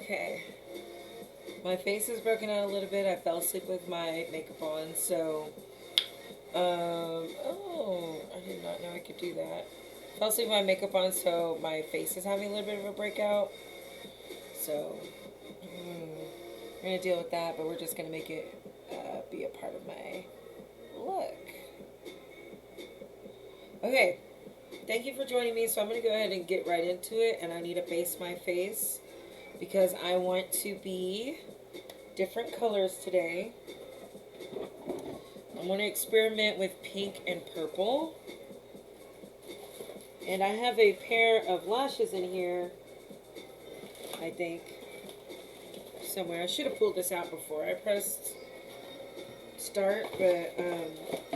Okay. My face is broken out a little bit. I fell asleep with my makeup on, so oh, I did not know I could do that. Fell asleep with my makeup on, so my face is having a little bit of a breakout. So, we're gonna deal with that, but we're just gonna make it be a part of my look. Okay, thank you for joining me. So I'm gonna go ahead and get right into it, and I need to base my face because I want to be different colors today. I'm going to experiment with pink and purple. And I have a pair of lashes in here, I think, somewhere. I should have pulled this out before I pressed start, but,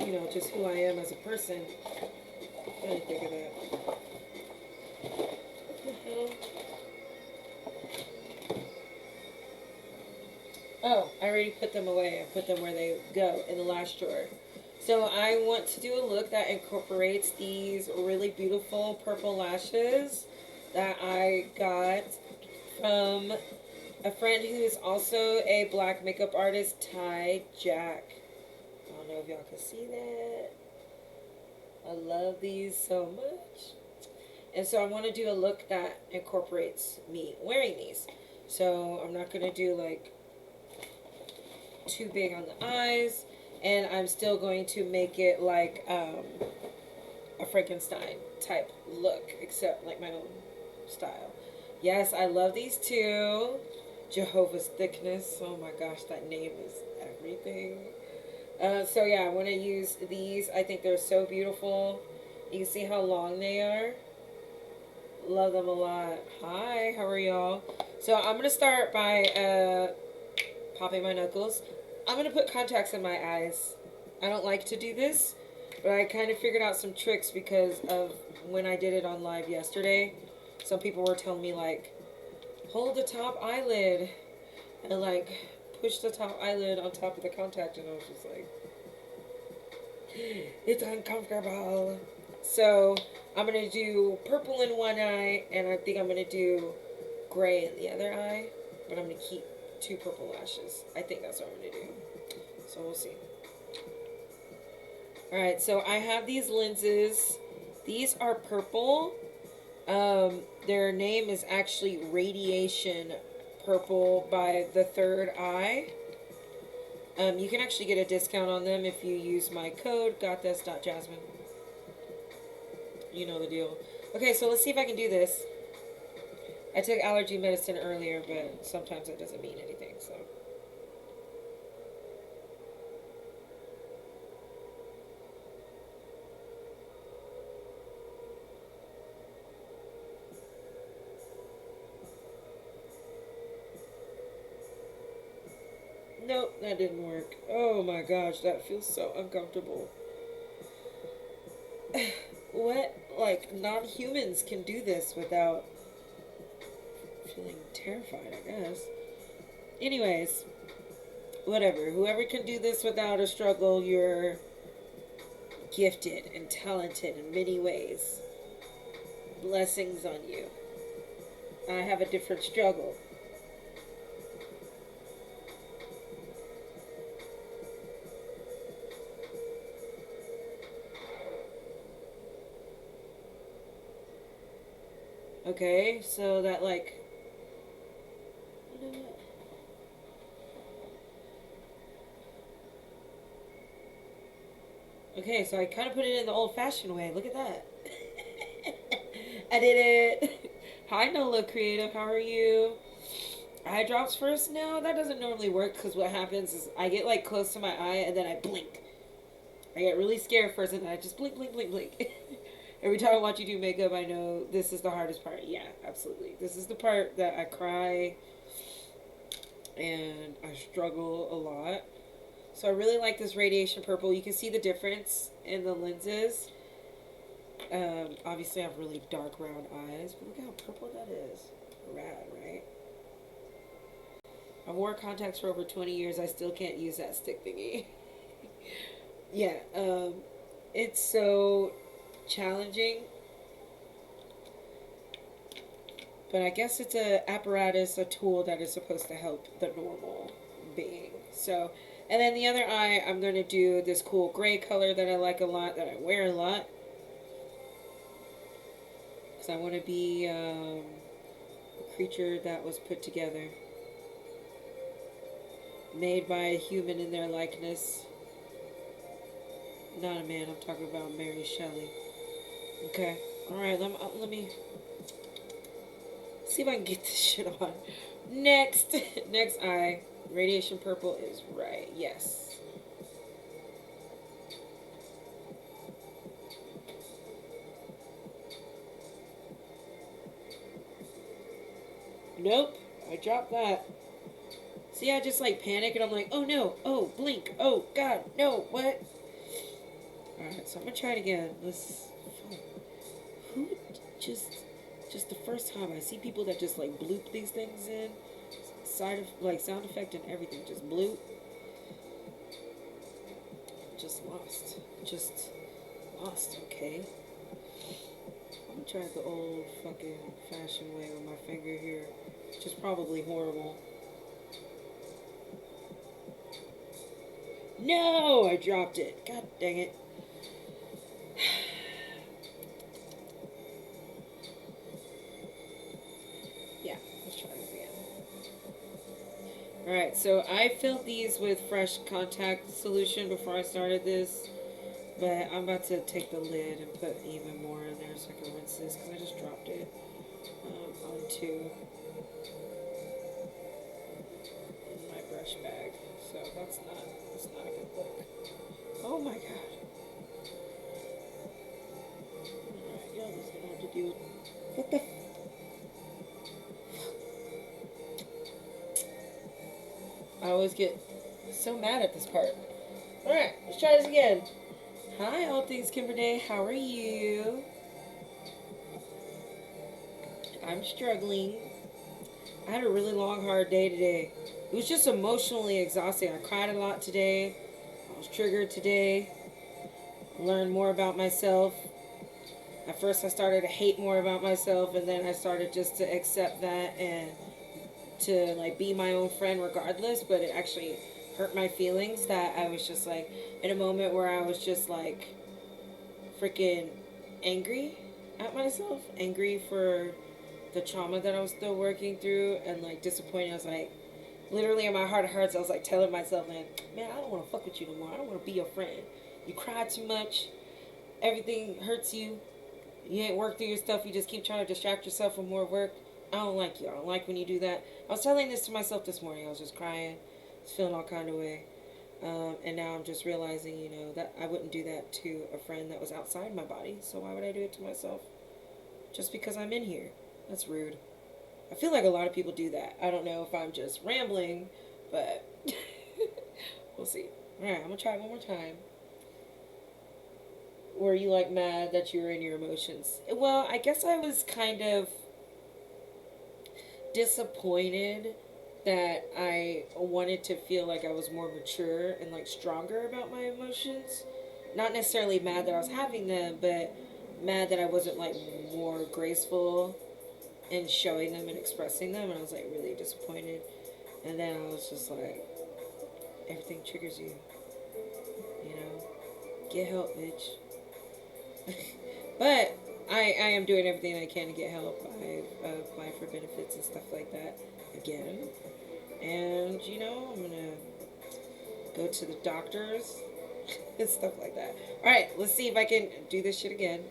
you know, just who I am as a person. I didn't think of that. What the hell? Oh, I already put them away. I put them where they go, in the lash drawer. So I want to do a look that incorporates these really beautiful purple lashes that I got from a friend who is also a black makeup artist, Ty Jack. I don't know if y'all can see that. I love these so much. And so I want to do a look that incorporates me wearing these. So I'm not going to do like too big on the eyes, and I'm still going to make it like a Funkenstein type look, except like my own style. Yes, I love these two. Jehovah's Thickness. Oh my gosh, that name is everything. So yeah, I want to use these. I think they're so beautiful. You can see how long they are. Love them a lot. Hi, how are y'all? So I'm going to start by popping my knuckles. I'm going to put contacts in my eyes. I don't like to do this, but I kind of figured out some tricks because of when I did it on live yesterday. Some people were telling me, like, hold the top eyelid and, like, push the top eyelid on top of the contact, and I was just like, it's uncomfortable. So I'm going to do purple in one eye, and I think I'm going to do gray in the other eye, but I'm going to keep 2 purple lashes. I think that's what I'm going to do. So we'll see. Alright, so I have these lenses. These are purple. Their name is actually Radiation Purple by the Third Eye. You can actually get a discount on them if you use my code, gothess.jasmine. You know the deal. Okay, so let's see if I can do this. I took allergy medicine earlier, but sometimes it doesn't mean anything, so. Nope, that didn't work. Oh my gosh, that feels so uncomfortable. What, like, non-humans can do this without feeling terrified, I guess. Anyways, whatever. Whoever can do this without a struggle, you're gifted and talented in many ways. Blessings on you. I have a different struggle. Okay, so that, like, you know what? Okay, so I kind of put it in the old-fashioned way. Look at that. I did it. Hi, Nola Creative. How are you? Eye drops first? No, that doesn't normally work because what happens is I get, like, close to my eye and then I blink. I get really scared first and then I just blink, blink, blink, blink. Every time I watch you do makeup, I know this is the hardest part. Yeah, absolutely. This is the part that I cry and I struggle a lot. So I really like this Radiation Purple. You can see the difference in the lenses. Obviously I have really dark round eyes, but look how purple that is. Rad, right? I wore contacts for over 20 years. I still can't use that stick thingy. Yeah, it's so challenging But I guess it's a apparatus, a tool that is supposed to help the normal being. So, and then the other eye, I'm going to do this cool gray color that I like a lot, that I wear a lot. Because I want to be a creature that was put together. Made by a human in their likeness. Not a man, I'm talking about Mary Shelley. Okay. Alright, let me see if I can get this shit on. Next. Next eye. Radiation purple is right. Yes. Nope. I dropped that. See, I just like panic and I'm like, oh no, oh, blink, oh god, no, what? Alright, so I'm gonna try it again. Who just the first time I see people that just like bloop these things in, sound effect and everything, just bloop. Just lost, okay. I'm gonna try the old fucking fashioned way with my finger here, which is probably horrible. No, I dropped it. God dang it. Yeah, let's try this again. Alright, so I filled these with fresh contact solution before I started this. But I'm about to take the lid and put even more in there so I can rinse this because I just dropped it onto my brush bag. So that's not a good look. Oh my god. Alright, y'all just gonna have to do it. What the I always get so mad at this part. Alright, let's try this again. Hi, all things Kimberday. How are you? I'm struggling. I had a really long, hard day today. It was just emotionally exhausting. I cried a lot today. I was triggered today. Learned more about myself. At first, I started to hate more about myself, and then I started just to accept that and to like be my own friend regardless. But it actually hurt my feelings that I was just like in a moment where I was just like freaking angry at myself, angry for the trauma that I was still working through, and like disappointed. I was like, literally in my heart of hearts, I was like telling myself, man, I don't want to fuck with you no more. I don't want to be your friend. You cry too much. Everything hurts you. You ain't worked through your stuff. You just keep trying to distract yourself from more work. I don't like you. I don't like when you do that. I was telling this to myself this morning. I was just crying. I was feeling all kind of way. And now I'm just realizing, you know, that I wouldn't do that to a friend that was outside my body. So why would I do it to myself? Just because I'm in here. That's rude. I feel like a lot of people do that. I don't know if I'm just rambling, but we'll see. Alright, I'm going to try it one more time. Were you like mad that you were in your emotions? Well, I guess I was kind of disappointed that I wanted to feel like I was more mature and like stronger about my emotions. Not necessarily mad that I was having them, but mad that I wasn't like more graceful in showing them and expressing them. And I was like really disappointed. And then I was just like, everything triggers you. You know? Get help, bitch. But I am doing everything I can to get help. I've applied for benefits and stuff like that again. And, you know, I'm going to go to the doctors and stuff like that. Alright, let's see if I can do this shit again.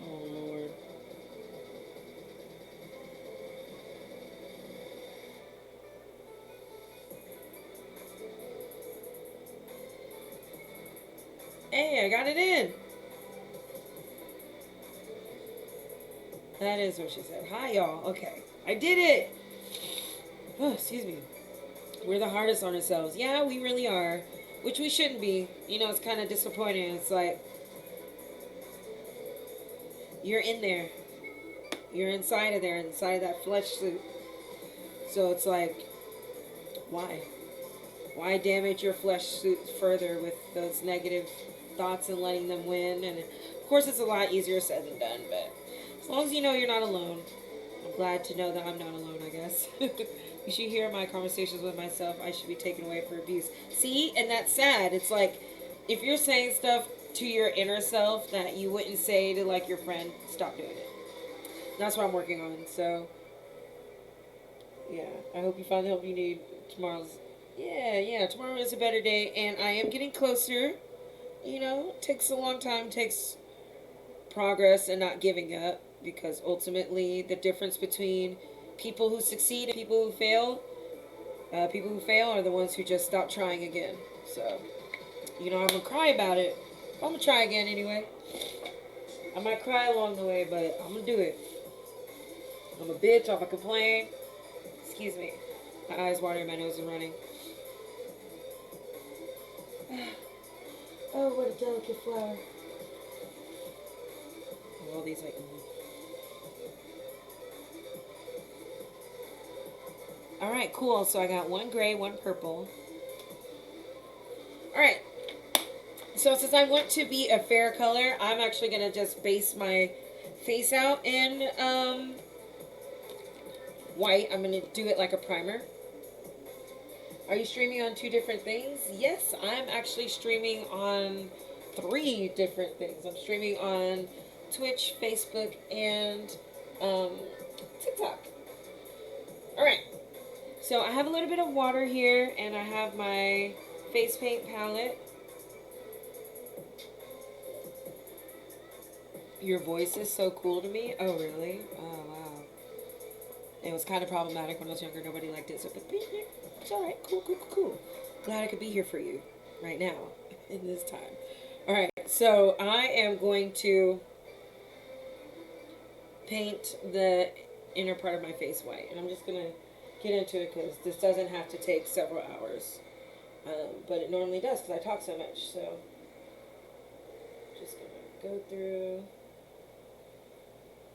Oh, Lord. Hey, I got it in. That is what she said. Hi, y'all. Okay. I did it. Oh, excuse me. We're the hardest on ourselves. Yeah, we really are. Which we shouldn't be. You know, it's kind of disappointing. It's like, you're in there. You're inside of there, inside of that flesh suit. So it's like, why? Why damage your flesh suit further with those negative thoughts and letting them win? And Of course, it's a lot easier said than done, but as long as you know you're not alone. I'm glad to know that I'm not alone, I guess. You should hear my conversations with myself. I should be taken away for abuse. See? And that's sad. It's like, if you're saying stuff to your inner self that you wouldn't say to, like, your friend, stop doing it. That's what I'm working on. So, yeah. I hope you find the help you need. Tomorrow is a better day. And I am getting closer. You know, it takes a long time. It takes progress and not giving up. Because ultimately, the difference between people who succeed and people who fail are the ones who just stop trying again. So, you know, I'm going to cry about it. I'm going to try again anyway. I might cry along the way, but I'm going to do it. I'm a bitch. I'm going to complain. Excuse me. My eyes watering, my nose is running. Oh, what a delicate flower. All these, like... Alright, cool. So I got one gray, one purple. Alright. So since I want to be a fair color, I'm actually going to just base my face out in white. I'm going to do it like a primer. Are you streaming on 2 different things? Yes, I'm actually streaming on 3 different things. I'm streaming on Twitch, Facebook, and TikTok. Alright. So I have a little bit of water here, and I have my face paint palette. Your voice is so cool to me. Oh, really? Oh, wow. It was kind of problematic when I was younger. Nobody liked it. So it's all right. Cool. Glad I could be here for you right now in this time. All right. So I am going to paint the inner part of my face white. And I'm just going to get into it because this doesn't have to take several hours. But it normally does because I talk so much. So just going to go through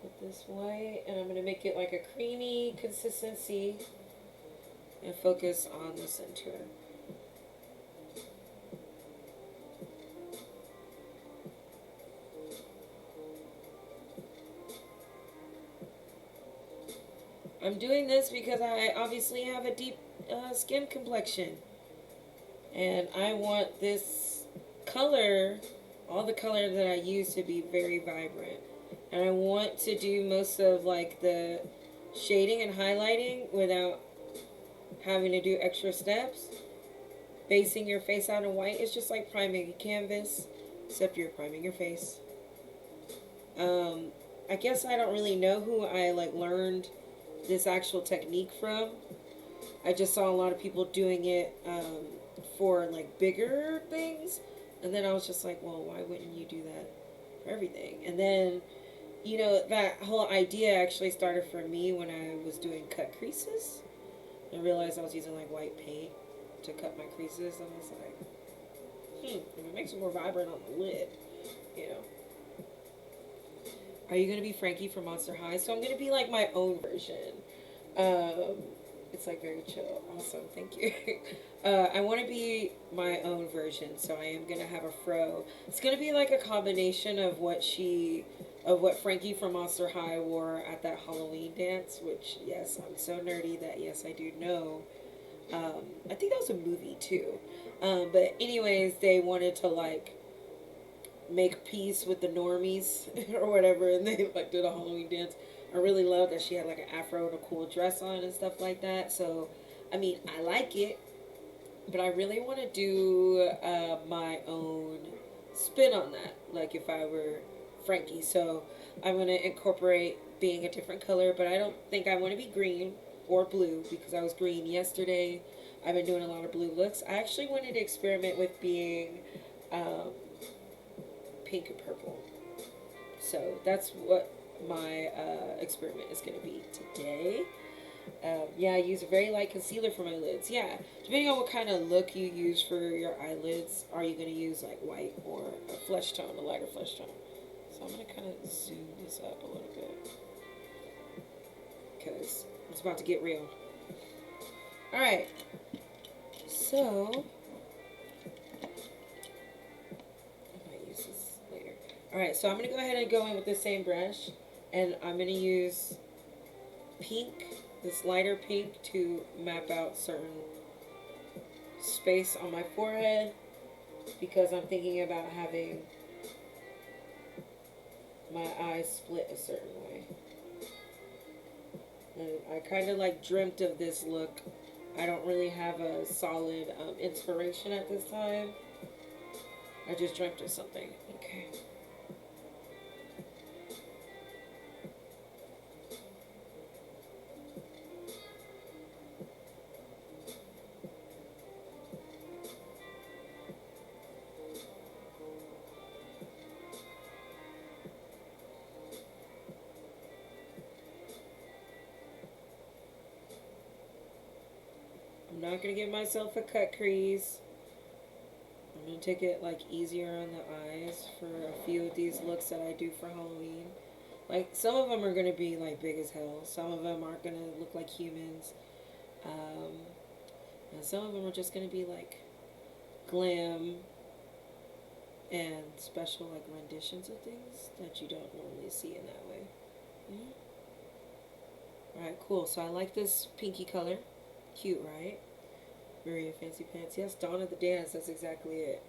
with this white, and I'm going to make it like a creamy consistency and focus on the center. I'm doing this because I obviously have a deep skin complexion, and I want this color, all the color that I use, to be very vibrant. And I want to do most of like the shading and highlighting without having to do extra steps. Basing your face out in white is just like priming a canvas, except you're priming your face. I guess I don't really know who I like learned this actual technique from. I just saw a lot of people doing it for like bigger things, and then I was just like, well, why wouldn't you do that for everything? And then, you know, that whole idea actually started for me when I was doing cut creases. I realized I was using like white paint to cut my creases, and I was like, if it makes it more vibrant on the lid, you know. Are you going to be Frankie from Monster High? So I'm going to be like my own version. It's like very chill. Awesome. Thank you. I want to be my own version, so I am going to have a fro. It's going to be like a combination of what Frankie from Monster High wore at that Halloween dance, which, yes, I'm so nerdy that, yes, I do know. I think that was a movie, too. But anyways, they wanted to, like, make peace with the normies or whatever, and they, like, did a Halloween dance. I really love that she had, like, an afro and a cool dress on and stuff like that. So, I mean, I like it, but I really want to do my own spin on that, like if I were Frankie. So I'm going to incorporate being a different color, but I don't think I want to be green or blue because I was green yesterday. I've been doing a lot of blue looks. I actually wanted to experiment with being pink and purple. So that's what my experiment is going to be today. Yeah, I use a very light concealer for my lids. Yeah, depending on what kind of look you use for your eyelids, are you going to use like white or a flesh tone, a lighter flesh tone? So I'm going to kind of zoom this up a little bit because it's about to get real. Alright, so I might use this later. Alright, so I'm going to go ahead and go in with the same brush. And I'm going to use pink, this lighter pink, to map out certain space on my forehead. Because I'm thinking about having my eyes split a certain way. And I kind of like dreamt of this look. I don't really have a solid inspiration at this time. I just dreamt of something. Okay. I'm not going to give myself a cut crease. I'm going to take it like easier on the eyes for a few of these looks that I do for Halloween. Like some of them are going to be like big as hell. Some of them aren't going to look like humans. And some of them are just going to be like glam and special like renditions of things that you don't normally see in that way. Alright, cool. So I like this pinky color. Cute, right? Maria Fancy Pants. Yes, Dawn of the Dance. That's exactly it.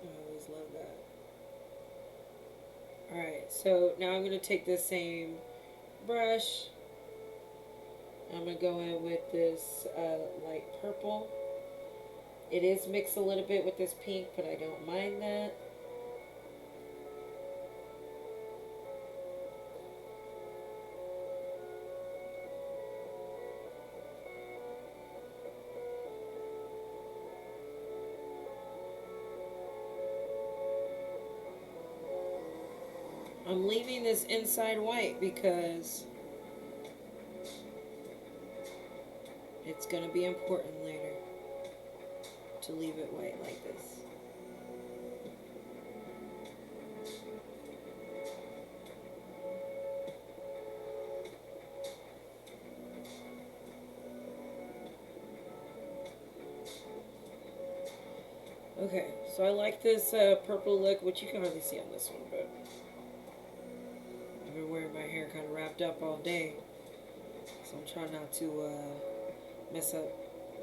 I always love that. Alright, so now I'm going to take this same brush. I'm going to go in with this light purple. It is mixed a little bit with this pink, but I don't mind that. I'm leaving this inside white because it's going to be important later to leave it white like this. Okay, so I like this purple look, which you can hardly see on this one, but I've been wearing my hair kind of wrapped up all day, so I'm trying not to mess up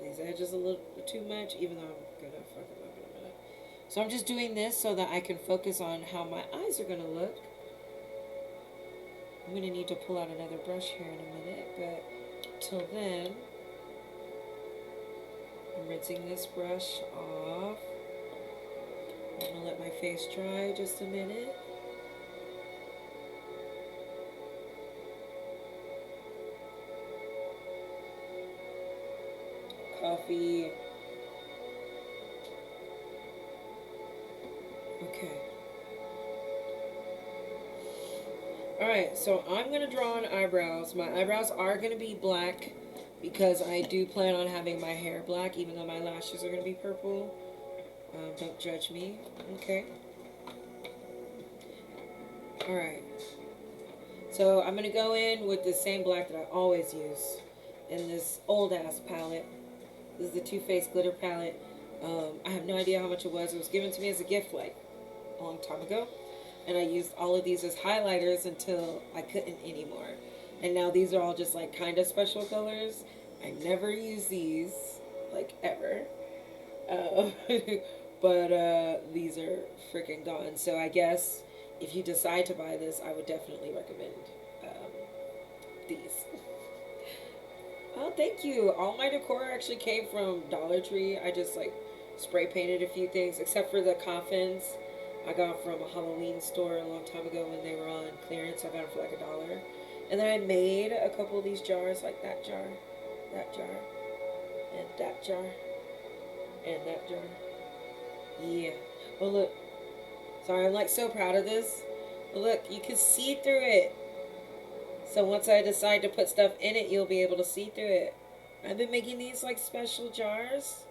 these edges a little too much, even though I'm gonna fuck them up in a minute. So I'm just doing this so that I can focus on how my eyes are gonna look. I'm gonna need to pull out another brush here in a minute, but till then, I'm rinsing this brush off. I'm gonna let my face dry just a minute. Coffee. Okay. Alright, so I'm going to draw on eyebrows. My eyebrows are going to be black because I do plan on having my hair black, even though my lashes are going to be purple. Don't judge me. Okay. Alright. So I'm going to go in with the same black that I always use in this old-ass palette. This is the Too Faced Glitter Palette. I have no idea how much it was. It was given to me as a gift like a long time ago. And I used all of these as highlighters until I couldn't anymore. And now these are all just like kind of special colors. I never use these, like ever. But these are freaking gone. So I guess if you decide to buy this, I would definitely recommend these. Oh, thank you. All my decor actually came from Dollar Tree. I just like spray painted a few things, except for the coffins. I got from a Halloween store a long time ago when they were on clearance. I got them for like $1. And then I made a couple of these jars, like that jar, and that jar, and that jar. Yeah. Well, look. Sorry, I'm like so proud of this. But look, you can see through it. So once I decide to put stuff in it, you'll be able to see through it. I've been making these like special jars.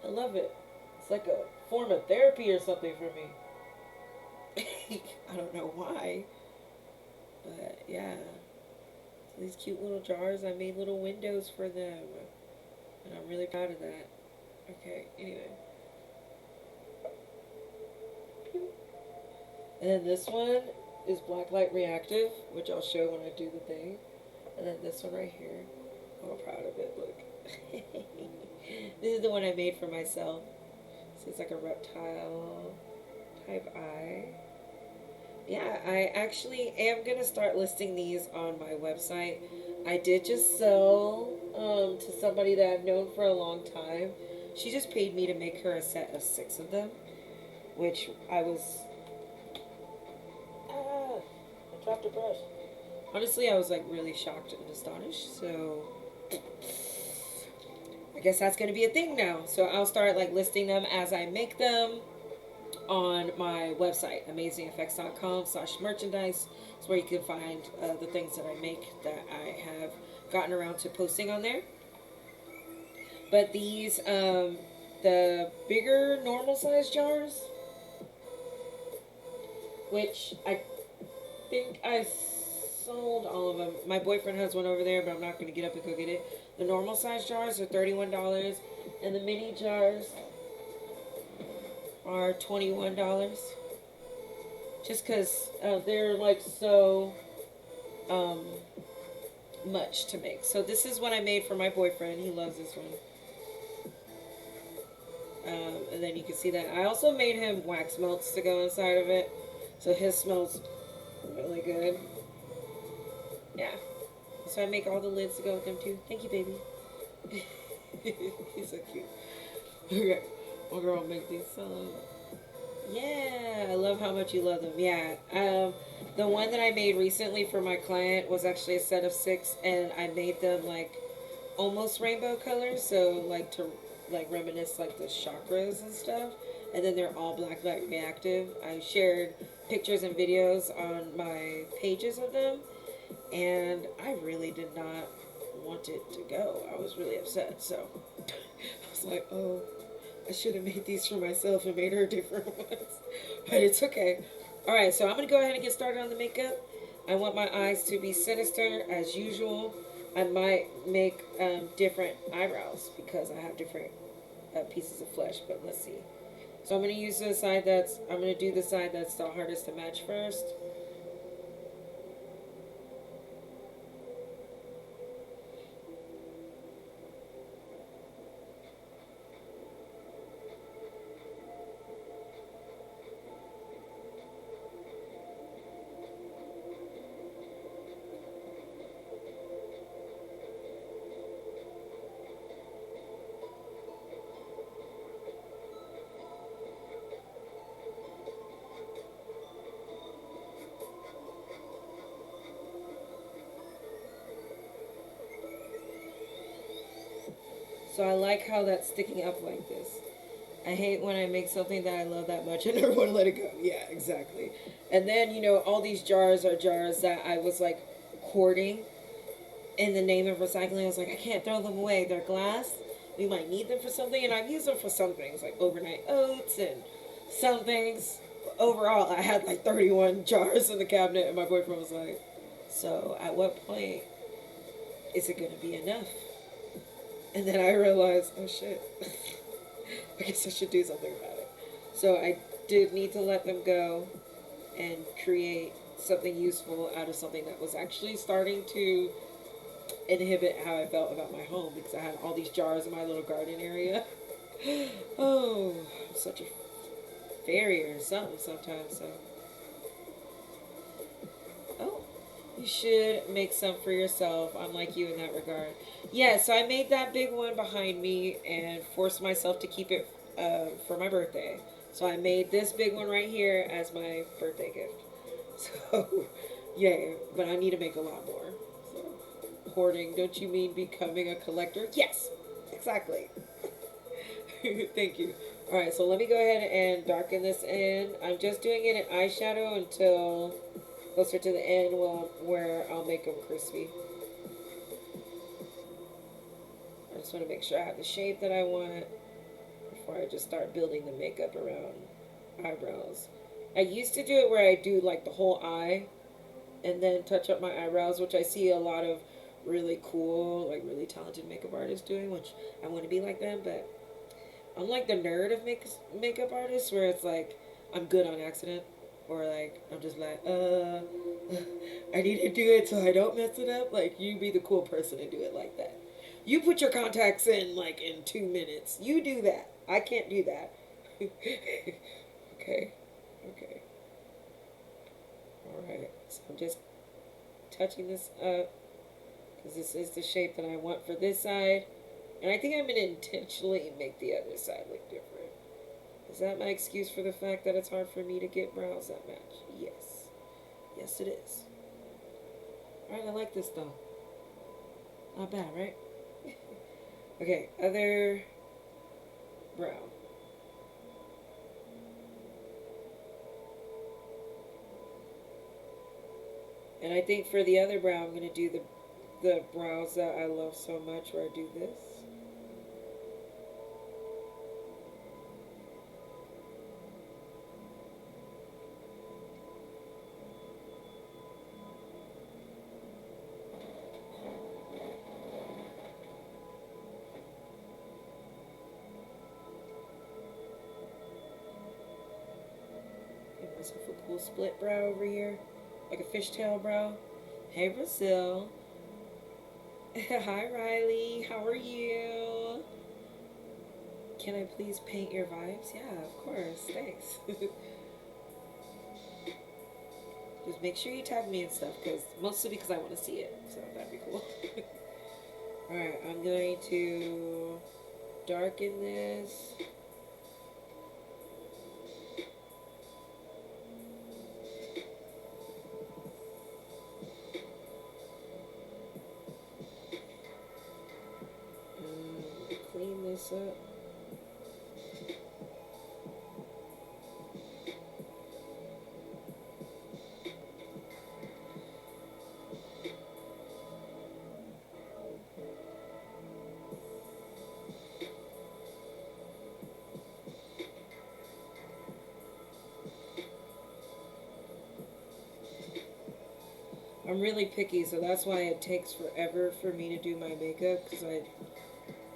I love it. It's like a form of therapy or something for me. I don't know why. But yeah. So these cute little jars, I made little windows for them. And I'm really proud of that. Okay, anyway. And then this one is black light reactive, which I'll show when I do the thing. And then this one right here. I'm all proud of it, look. This is the one I made for myself. So it's like a reptile type eye. Yeah, I actually am going to start listing these on my website. I did just sell to somebody that I've known for a long time. She just paid me to make her a set of 6 of them, which I was... I dropped a brush. Honestly, I was like really shocked and astonished, so I guess that's going to be a thing now. So I'll start like listing them as I make them on my website, amazingeffects.com/merchandise. It's where you can find the things that I make that I have gotten around to posting on there. But these, the bigger normal size jars, which I think I sold all of them. My boyfriend has one over there, but I'm not going to get up and go get it. The normal size jars are $31, and the mini jars are $21. Just because they're like so much to make. So this is what I made for my boyfriend. He loves this one. And then you can see that. I also made him wax melts to go inside of it. So his smells really good. Yeah. So I make all the lids to go with them too. Thank you, baby. He's so cute. Okay. My girl make these. Yeah, I love how much you love them. Yeah. The one that I made recently for my client was actually a set of 6, and I made them like almost rainbow colors, so like to like reminisce like the chakras and stuff. And then they're all black light reactive. I shared pictures and videos on my pages of them, and I really did not want it to go. I was really upset, so I was like, oh, I should have made these for myself and made her different ones. But it's okay. Alright, so I'm going to go ahead and get started on the makeup. I want my eyes to be sinister as usual. I might make different eyebrows because I have different pieces of flesh, but let's see. So I'm going to use the side that's, I'm going to do the side that's the hardest to match first. So I like how that's sticking up like this. I hate when I make something that I love that much and never want to let it go. Yeah, exactly. And then, you know, all these jars are jars that I was like hoarding in the name of recycling. I was like, I can't throw them away. They're glass. We might need them for something. And I've used them for some things like overnight oats and some things. Overall, I had like 31 jars in the cabinet, and my boyfriend was like, so at what point is it going to be enough? And then I realized, oh shit, I guess I should do something about it. So I did need to let them go and create something useful out of something that was actually starting to inhibit how I felt about my home, because I had all these jars in my little garden area. Oh, I'm such a fairy or something sometimes, so. Oh, you should make some for yourself. I'm like you in that regard. Yeah, so I made that big one behind me and forced myself to keep it for my birthday. So I made this big one right here as my birthday gift. So, yeah, but I need to make a lot more. So, hoarding, don't you mean becoming a collector? Yes, exactly. Thank you. Alright, so let me go ahead and darken this in. I'm just doing it in eyeshadow until closer to the end where I'll make them crispy. I just want to make sure I have the shape that I want before I just start building the makeup around eyebrows. I used to do it where I do like the whole eye and then touch up my eyebrows, which I see a lot of really cool, like really talented makeup artists doing, which I want to be like them, but I'm like the nerd of makeup artists where it's like I'm good on accident, or like I'm just like, I need to do it so I don't mess it up. Like you be the cool person to do it like that. You put your contacts in like in 2 minutes. You do that. I can't do that. Okay. Okay. All right. So I'm just touching this up because this is the shape that I want for this side. And I think I'm going to intentionally make the other side look different. Is that my excuse for the fact that it's hard for me to get brows that match? Yes. Yes, it is. Alright, I like this though. Not bad, right? Okay, other brow. And I think for the other brow, I'm going to do the brows that I love so much where I do this. Give myself a cool split brow over here. Like a fishtail brow. Hey, Brazil. Hi, Riley. How are you? Can I please paint your vibes? Yeah, of course. Thanks. Just make sure you tag me and stuff, mostly because I want to see it. So that'd be cool. Alright, I'm going to darken this. Clean this up. I'm really picky, so that's why it takes forever for me to do my makeup, because I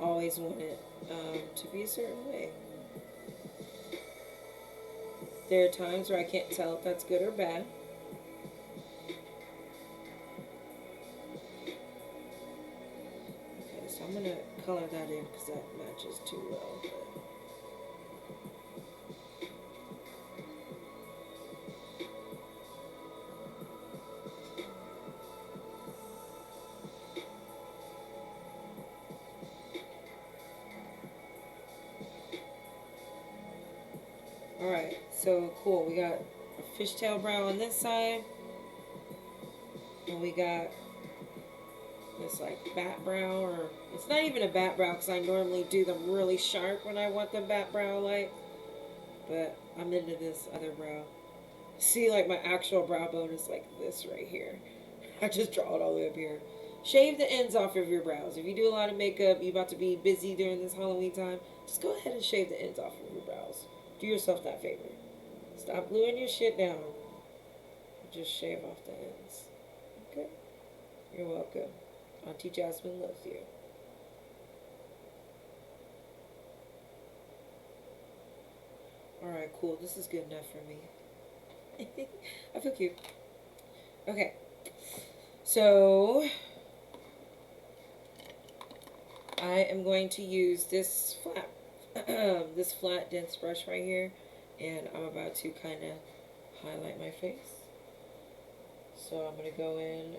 always want it to be a certain way. There are times where I can't tell if that's good or bad. Okay, so I'm going to color that in because that matches too well. Alright, so cool. We got a fishtail brow on this side. And we got this like bat brow, or it's not even a bat brow because I normally do them really sharp when I want them bat brow like. But I'm into this other brow. See, like my actual brow bone is like this right here. I just draw it all the way up here. Shave the ends off of your brows. If you do a lot of makeup, you're about to be busy during this Halloween time, just go ahead and shave the ends off of your brows. Do yourself that favor. Stop gluing your shit down. Just shave off the ends. Okay? You're welcome. Auntie Jasmine loves you. Alright, cool. This is good enough for me. I feel cute. Okay. So, I am going to use this flat dense brush right here, and I'm about to kind of highlight my face. So I'm going to go in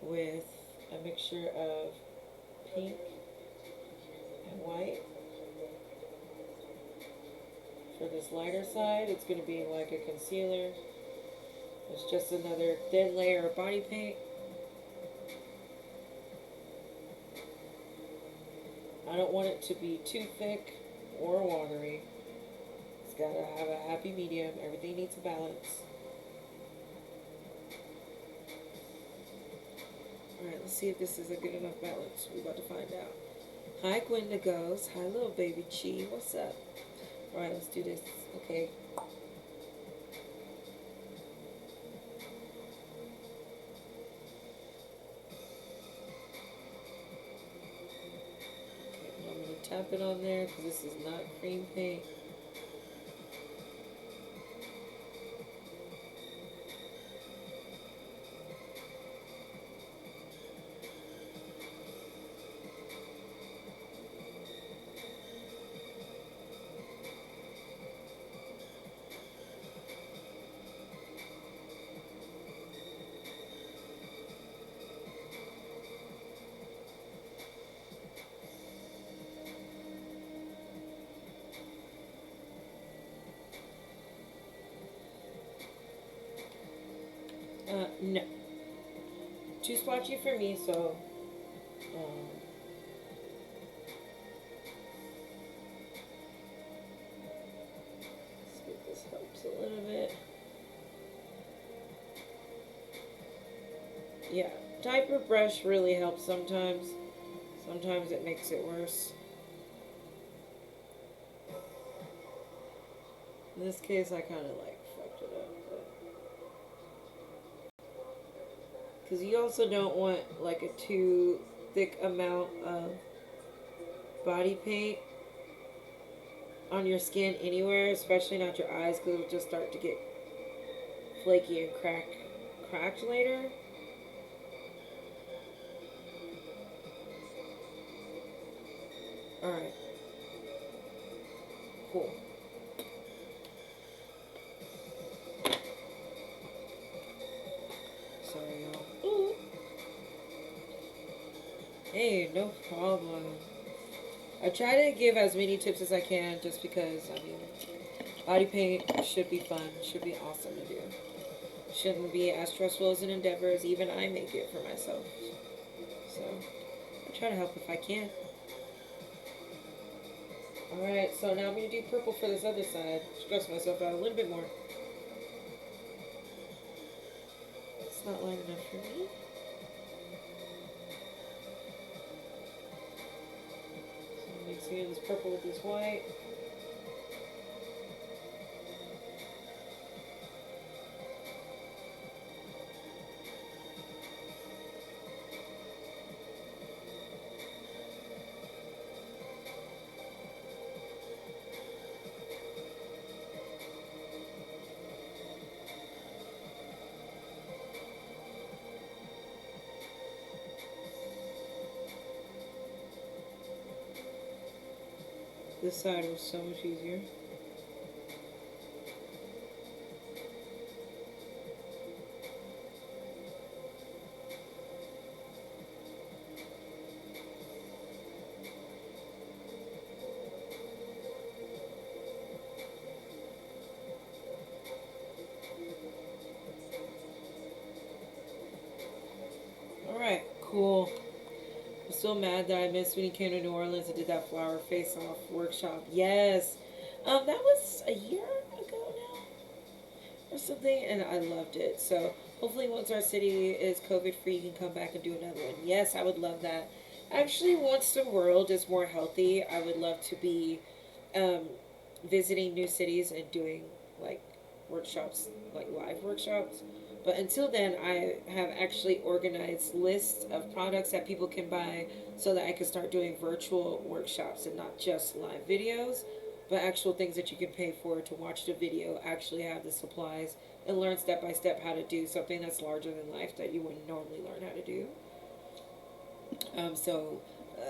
with a mixture of pink and white. For this lighter side, it's going to be like a concealer. It's just another thin layer of body paint. I don't want it to be too thick or watery. It's got to have a happy medium. Everything needs a balance. Alright, let's see if this is a good enough balance. We're about to find out. Hi, Gwendigos. Hi, little baby Chi. What's up? Alright, let's do this. Okay. Tap it on there because this is not cream paint. No. Too splotchy for me, so see if this helps a little bit. Yeah, diaper brush really helps sometimes. Sometimes it makes it worse. In this case, I kind of like fucked it up. Because you also don't want like a too thick amount of body paint on your skin anywhere, especially not your eyes, because it'll just start to get flaky and cracked later. Alright. Cool. Sorry, y'all. Ooh. Hey, no problem. I try to give as many tips as I can just because, I mean, body paint should be fun, should be awesome to do. Shouldn't be as stressful as an endeavor as even I make it for myself. So, I try to help if I can. Alright, so now I'm going to do purple for this other side. Stress myself out a little bit more. It's not light enough for me. So I'm mixing this purple with this white. This side was so much easier. Alright, cool. I'm still mad that I missed when he came to New Orleans and did that flower face-off workshop. Yes. That was a year ago now or something, and I loved it. So hopefully once our city is COVID-free, you can come back and do another one. Yes, I would love that. Actually, once the world is more healthy, I would love to be visiting new cities and doing like workshops, like live workshops. But until then, I have actually organized lists of products that people can buy so that I can start doing virtual workshops and not just live videos, but actual things that you can pay for to watch the video, actually have the supplies, and learn step by step how to do something that's larger than life that you wouldn't normally learn how to do.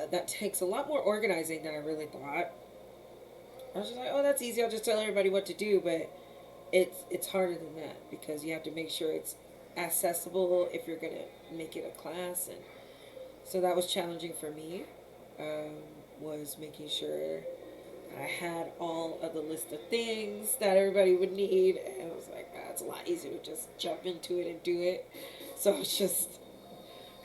That takes a lot more organizing than I really thought. I was just like, oh, that's easy. I'll just tell everybody what to do, but it's harder than that because you have to make sure it's accessible if you're gonna make it a class, and so that was challenging for me. Was making sure I had all of the list of things that everybody would need, and I was like, ah, it's a lot easier to just jump into it and do it. So it's just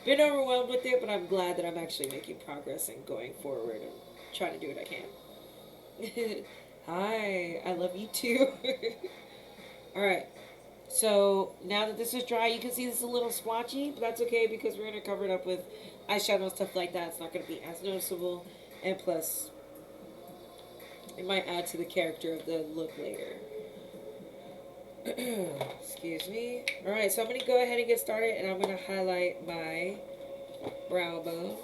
been overwhelmed with it, but I'm glad that I'm actually making progress and going forward and trying to do what I can. Hi, I love you too. Alright, so now that this is dry, you can see this is a little splotchy, but that's okay because we're going to cover it up with eyeshadow and stuff like that. It's not going to be as noticeable, and plus, it might add to the character of the look later. Excuse me. Alright, so I'm going to go ahead and get started, and I'm going to highlight my brow bone.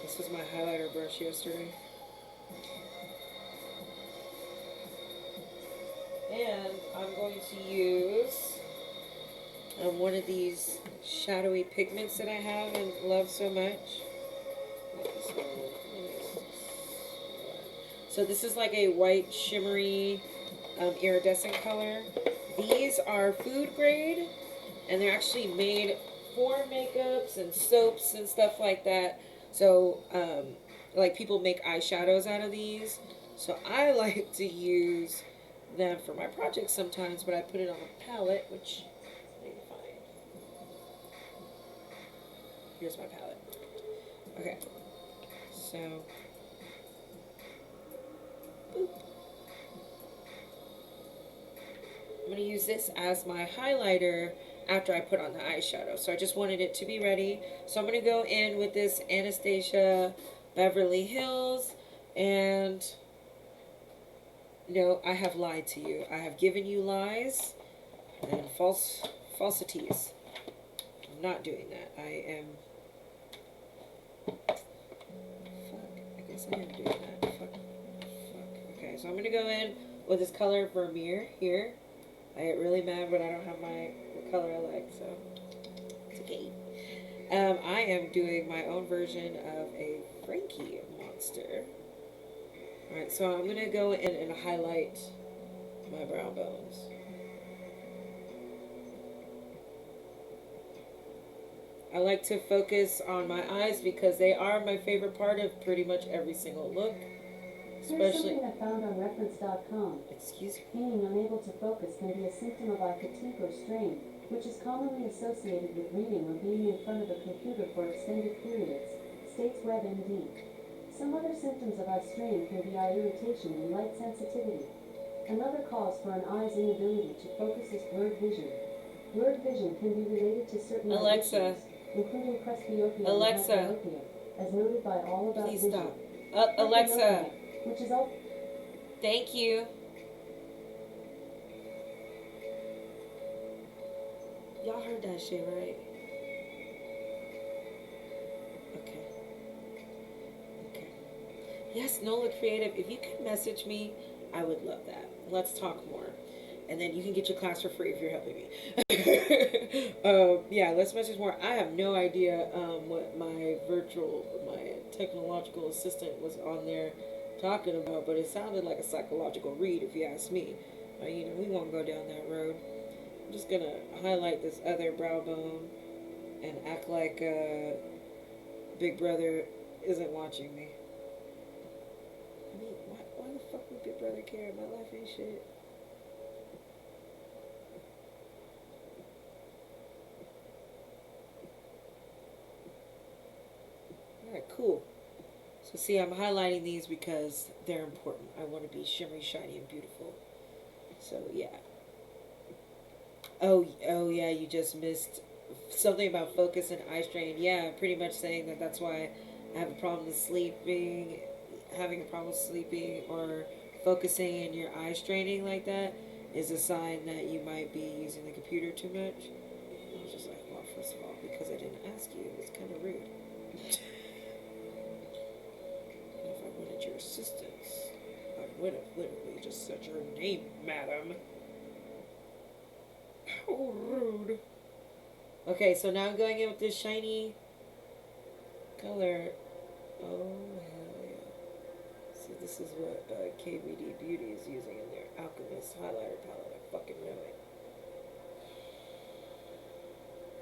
This was my highlighter brush yesterday. And I'm going to use one of these shadowy pigments that I have and love so much. So this is like a white shimmery iridescent color. These are food grade, and they're actually made for makeups and soaps and stuff like that. So like people make eyeshadows out of these. So I like to use them for my projects sometimes, but I put it on a palette, which I need to find. Here's my palette. Okay, so boop. I'm going to use this as my highlighter after I put on the eyeshadow. So I just wanted it to be ready. So I'm going to go in with this Anastasia Beverly Hills. And, no, I have lied to you. I have given you lies and falsities. I'm not doing that. I am... Fuck. I guess I am doing that. Fuck. Okay, so I'm going to go in with this color Vermeer here. I get really mad when I don't have the color I like, so it's okay. I am doing my own version of a Frankie monster. Alright, so I'm going to go in and highlight my brow bones. I like to focus on my eyes because they are my favorite part of pretty much every single look. Here's something I found on reference.com. Excuse me? Being unable to focus can be a symptom of eye fatigue or strain, which is commonly associated with reading or being in front of a computer for extended periods, states WebMD. Some other symptoms of eye strain can be eye irritation and light sensitivity. Another cause for an eye's inability to focus is blurred vision. Blurred vision can be related to certain Alexa, issues, including presbyopia Alexa, and myopia, as noted by All About please Vision. stop. Alexa, which is all. Thank you. Y'all heard that shit, right? Okay. Okay. Yes, Nola Creative, if you could message me, I would love that. Let's talk more. And then you can get your class for free if you're helping me. Yeah, let's message more. I have no idea what my technological assistant was on there talking about, but it sounded like a psychological read if you ask me. We won't go down that road. I'm just gonna highlight this other brow bone and act like Big Brother isn't watching me. I mean, why the fuck would Big Brother care? My life ain't shit. Alright, cool. So see, I'm highlighting these because they're important. I want to be shimmery, shiny, and beautiful. So yeah. Oh yeah, you just missed something about focus and eye strain. Yeah, pretty much saying that that's why I have a problem with sleeping, having a problem with sleeping or focusing and your eye straining like that is a sign that you might be using the computer too much. I was just like, well, first of all, because I didn't ask you, it was kind of rude. If I wanted your assistance, I would have literally just said your name, madam. How rude. Okay, so now I'm going in with this shiny color. Oh, hell yeah. See, this is what KVD Beauty is using in their Alchemist highlighter palette. I fucking know it.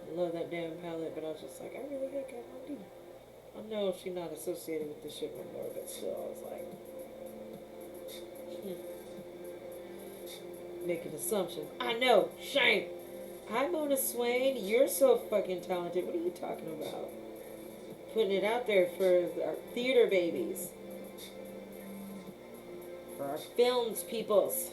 I love that damn palette, but I was just like, I really hate Kat Von D. I know she's not associated with this shit no more, but still, I was like, making assumptions. I know, shame. Hi, Mona Swain. You're so fucking talented. What are you talking about? Putting it out there for our theater babies. For our films peoples.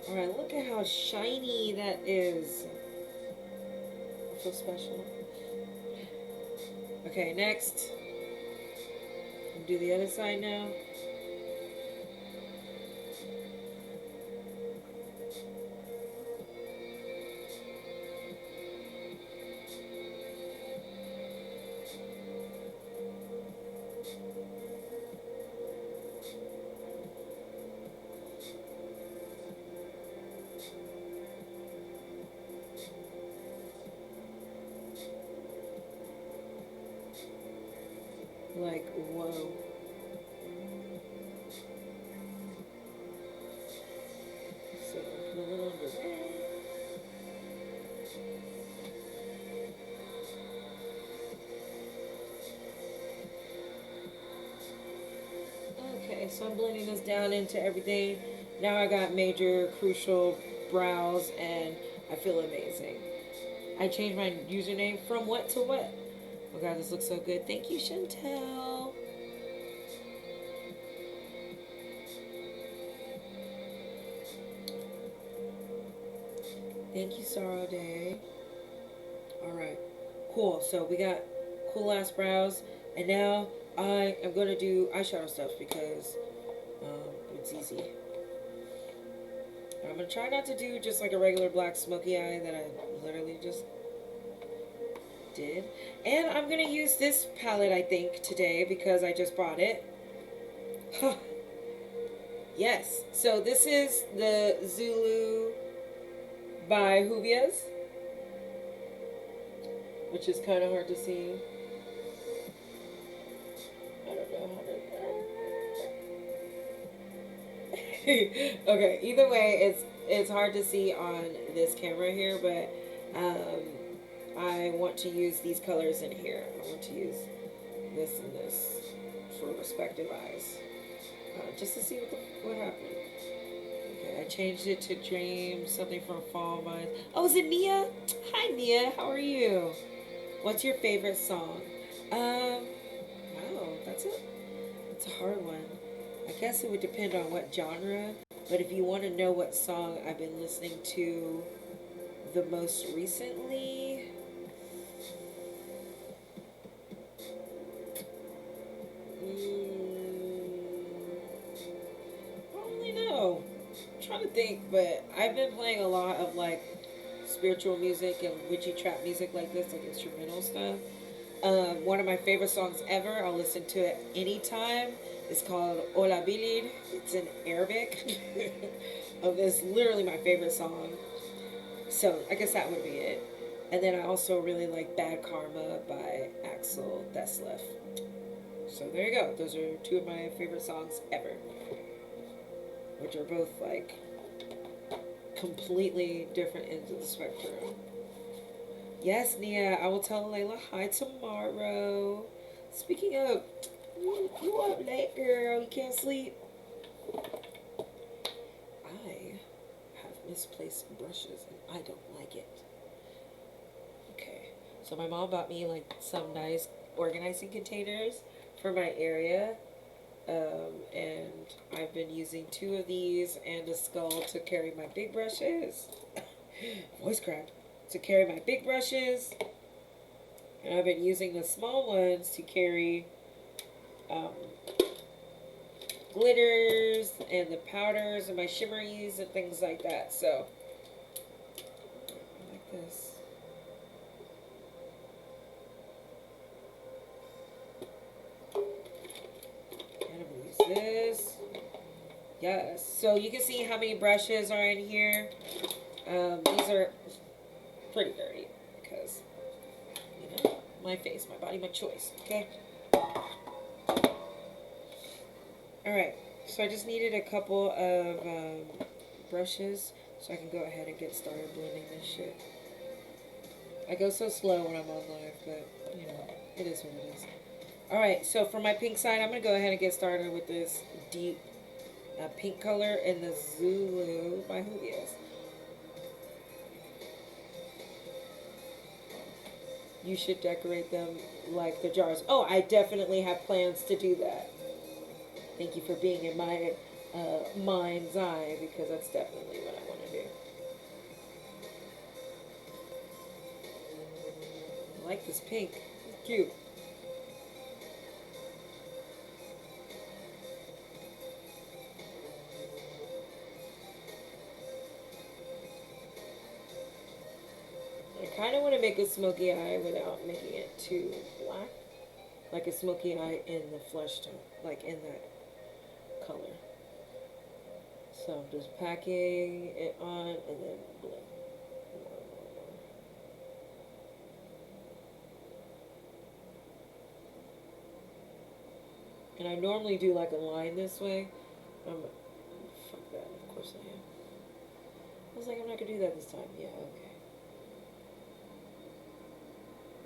Alright, look at how shiny that is. So special. Okay, next. Do the other side now. Like, whoa. So, put a little under there. Okay, so I'm blending this down into everything. Now I got major, crucial brows, and I feel amazing. I changed my username from what to what. Oh god, this looks so good. Thank you, Chantel. Thank you, Sorrow Day. Alright, cool. So we got cool ass brows. And now I am going to do eyeshadow stuff because it's easy. I'm going to try not to do just like a regular black smoky eye that I literally just did. And I'm going to use this palette, I think, today because I just bought it. Yes. So this is the Zulu by Juvia's, which is kind of hard to see. I don't know how to... Okay, either way, it's hard to see on this camera here, but I want to use these colors in here. I want to use this and this for respective eyes, just to see what happened. Okay, I changed it to Dream, something from Fall Vines. Oh, is it Nia? Hi, Nia. How are you? What's your favorite song? Wow, it's a hard one. I guess it would depend on what genre, but if you want to know what song I've been listening to the most recently, I don't really know. I'm trying to think, but I've been playing a lot of like spiritual music and witchy trap music like this, like instrumental stuff. One of my favorite songs ever, I'll listen to it anytime. It's called Ola Bilid. It's in Arabic. It's literally my favorite song. So I guess that would be it. And then I also really like Bad Karma by Axel Desleff. So there you go. Those are two of my favorite songs ever. Which are both like completely different ends of the spectrum. Yes, Nia, I will tell Layla hi tomorrow. Speaking of, you up late, girl. You can't sleep. I have misplaced brushes and I don't like it. Okay, so my mom bought me like some nice organizing containers for my area. And I've been using 2 of these and a skull to carry my big brushes. Voice cracked. To carry my big brushes. And I've been using the small ones to carry glitters and the powders and my shimmeries and things like that. So, I like this. And I'm going to use this. Yes. So you can see how many brushes are in here. These are pretty dirty because, you know, my face, my body, my choice. Okay. Alright, so I just needed a couple of brushes so I can go ahead and get started blending this shit. I go so slow when I'm on live, but, you know, it is what it is. Alright, so for my pink side, I'm going to go ahead and get started with this deep pink color in the Zulu by Juvia's. You should decorate them like the jars. Oh, I definitely have plans to do that. Thank you for being in my mind's eye, because that's definitely what I want to do. I like this pink. It's cute. I kind of want to make a smoky eye without making it too black. Like a smoky eye in the flesh tone, like in that color. So I'm just packing it on and then blend. And I normally do like a line this way. Fuck that, of course I am. I was like, I'm not gonna do that this time. Yeah, okay.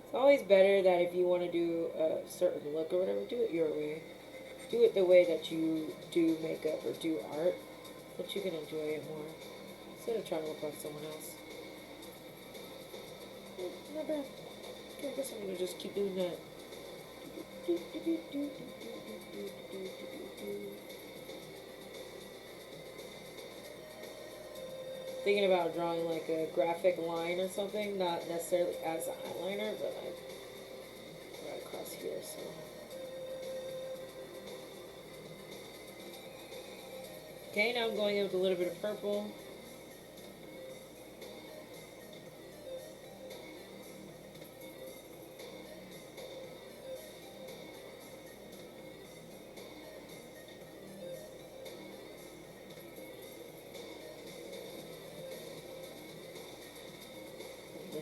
It's always better that if you want to do a certain look or whatever, do it your way. do it the way that you do makeup or do art, that you can enjoy it more instead of trying to look like someone else. Not bad. Okay, I guess I'm gonna just keep doing that. Thinking about drawing like a graphic line or something, not necessarily as an eyeliner, but like right across here. So okay, now I'm going in with a little bit of purple.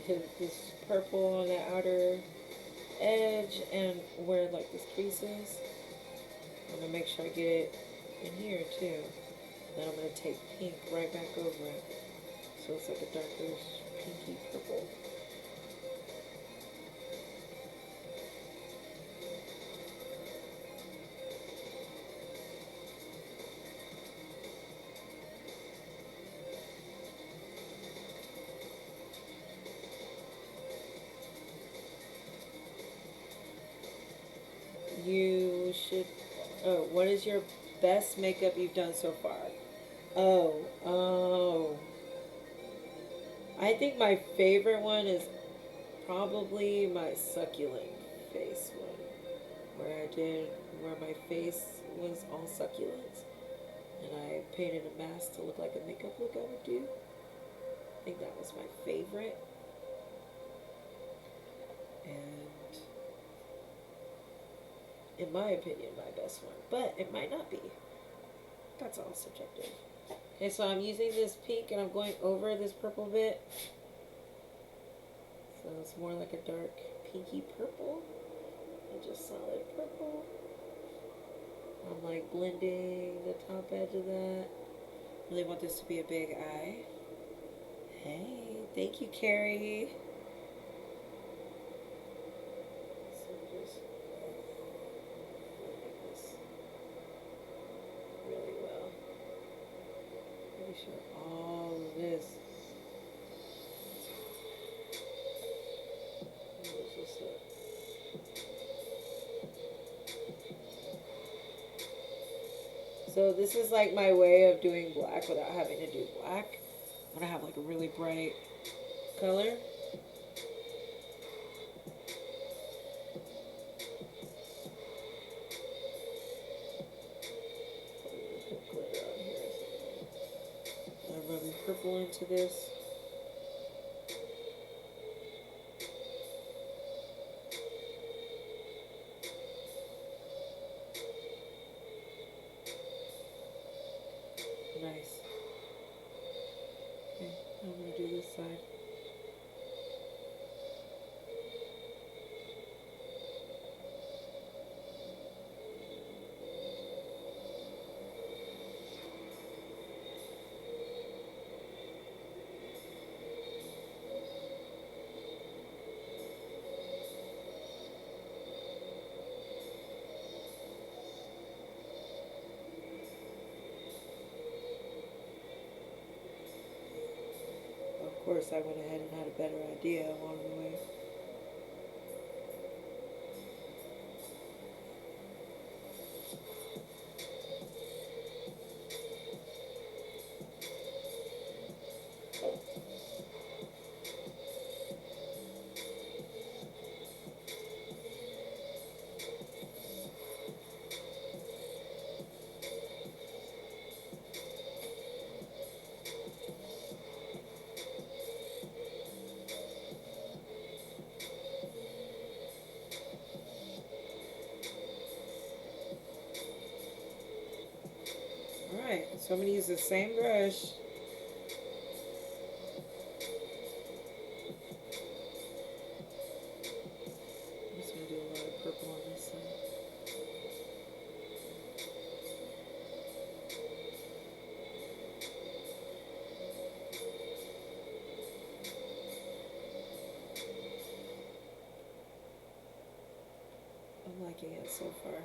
Hit this purple on the outer edge and where like this crease is. I'm gonna make sure I get it in here too. Then I'm gonna take pink right back over it, so it's like a darker pinky purple. You should. Oh, what is your best makeup you've done so far? Oh. I think my favorite one is probably my succulent face one, where my face was all succulent, and I painted a mask to look like a makeup look I would do. I think that was my favorite, and in my opinion, my best one, but it might not be. That's all subjective. Okay, so I'm using this pink and I'm going over this purple bit. So it's more like a dark pinky purple and just solid purple. I'm like blending the top edge of that. Really want this to be a big eye. Hey, thank you, Carrie. So just blending this really well. Pretty sure all of this. So this is like my way of doing black without having to do black. I'm gonna have like a really bright color. Put glitter on here or something. I'm rubbing purple into this. Nice. Okay, I'm gonna do this side. Of course, I went ahead and had a better idea along the way. Alright, so I'm going to use the same brush. I'm just going to do a lot of purple on this side. I'm liking it so far.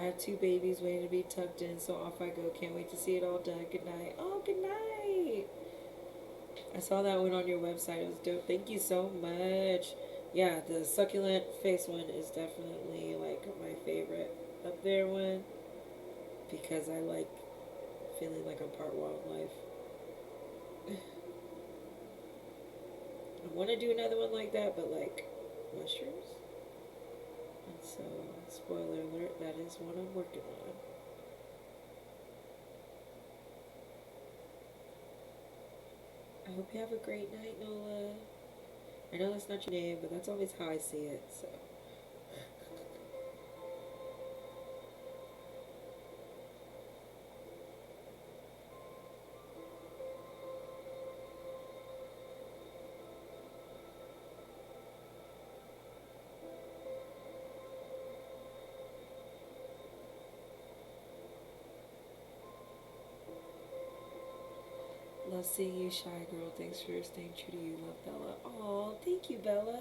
I have 2 babies waiting to be tucked in, so off I go. Can't wait to see it all done. Good night. Oh, good night. I saw that one on your website. It was dope. Thank you so much. Yeah, the succulent face one is definitely like my favorite up there one because I like feeling like I'm part wildlife. I want to do another one like that, but like mushrooms. And so, spoiler alert, that is what I'm working on. I hope you have a great night, Nola. I know that's not your name, but that's always how I see it, so. Love seeing you, shy girl. Thanks for staying true to you. Love, Bella. Oh, thank you, Bella.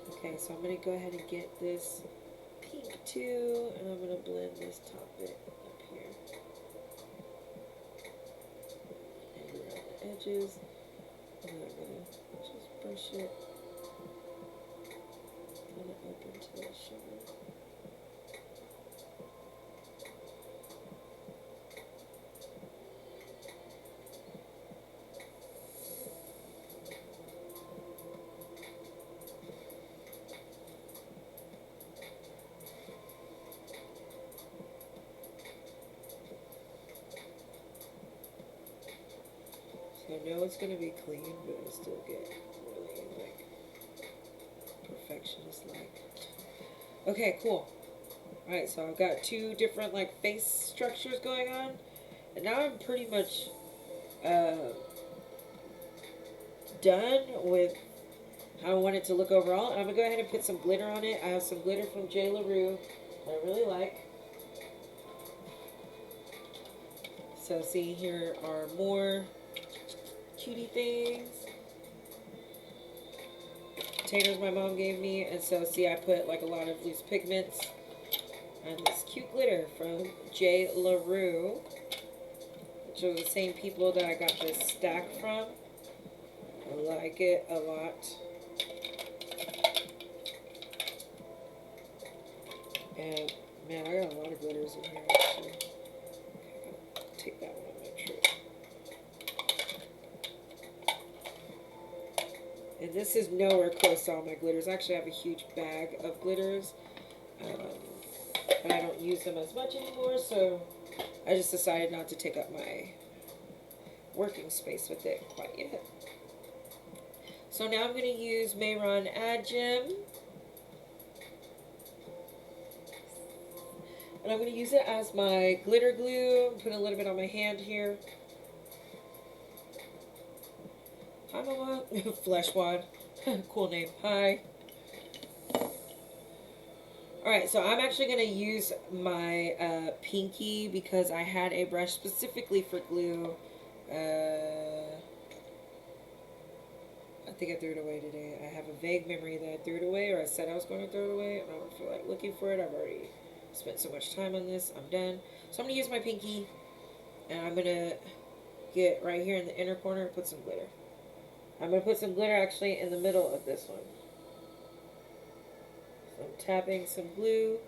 Okay, so I'm going to go ahead and get this pink too, and I'm going to blend this top bit up here. And around the edges. And then I'm going to just brush it kind of up into that shimmer. I know it's going to be clean, but it'll still get really, like, perfectionist-like. Okay, cool. Alright, so I've got 2 different, like, face structures going on. And now I'm pretty much done with how I want it to look overall. I'm going to go ahead and put some glitter on it. I have some glitter from J. LaRue that I really like. So see, here are more cutie things. Containers my mom gave me, and so see I put like a lot of loose pigments and this cute glitter from J. LaRue, which are the same people that I got this stack from. I like it a lot. And man, I got a lot of glitters in here actually. Okay, I'll take that one on my trip. And this is nowhere close to all my glitters. Actually, I have a huge bag of glitters. But I don't use them as much anymore, so I just decided not to take up my working space with it quite yet. So now I'm going to use Mayron Ad Gem. And I'm going to use it as my glitter glue. Put a little bit on my hand here. Hi, Mama. Flesh Wad. Cool name. Hi. Alright, so I'm actually going to use my pinky because I had a brush specifically for glue. I think I threw it away today. I have a vague memory that I threw it away, or I said I was going to throw it away, and I don't feel like looking for it. I've already spent so much time on this. I'm done. So I'm going to use my pinky, and I'm going to get right here in the inner corner and put some glitter. I'm going to put some glitter actually in the middle of this one. So I'm tapping some glue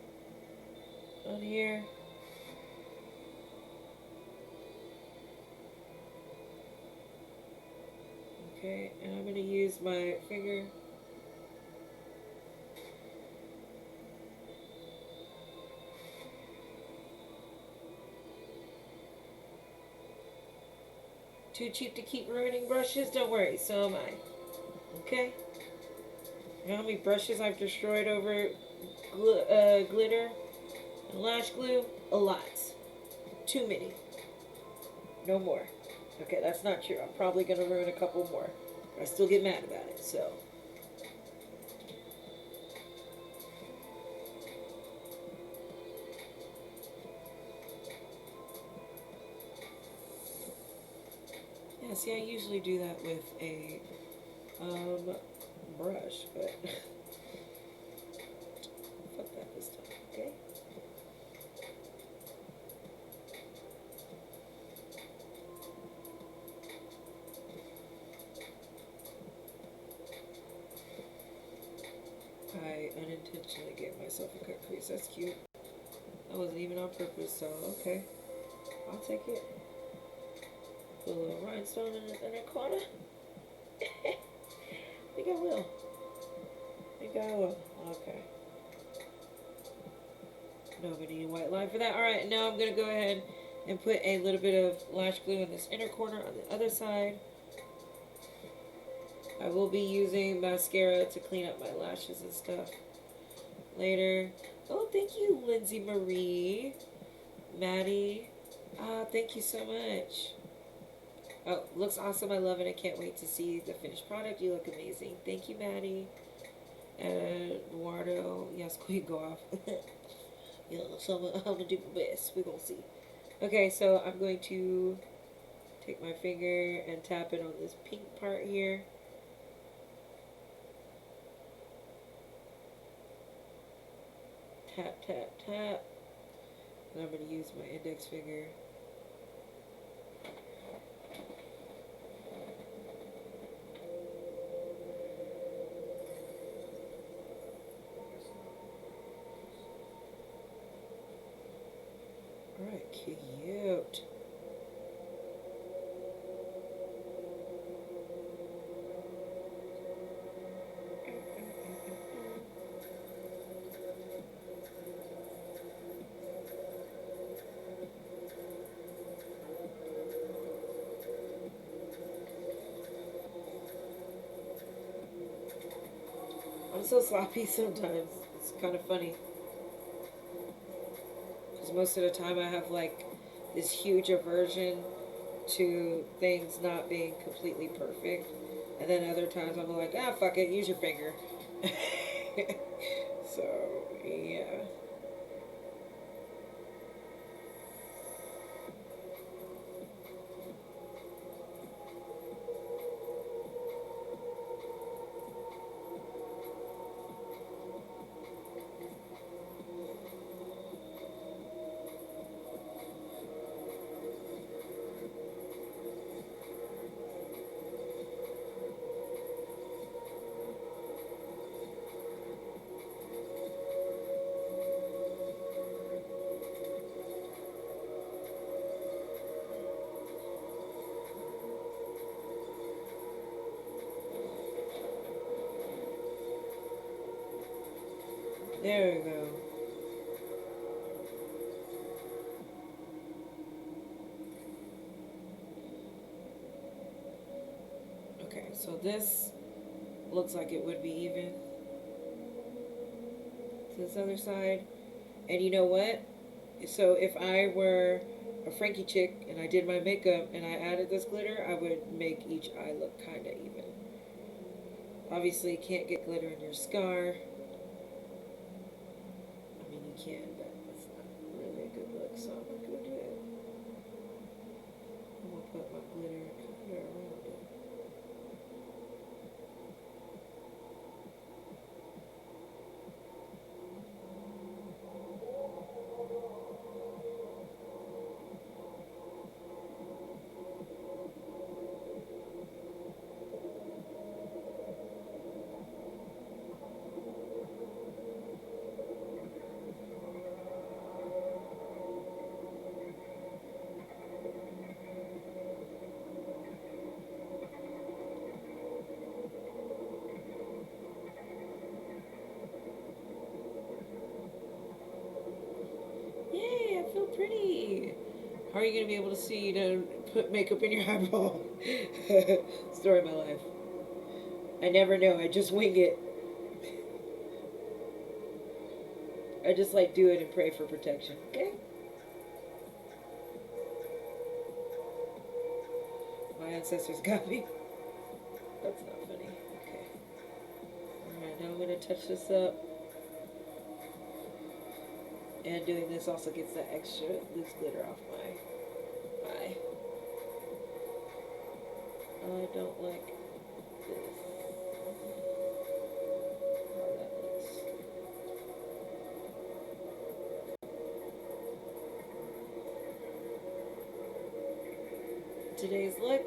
on here. Okay, and I'm going to use my finger too cheap to keep ruining brushes? Don't worry, so am I. Okay? You know how many brushes I've destroyed over glitter and lash glue? A lot. Too many. No more. Okay, that's not true. I'm probably going to ruin a couple more. But I still get mad about it, so. Yeah, see, I usually do that with a brush, but fuck that this time, okay? intentionally gave myself a cut crease. That's cute. That wasn't even on purpose, so okay. I'll take it. Put a little rhinestone in the inner corner. I think I will. Okay. No, we need a white line for that. Alright, now I'm going to go ahead and put a little bit of lash glue in this inner corner on the other side. I will be using mascara to clean up my lashes and stuff later. Oh, thank you, Lindsay Marie. Maddie. Thank you so much. Oh, looks awesome. I love it. I can't wait to see the finished product. You look amazing. Thank you, Maddie. And Eduardo. Yes, Queen Goth. You know, so I'm going to do my best. We're going to see. Okay, so I'm going to take my finger and tap it on this pink part here. Tap, tap, tap. And I'm going to use my index finger. Alright, cute. I'm so sloppy sometimes. It's kind of funny. Because most of the time I have like this huge aversion to things not being completely perfect. And then other times I'm like, ah, fuck it, use your finger. So, yeah. There we go. Okay, so this looks like it would be even to this other side. And you know what? So if I were a Frankie chick and I did my makeup and I added this glitter, I would make each eye look kind of even. Obviously, you can't get glitter in your scar. I mean, you can, but it's not really a good look, so I'm not going to do it. I'm going to put my glitter kind of around it. Yay, I feel pretty. How are you going to be able to see to put makeup in your eyeball? Story of my life. I never know. I just wing it. I just like do it and pray for protection. Okay? My ancestors got me. That's not funny. Okay. Alright, now I'm going to touch this up. And doing this also gets that extra loose glitter off my eye. I don't like this. How that looks. Today's look,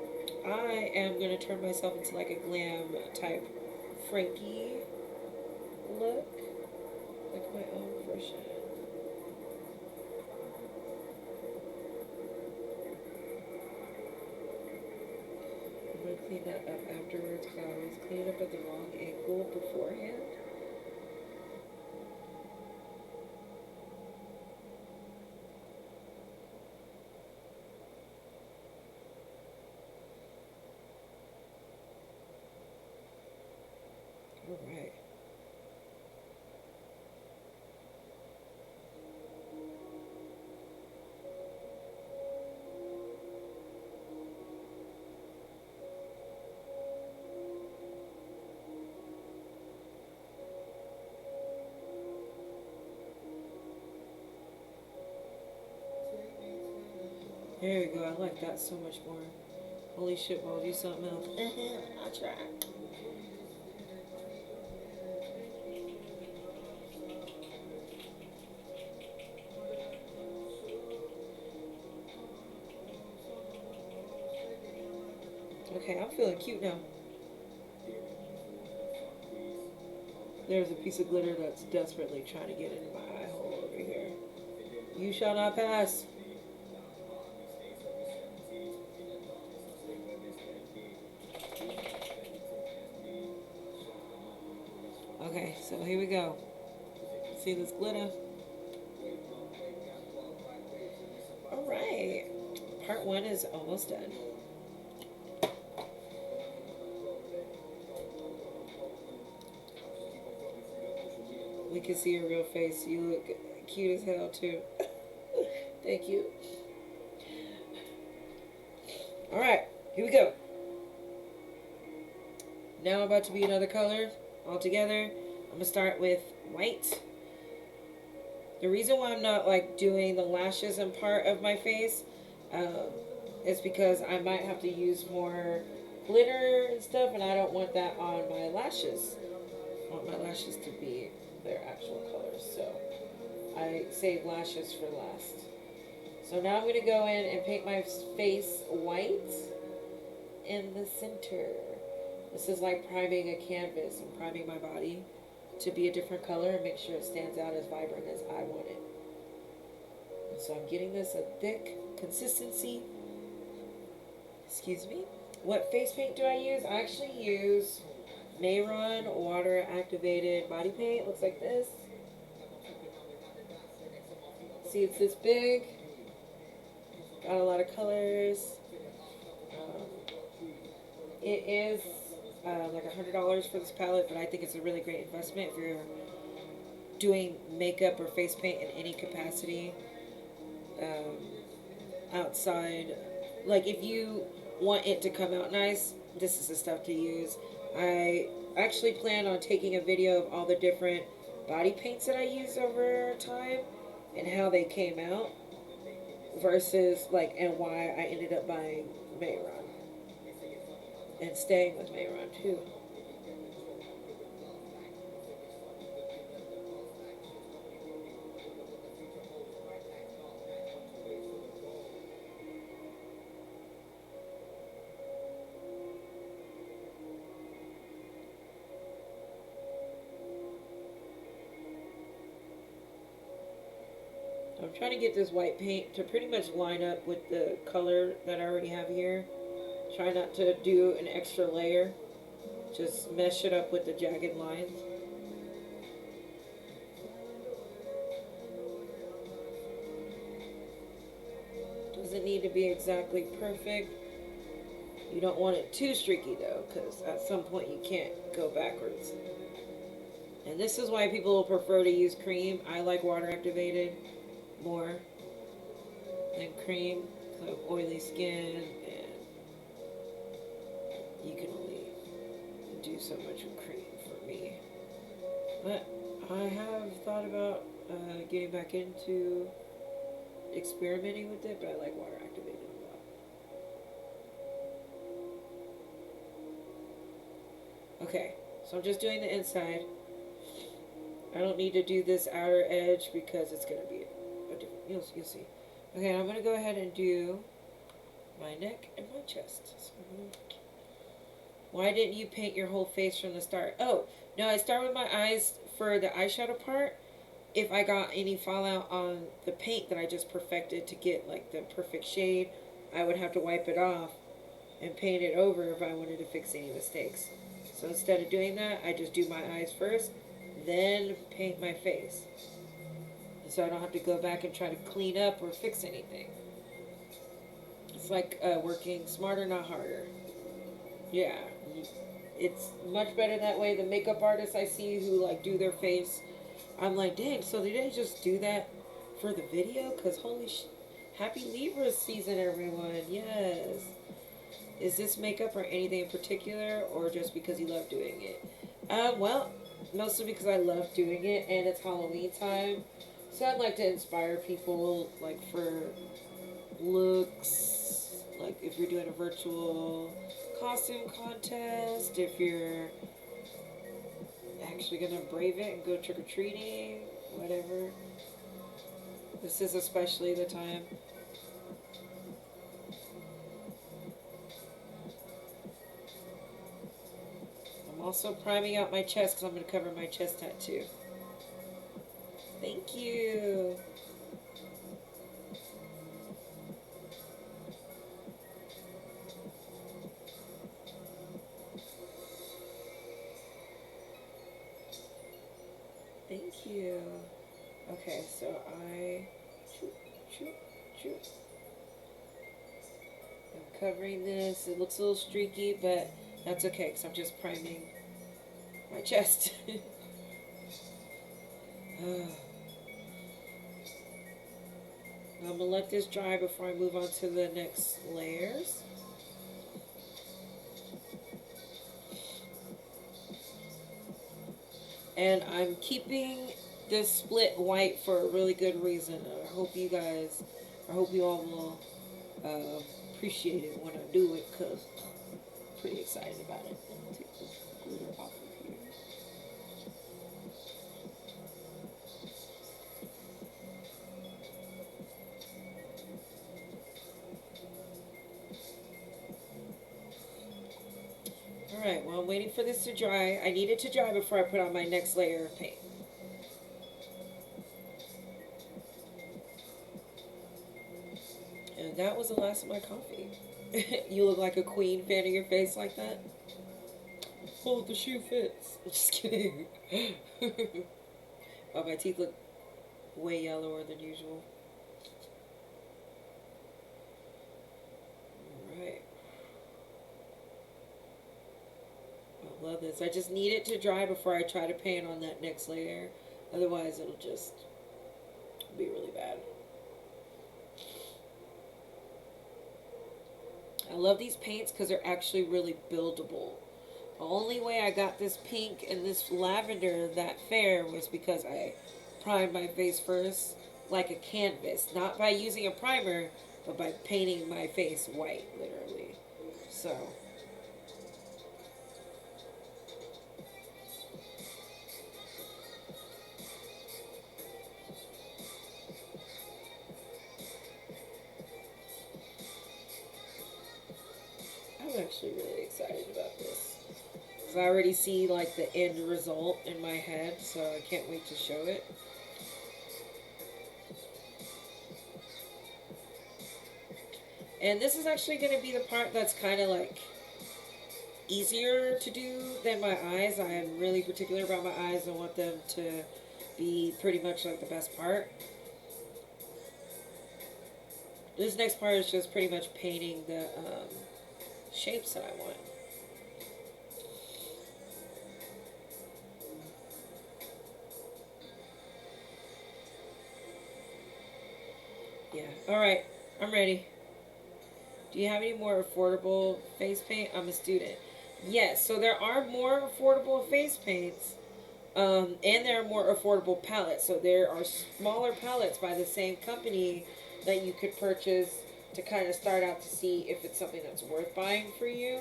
I am going to turn myself into like a glam type Frankie look. like my own version. I'm going to clean that up afterwards because I always clean it up at the wrong angle beforehand. All right. There we go. I like that so much more. Holy shit, I'll do something else. I'll try. Okay, I'm feeling cute now. There's a piece of glitter that's desperately trying to get into my eye hole over here. You shall not pass. Okay, so here we go. See this glitter? Alright. Part 1 is almost done. We can see your real face. You look cute as hell too. Thank you. Alright, here we go. Now I'm about to be another color altogether. I'm going to start with white. The reason why I'm not like doing the lashes and part of my face is because I might have to use more glitter and stuff, and I don't want that on my lashes. I want my lashes to be their actual colors, so I save lashes for last. So now I'm going to go in and paint my face white in the center. This is like priming a canvas. I'm priming my body to be a different color and make sure it stands out as vibrant as I want it. And so I'm getting this a thick consistency. Excuse me. What face paint do I use? I actually use Mayron water activated body paint. Looks like this. See, it's this big. Got a lot of colors. It is like $100 for this palette, but I think it's a really great investment if you're doing makeup or face paint in any capacity outside. Like if you want it to come out nice, this is the stuff to use. I actually plan on taking a video of all the different body paints that I used over time and how they came out versus like and why I ended up buying Mayron and staying with Mayron too. I'm trying to get this white paint to pretty much line up with the color that I already have here. Try not to do an extra layer. Just mesh it up with the jagged lines. Doesn't need to be exactly perfect. You don't want it too streaky though, because at some point you can't go backwards. And this is why people will prefer to use cream. I like water activated more than cream. I have oily skin and you can only do so much with cream for me. But I have thought about getting back into experimenting with it, but I like water activated a lot. Okay, so I'm just doing the inside. I don't need to do this outer edge because it's going to be a different, you'll see. Okay, I'm going to go ahead and do my neck and my chest. So why didn't you paint your whole face from the start? Oh, no, I start with my eyes for the eyeshadow part if I got any fallout on the paint that I just perfected to get like the perfect shade, I would have to wipe it off and paint it over if I wanted to fix any mistakes. So instead of doing that, I just do my eyes first, then paint my face. So I don't have to go back and try to clean up or fix anything. It's like working smarter, not harder. Yeah, it's much better that way. The makeup artists I see who like do their face, I'm like, dang, so did they just do that for the video? Because happy Libra season, everyone. Yes. Is this makeup or anything in particular, or just because you love doing it? Well, mostly because I love doing it, and it's Halloween time. So I'd like to inspire people, like for looks, like if you're doing a virtual costume contest, if you're actually gonna brave it and go trick or treating, whatever. This is especially the time. I'm also priming out my chest because I'm gonna cover my chest tattoo. Thank you. Thank you. Okay, so I'm covering this. It looks a little streaky, but that's okay because I'm just priming my chest. I'm gonna let this dry before I move on to the next layers. And I'm keeping this split white for a really good reason. I hope you all will appreciate it when I do it, because I'm pretty excited about it. I'm gonna take the glitter off of here. Alright, well, I'm waiting for this to dry. I need it to dry before I put on my next layer of paint. And that was the last of my coffee. You look like a queen fanning your face like that. Oh, the shoe fits. I'm just kidding. Oh, my teeth look way yellower than usual. Alright. I love this. I just need it to dry before I try to paint on that next layer. Otherwise, it'll just be really bad. I love these paints because they're actually really buildable. The only way I got this pink and this lavender that fair was because I primed my face first like a canvas. Not by using a primer, but by painting my face white, literally. So... I'm actually really excited about this. Because I already see like the end result in my head, so I can't wait to show it. And this is actually going to be the part that's kind of like easier to do than my eyes. I am really particular about my eyes. I want them to be pretty much like the best part. This next part is just pretty much painting the shapes that I want. Yeah. Alright. I'm ready. Do you have any more affordable face paint? I'm a student. Yes. So there are more affordable face paints. And there are more affordable palettes. So there are smaller palettes by the same company that you could purchase to kind of start out to see if it's something that's worth buying for you.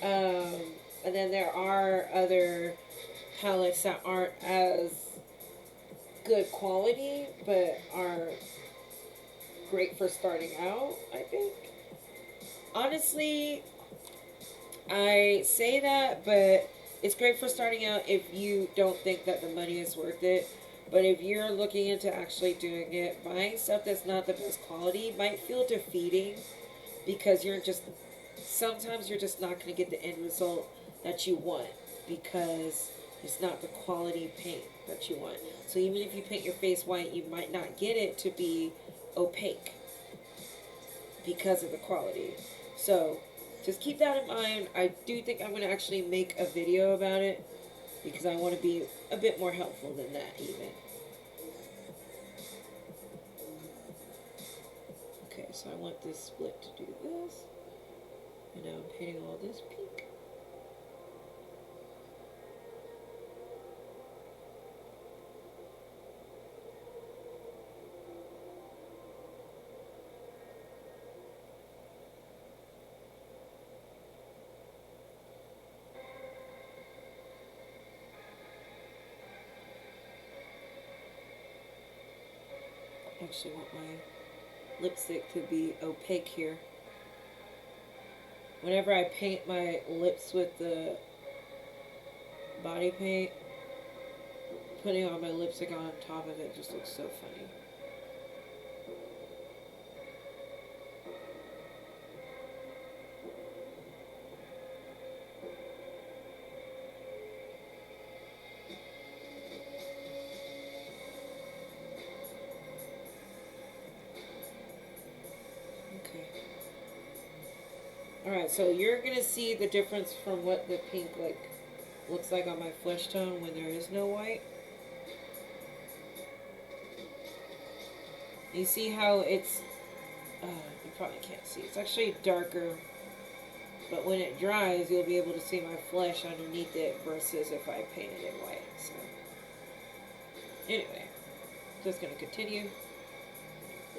And then there are other palettes that aren't as good quality, but are great for starting out, I think. Honestly, I say that, but it's great for starting out if you don't think that the money is worth it. But if you're looking into actually doing it, buying stuff that's not the best quality might feel defeating because sometimes you're just not going to get the end result that you want because it's not the quality paint that you want. So even if you paint your face white, you might not get it to be opaque because of the quality. So just keep that in mind. I do think I'm going to actually make a video about it because I want to be a bit more helpful than that even. Okay, so I want this split to do this. And now I'm painting all this pink. I actually want my lipstick to be opaque here. Whenever I paint my lips with the body paint, putting all my lipstick on top of it just looks so funny. Okay. Alright, so you're going to see the difference from what the pink looks like on my flesh tone when there is no white. You see how it's, you probably can't see, it's actually darker, but when it dries, you'll be able to see my flesh underneath it versus if I painted it white. So, anyway, just going to continue.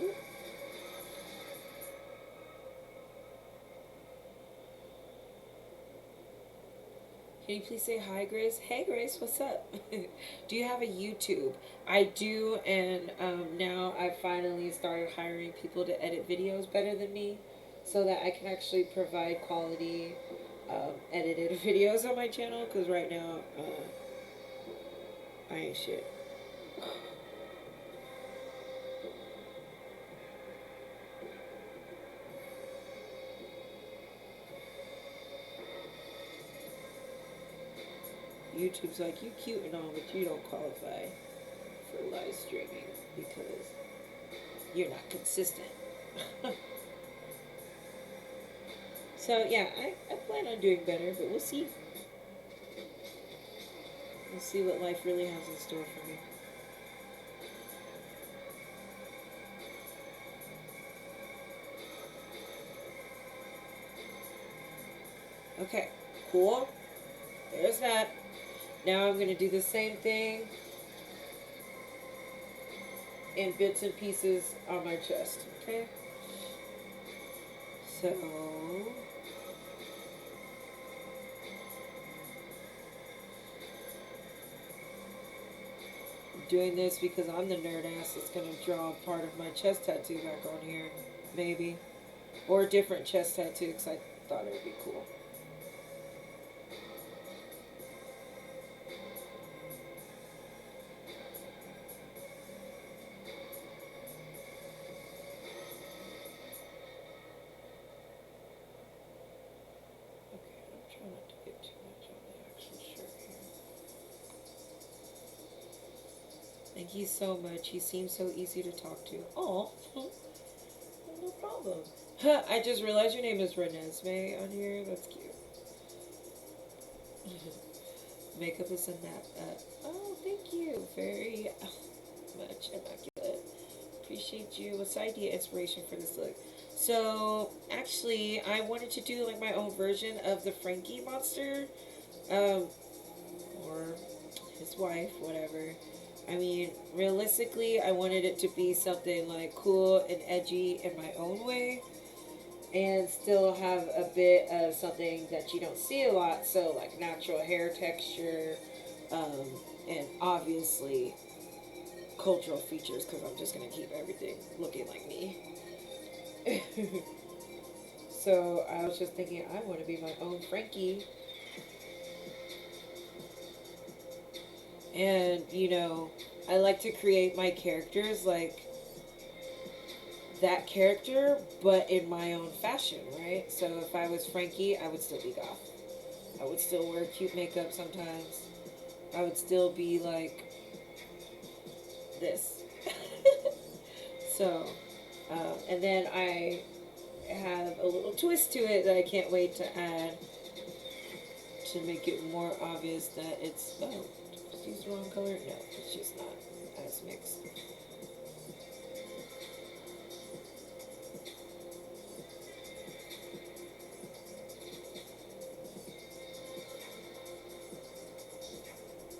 Ooh. Can you please say hi, Grace? Hey, Grace, what's up? Do you have a YouTube? I do, and now I've finally started hiring people to edit videos better than me so that I can actually provide quality edited videos on my channel, because right now I ain't shit. YouTube's like, you cute and all, but you don't qualify for live streaming because you're not consistent. So yeah, I plan on doing better, but we'll see. We'll see what life really has in store for me. Okay, cool. There's that. Now I'm going to do the same thing in bits and pieces on my chest. Okay? So, I'm doing this because I'm the nerd ass that's going to draw part of my chest tattoo back on here. Maybe. Or a different chest tattoo because I thought it would be cool. Not to get too much on the actual shirt here. Thank you so much. He seems so easy to talk to. Oh, no problem. I just realized your name is Renesmee on here. That's cute. Makeup is a nap. Oh, thank you very much, immaculate. Appreciate you. What's the idea, inspiration for this look? So, actually, I wanted to do like my own version of the Frankie monster, or his wife, whatever. I mean, realistically, I wanted it to be something like cool and edgy in my own way, and still have a bit of something that you don't see a lot. So, like natural hair texture, and obviously cultural features, because I'm just gonna keep everything looking like me. So I was just thinking, I want to be my own Frankie. And, you know, I like to create my characters like that character, but in my own fashion, right? So if I was Frankie, I would still be goth. I would still wear cute makeup sometimes. I would still be like this. So, and then I have a little twist to it that I can't wait to add to make it more obvious that it's, oh, just use the wrong color? No, it's just not as mixed.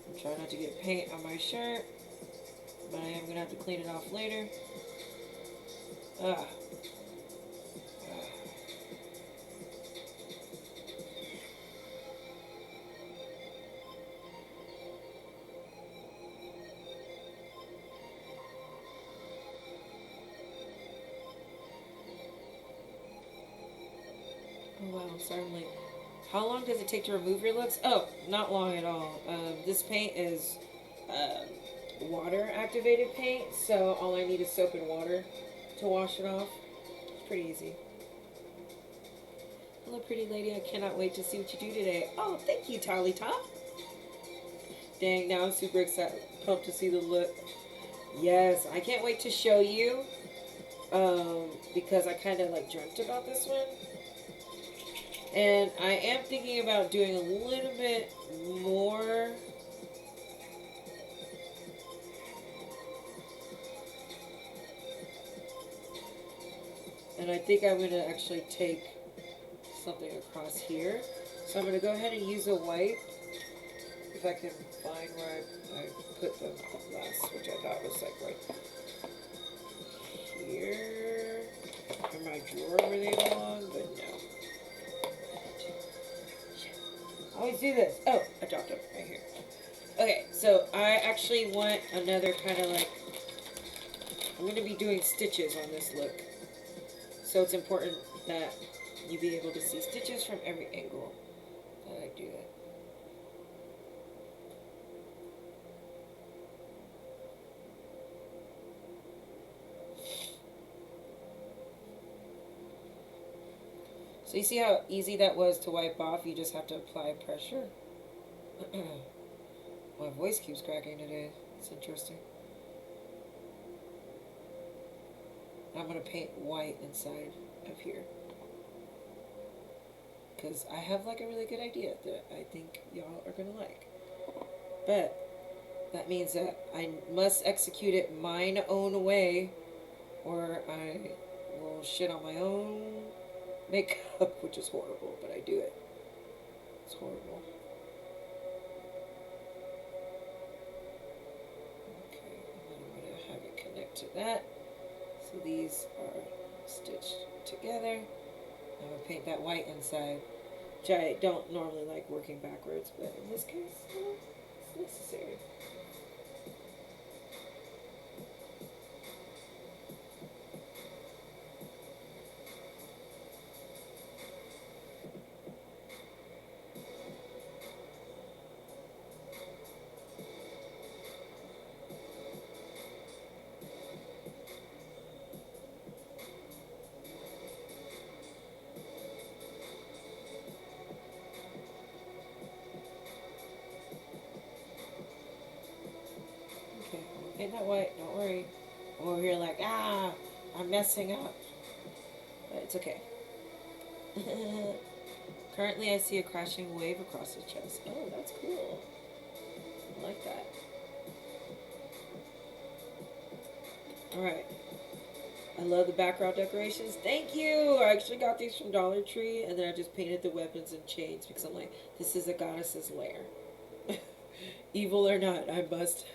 I'm trying not to get paint on my shirt, but I am going to have to clean it off later. Ah. Oh wow, sorry I'm late. How long does it take to remove your looks? Oh, not long at all. This paint is water activated paint, so all I need is soap and water to wash it off. It's pretty easy. Hello, pretty lady. I cannot wait to see what you do today. Oh, thank you, Tally Top. Dang, now I'm super excited, pumped to see the look. Yes, I can't wait to show you because I kind of like dreamt about this one. And I am thinking about doing a little bit more. And I think I'm going to actually take something across here. So I'm going to go ahead and use a wipe. If I can find where I put the last, which I thought was like right here. In my drawer where they belong, but no. I always do this. Oh, I dropped them right here. Okay, so I actually want another kind of like, I'm going to be doing stitches on this look. So it's important that you be able to see stitches from every angle that I do it. So you see how easy that was to wipe off? You just have to apply pressure. My voice keeps cracking today. It's interesting. I'm going to paint white inside of here. Because I have like a really good idea that I think y'all are going to like. But that means that I must execute it mine own way, or I will shit on my own makeup, which is horrible, but I do it. It's horrible. Okay, and then I'm going to have it connect to that. So these are stitched together. I'm going to paint that white inside, which I don't normally like working backwards, but in this case, it's necessary. Paint that white, don't worry. I'm over here like, I'm messing up. But it's okay. Currently I see a crashing wave across the chest. Oh, that's cool. I like that. Alright. I love the background decorations. Thank you! I actually got these from Dollar Tree, and then I just painted the weapons and chains because I'm like, this is a goddess's lair. Evil or not, I must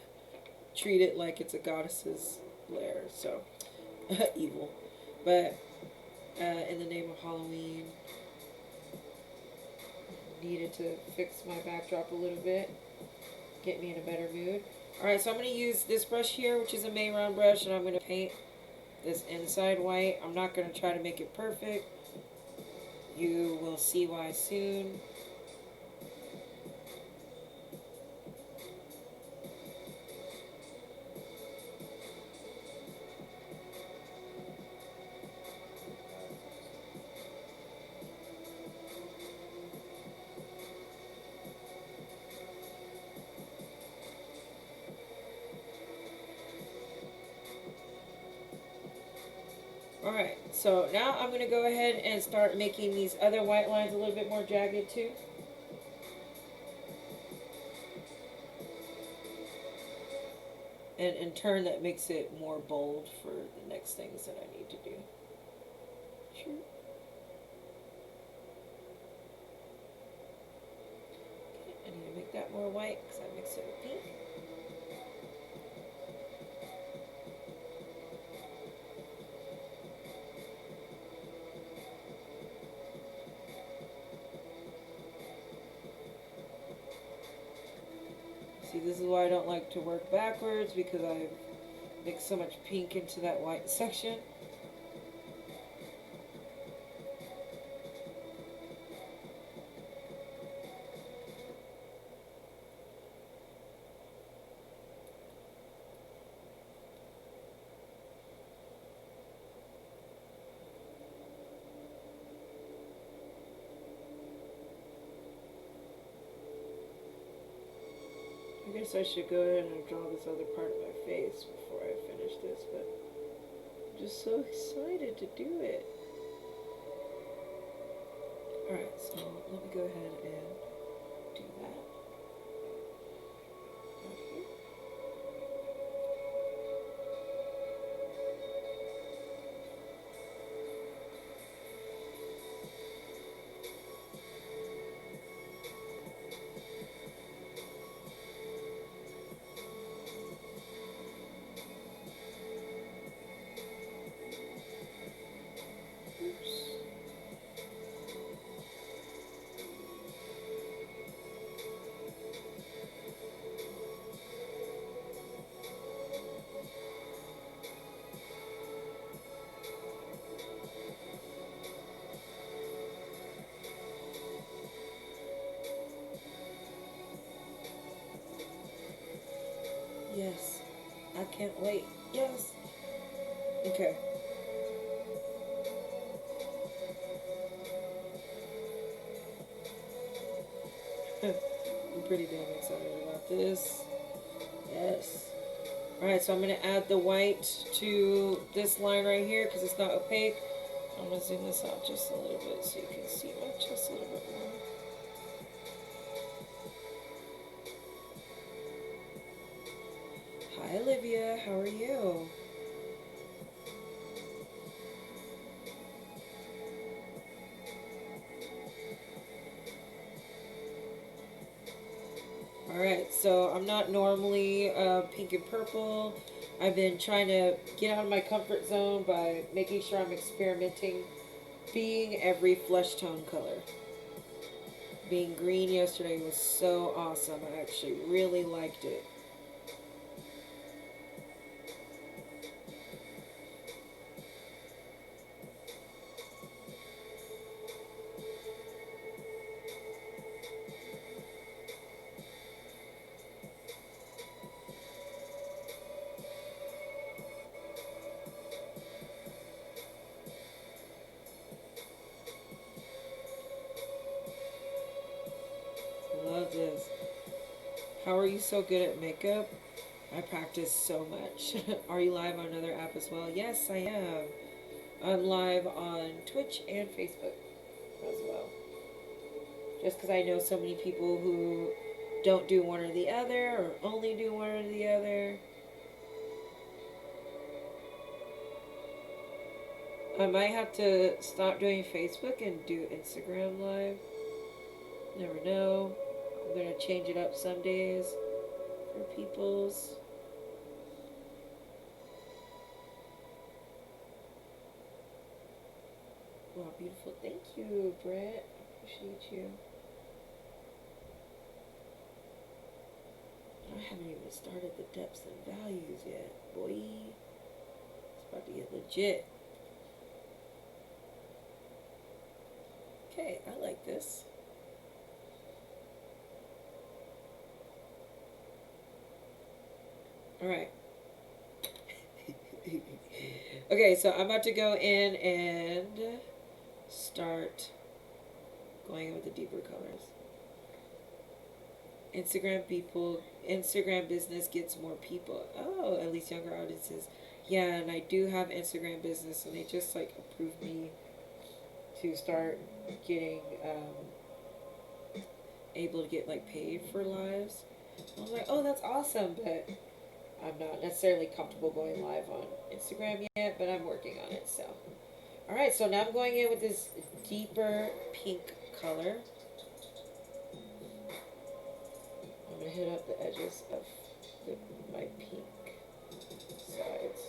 treat it like it's a goddess's lair. So, evil. But, in the name of Halloween, needed to fix my backdrop a little bit, get me in a better mood. Alright, so I'm going to use this brush here, which is a Mayron brush, and I'm going to paint this inside white. I'm not going to try to make it perfect. You will see why soon. Alright, so now I'm going to go ahead and start making these other white lines a little bit more jagged too. And in turn, that makes it more bold for the next things that I need to do. Sure. Okay, I need to make that more white because I mixed it with pink. See, this is why I don't like to work backwards, because I mix so much pink into that white section. I guess I should go ahead and draw this other part of my face before I finish this, but I'm just so excited to do it. Alright, so let me go ahead and do that. Down here. Oops. Yes. I can't wait. Yes. Okay. I'm pretty damn excited about this. Yes. Alright, so I'm going to add the white to this line right here because it's not opaque. I'm going to zoom this out just a little bit so you can see my chest a little bit more. Hi Olivia, how are you? Alright, so I'm not normally pink and purple. I've been trying to get out of my comfort zone by making sure I'm experimenting, being every flesh tone color. Being green yesterday was so awesome. I actually really liked it. Love this. How are you so good at makeup? I practice so much. Are you live on another app as well? Yes, I am. I'm live on Twitch and Facebook as well. Just because I know so many people who don't do one or the other, or only do one or the other. I might have to stop doing Facebook and do Instagram live. Never know. I'm going to change it up some days for people's. Wow, beautiful. Thank you, Brett. I appreciate you. I haven't even started the depths and values yet. Boy, it's about to get legit. Okay, I like this. Alright. Okay, so I'm about to go in and start going with the deeper colors. Instagram business gets more people. Oh, at least younger audiences. Yeah, and I do have Instagram business, and they just like approved me to start getting able to get like paid for lives. I was like, oh, that's awesome, but I'm not necessarily comfortable going live on Instagram yet, but I'm working on it. So, all right, so now I'm going in with this deeper pink color. I'm gonna hit up the edges of my pink sides.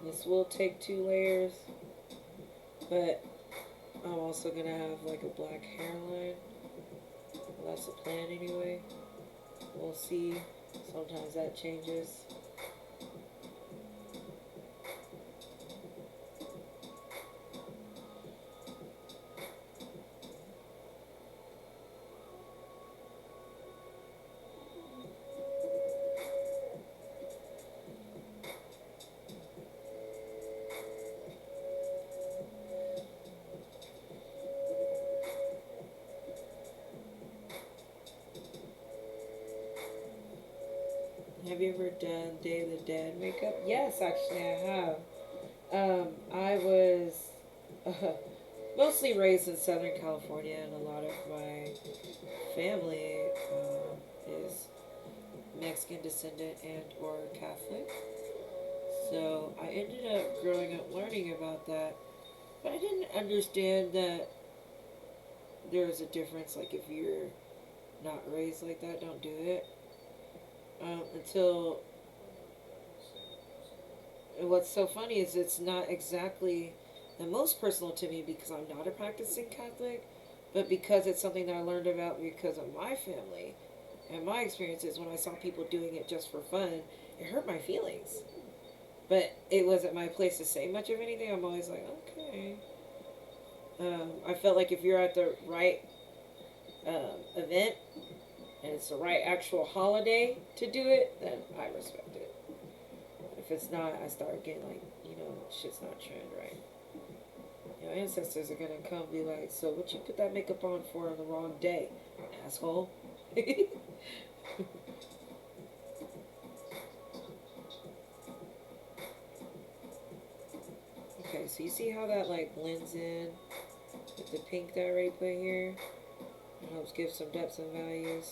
This will take 2 layers, but I'm also gonna have like a black hairline. Well, that's the plan anyway. We'll see. Sometimes that changes. Have you ever done Day of the Dead makeup? Yes, actually, I have. I was mostly raised in Southern California, and a lot of my family is Mexican descendant and or Catholic. So I ended up growing up learning about that, but I didn't understand that there was a difference. Like if you're not raised like that, don't do it. Until and what's so funny is it's not exactly the most personal to me because I'm not a practicing Catholic, but because it's something that I learned about because of my family and my experiences when I saw people doing it just for fun, it hurt my feelings. But it wasn't my place to say much of anything. I'm always like, okay. I felt like if you're at the right event and it's the right actual holiday to do it, then I respect it. If it's not, I start getting like, shit's not trend right. Your ancestors are gonna come be like, so what you put that makeup on for on the wrong day, asshole? Okay, so you see how that like blends in with the pink that I already put here? It helps give some depths and values.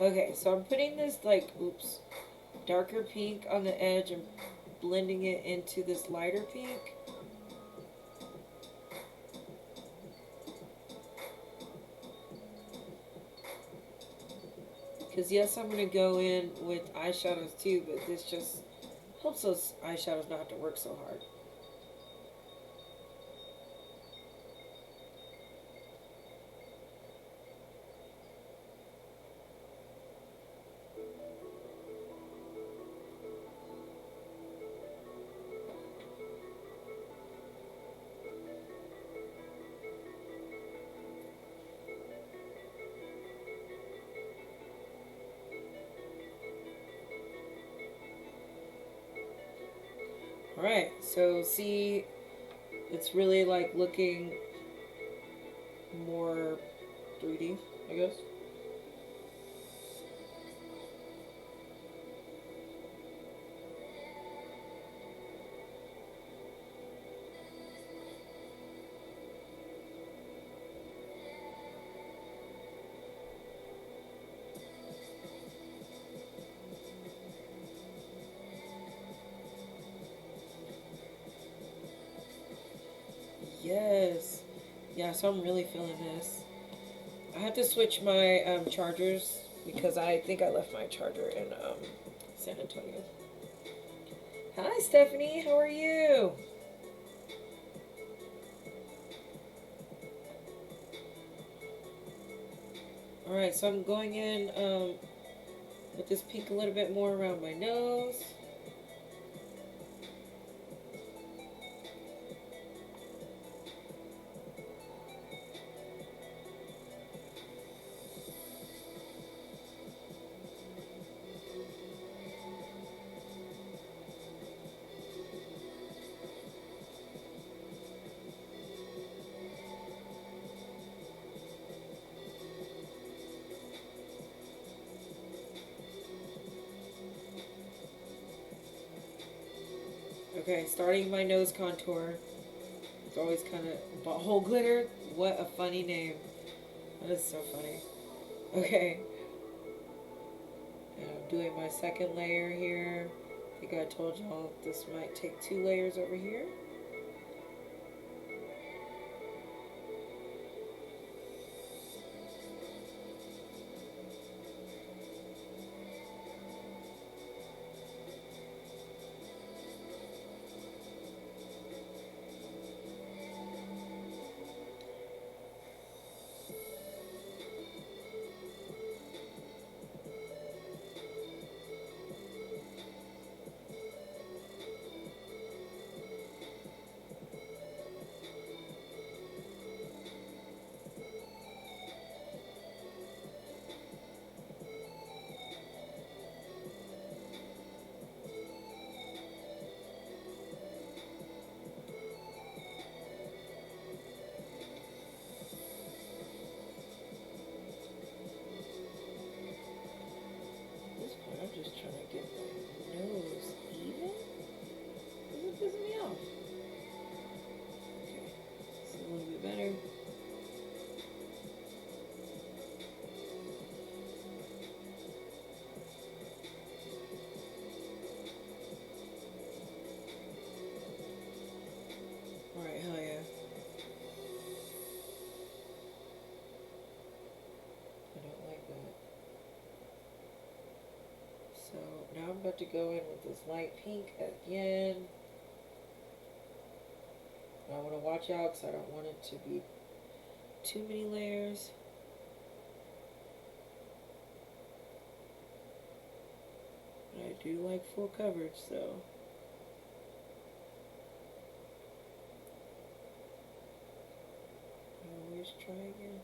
Okay, so I'm putting this like, oops, darker pink on the edge and blending it into this lighter pink. Because yes, I'm going to go in with eyeshadows too, but this just helps those eyeshadows not have to work so hard. Alright, so see, it's really like looking more 3D, I guess. Yeah, so I'm really feeling this. I have to switch my chargers because I think I left my charger in San Antonio. Hi, Stephanie. How are you? All right, so I'm going in with this pink a little bit more around my nose. Okay, starting my nose contour. It's always kind of butthole glitter. What a funny name. That is so funny. Okay. And I'm doing my second layer here. I think I told y'all this might take 2 layers over here. At this point, I'm just trying to get my nose even. This is pissing me off. Okay, this is a little bit better. Alright, hell yeah. I don't like that. So now I'm about to go in with this light pink again. I want to watch out because I don't want it to be too many layers. But I do like full coverage, so. I always try again.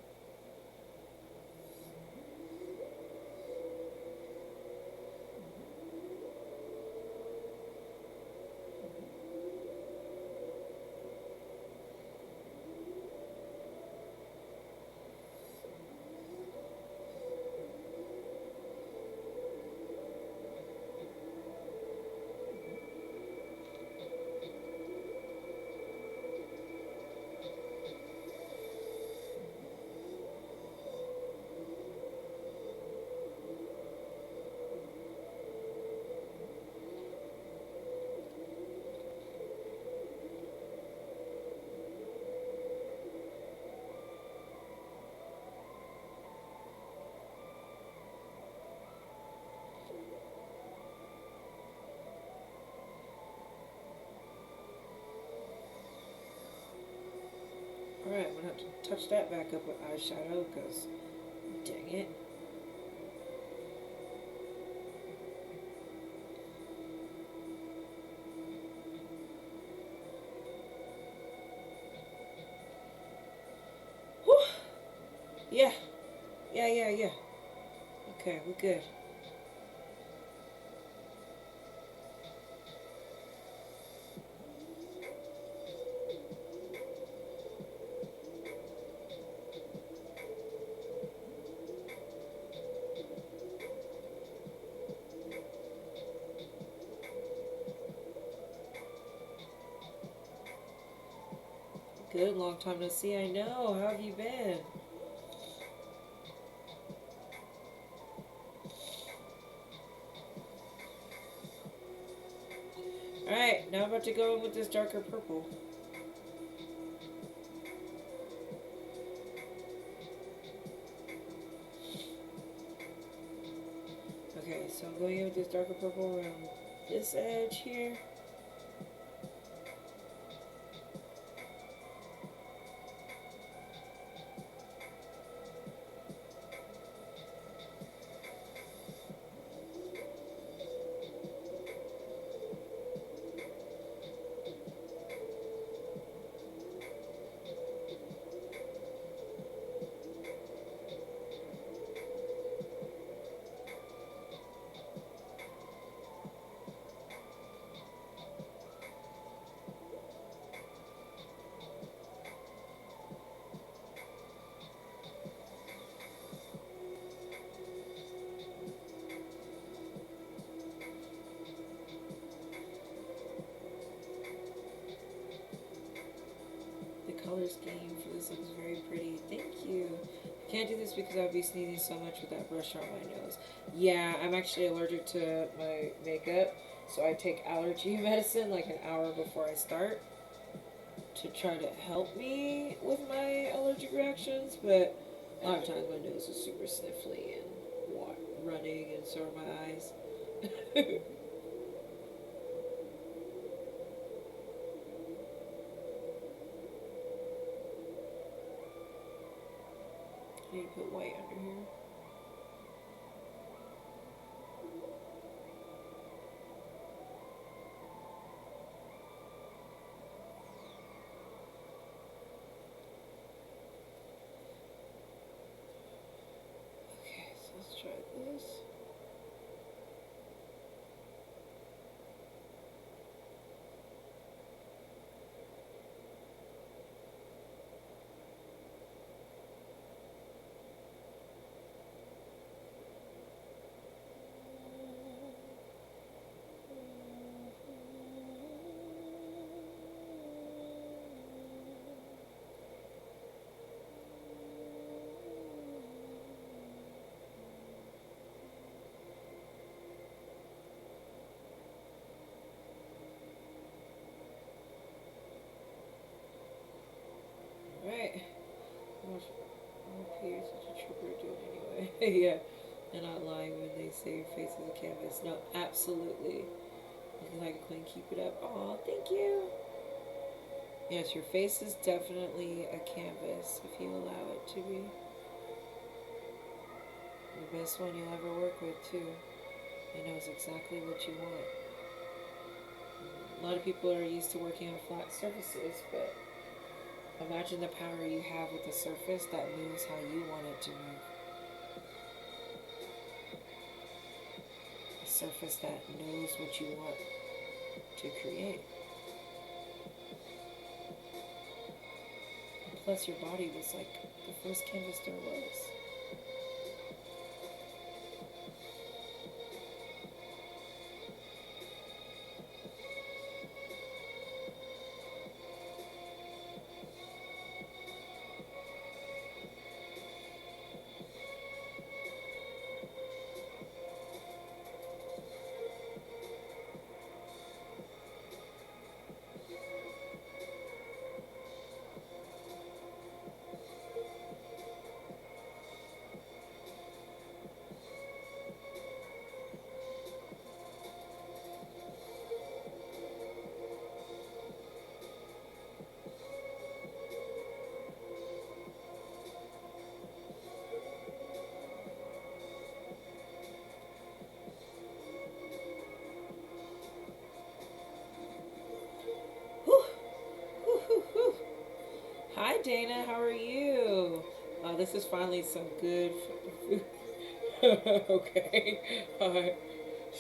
Alright, I'm gonna have to touch that back up with eyeshadow because, dang it. Whew. Yeah. Yeah. Okay, we're good. Good, long time no see. I know. How have you been? Alright, now I'm about to go in with this darker purple. Okay, so I'm going in with this darker purple around this edge here. The color scheme for this looks very pretty. Thank you. I can't do this because I'll be sneezing so much with that brush on my nose. Yeah, I'm actually allergic to my makeup, so I take allergy medicine like an hour before I start to try to help me with my allergic reactions, but a lot of times my nose is super sniffly and running, and so are my eyes. I need to put white under here. Okay, so let's try this. Right. Okay, you're such a trooper doing anyway. Yeah. They're not lying when they say your face is a canvas. No, absolutely. Looking like a queen, keep it up. Aw, thank you. Yes, your face is definitely a canvas if you allow it to be. The best one you'll ever work with, too. It knows exactly what you want. A lot of people are used to working on flat surfaces, but imagine the power you have with a surface that moves how you want it to move. A surface that knows what you want to create. And plus, your body was like the first canvas there was. Whew. Whew, whew, whew. Hi, Dana. How are you? This is finally some good food. Okay. Hi.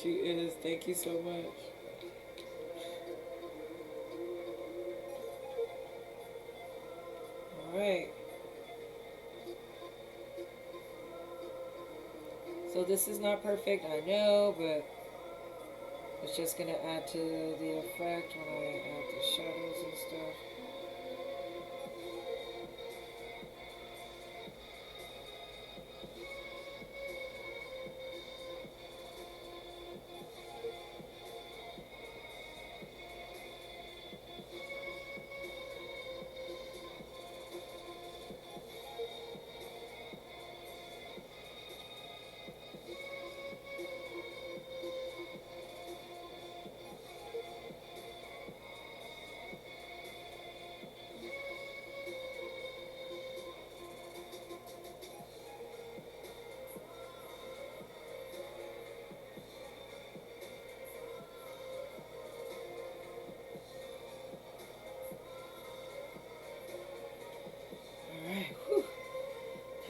She is. Thank you so much. All right. So this is not perfect, I know, but it's just gonna add to the effect when I add the shadows and stuff.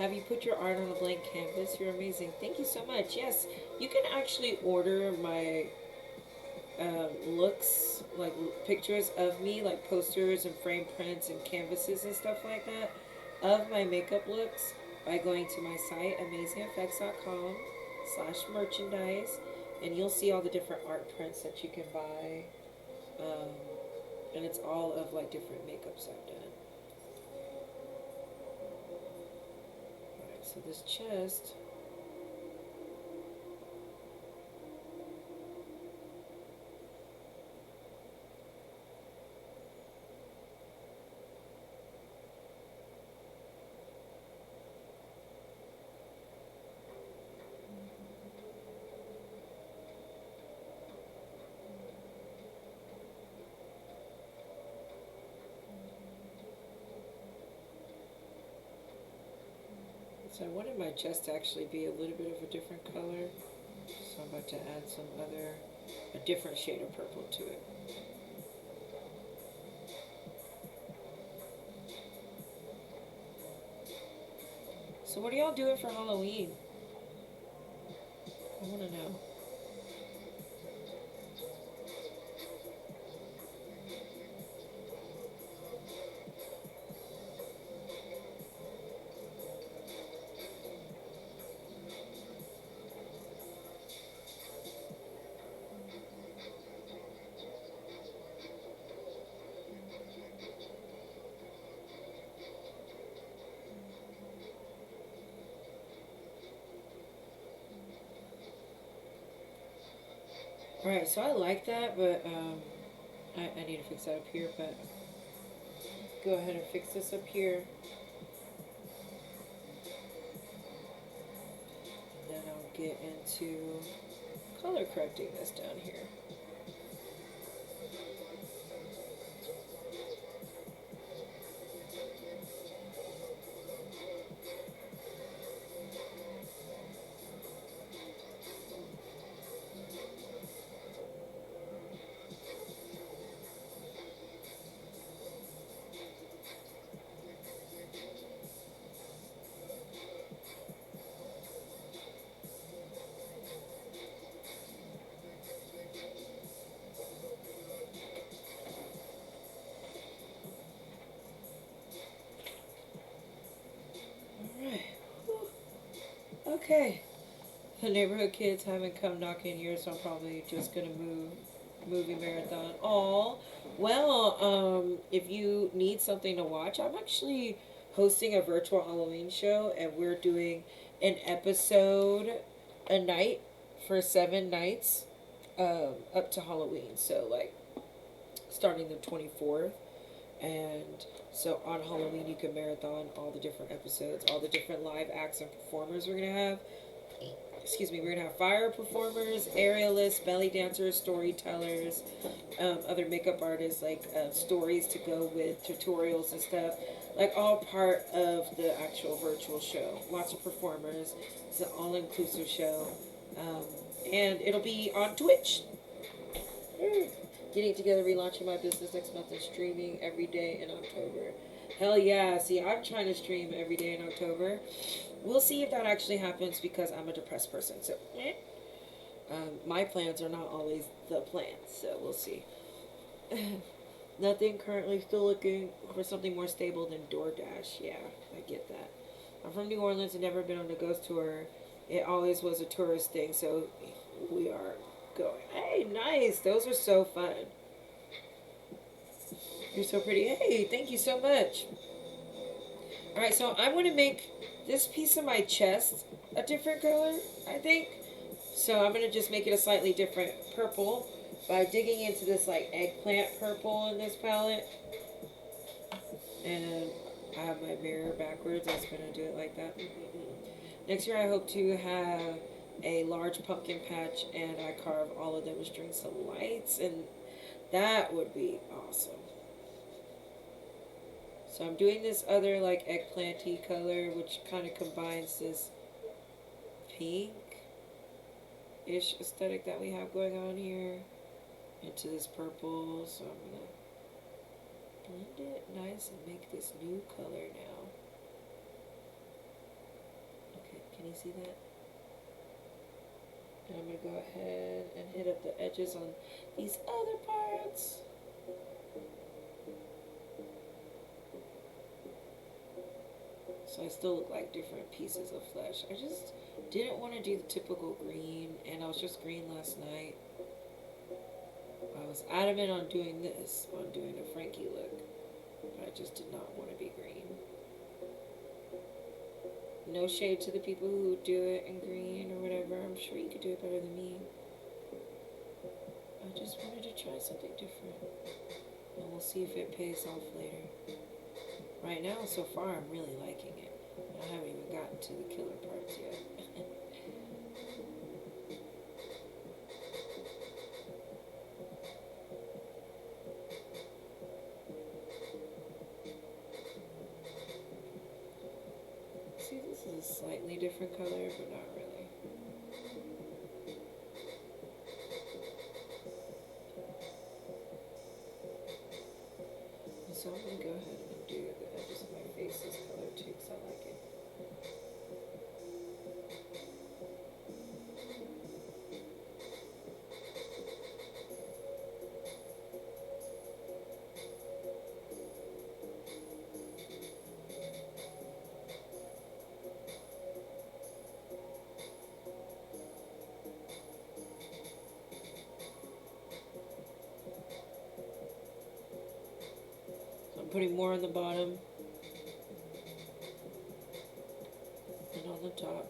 Have you put your art on a blank canvas? You're amazing. Thank you so much. Yes, you can actually order my looks, like pictures of me, like posters and frame prints and canvases and stuff like that, of my makeup looks by going to my site, amazingfx.com/merchandise, and you'll see all the different art prints that you can buy. Um, and it's all of like different makeups I've done. Alright, so this chest. So I wanted my chest to actually be a little bit of a different color. So I'm about to add a different shade of purple to it. So what are y'all doing for Halloween? I want to know. Alright, so I like that, but I need to fix that up here, but go ahead and fix this up here. And then I'll get into color correcting this down here. Alright. Okay. The neighborhood kids haven't come knocking here, so I'm probably just gonna movie marathon. All well, if you need something to watch, I'm actually hosting a virtual Halloween show, and we're doing an episode a night for 7 nights, up to Halloween. So like starting the 24th, and so on Halloween you can marathon all the different episodes, all the different live acts and performers we're gonna have. Excuse me, we're gonna have fire performers, aerialists, belly dancers, storytellers, other makeup artists, like stories to go with tutorials and stuff, like all part of the actual virtual show. Lots of performers. It's an all-inclusive show, and it'll be on Twitch. Getting together, relaunching my business next month, and streaming every day in October. Hell yeah! See, I'm trying to stream every day in October. We'll see if that actually happens because I'm a depressed person. So, my plans are not always the plans. So we'll see. Nothing currently. Still looking for something more stable than DoorDash. Yeah, I get that. I'm from New Orleans and never been on a ghost tour. It always was a tourist thing. So we are going. Hey, nice. Those are so fun. You're so pretty. Hey, thank you so much. Alright, so I want to make this piece of my chest a different color, I think. So I'm going to just make it a slightly different purple by digging into this like eggplant purple in this palette. And I have my mirror backwards. I was going to do it like that. Next year I hope to have a large pumpkin patch, and I carve all of them with strings of lights, and that would be awesome. So I'm doing this other like eggplanty color, which kind of combines this pink-ish aesthetic that we have going on here into this purple. So I'm going to blend it nice and make this new color now. Can you see that? And I'm going to go ahead and hit up the edges on these other parts. So I still look like different pieces of flesh. I just didn't want to do the typical green, and I was just green last night. I was adamant on doing this, on doing a Frankie look. But I just did not want to be green. No shade to the people who do it in green or whatever. I'm sure you could do it better than me. I just wanted to try something different. And we'll see if it pays off later. Right now, so far, I'm really liking it. I haven't even gotten to the killer parts yet. See, this is a slightly different color, but not really. So I'm going to go ahead and do the edges of my face this color too, because I like it. Putting more on the bottom and on the top.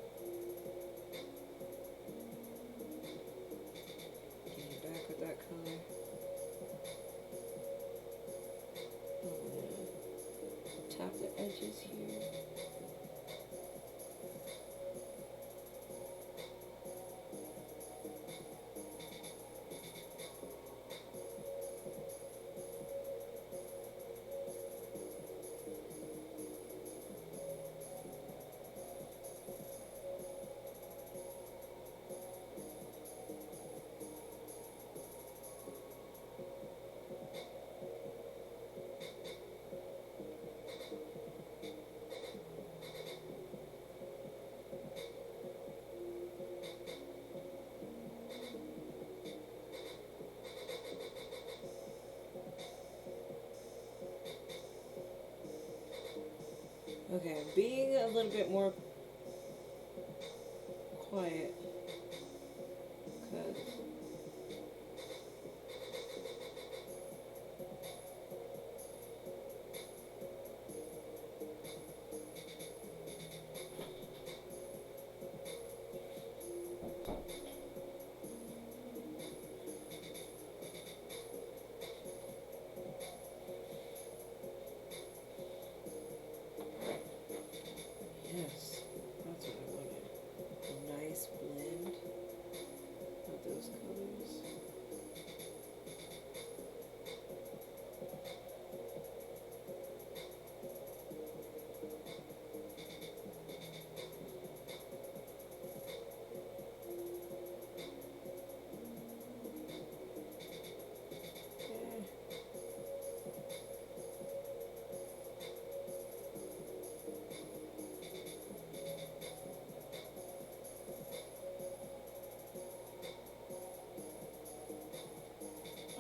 Getting back with that color. I'm gonna tap the edges here. Okay, I'm being a little bit more quiet because yes, that's what I wanted. A nice blend of those colors.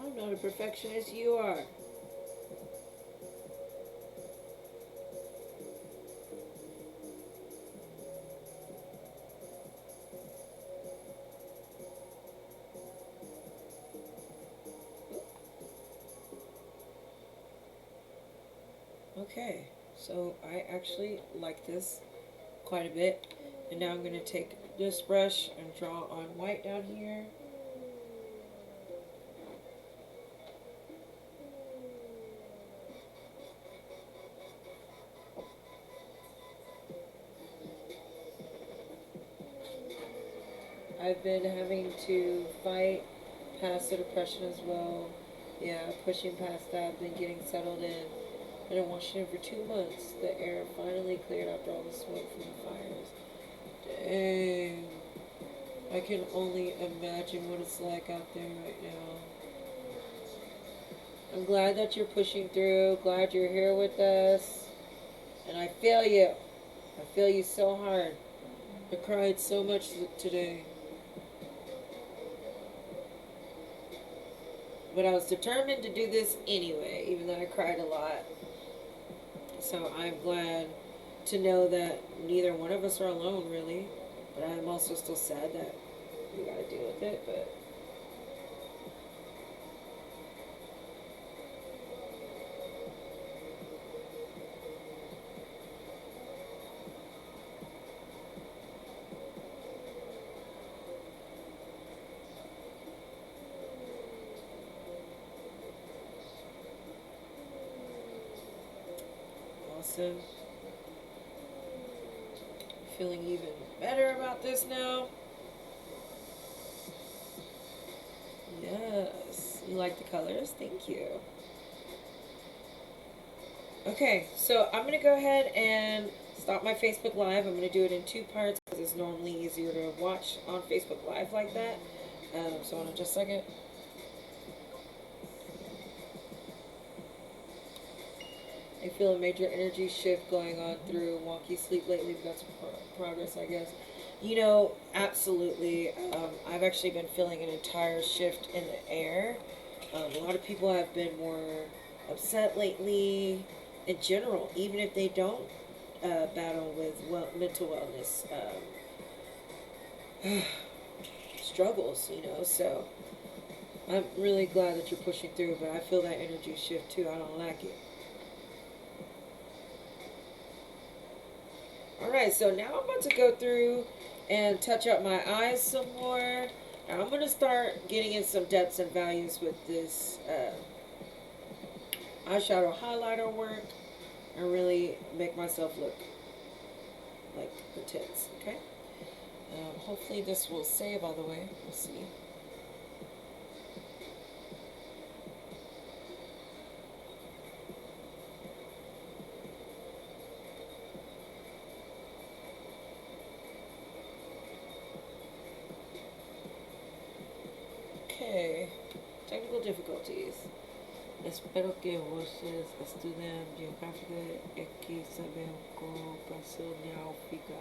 I'm not a perfectionist, you are. Okay, so I actually like this quite a bit. And now I'm going to take this brush and draw on white down here. I've been having to fight past the depression as well. Yeah, pushing past that, been getting settled in. I've been in Washington for 2 months. The air finally cleared after all the smoke from the fires. Dang. I can only imagine what it's like out there right now. I'm glad that you're pushing through. Glad you're here with us. And I feel you. I feel you so hard. I cried so much today. But I was determined to do this anyway, even though I cried a lot. So I'm glad to know that neither one of us are alone, really. But I'm also still sad that we gotta deal with it, but... Awesome. Feeling even better about this now. Yes. You like the colors? Thank you. Okay, so I'm going to go ahead and stop my Facebook Live. I'm going to do it in 2 parts because it's normally easier to watch on Facebook Live like that. So hold on just a second. I feel a major energy shift going on through wonky sleep lately. That's progress, I guess. You know, absolutely. I've actually been feeling an entire shift in the air. A lot of people have been more upset lately in general, even if they don't battle with mental wellness struggles, you know. So I'm really glad that you're pushing through, but I feel that energy shift too. I don't like it. Alright, so now I'm about to go through and touch up my eyes some more. Now I'm going to start getting in some depths and values with this eyeshadow highlighter work and really make myself look like the tits, okay? Hopefully this will save all the way. We'll see. Okay, technical difficulties. Espero que vocês estudem geografia e que sabem como Brasil now fica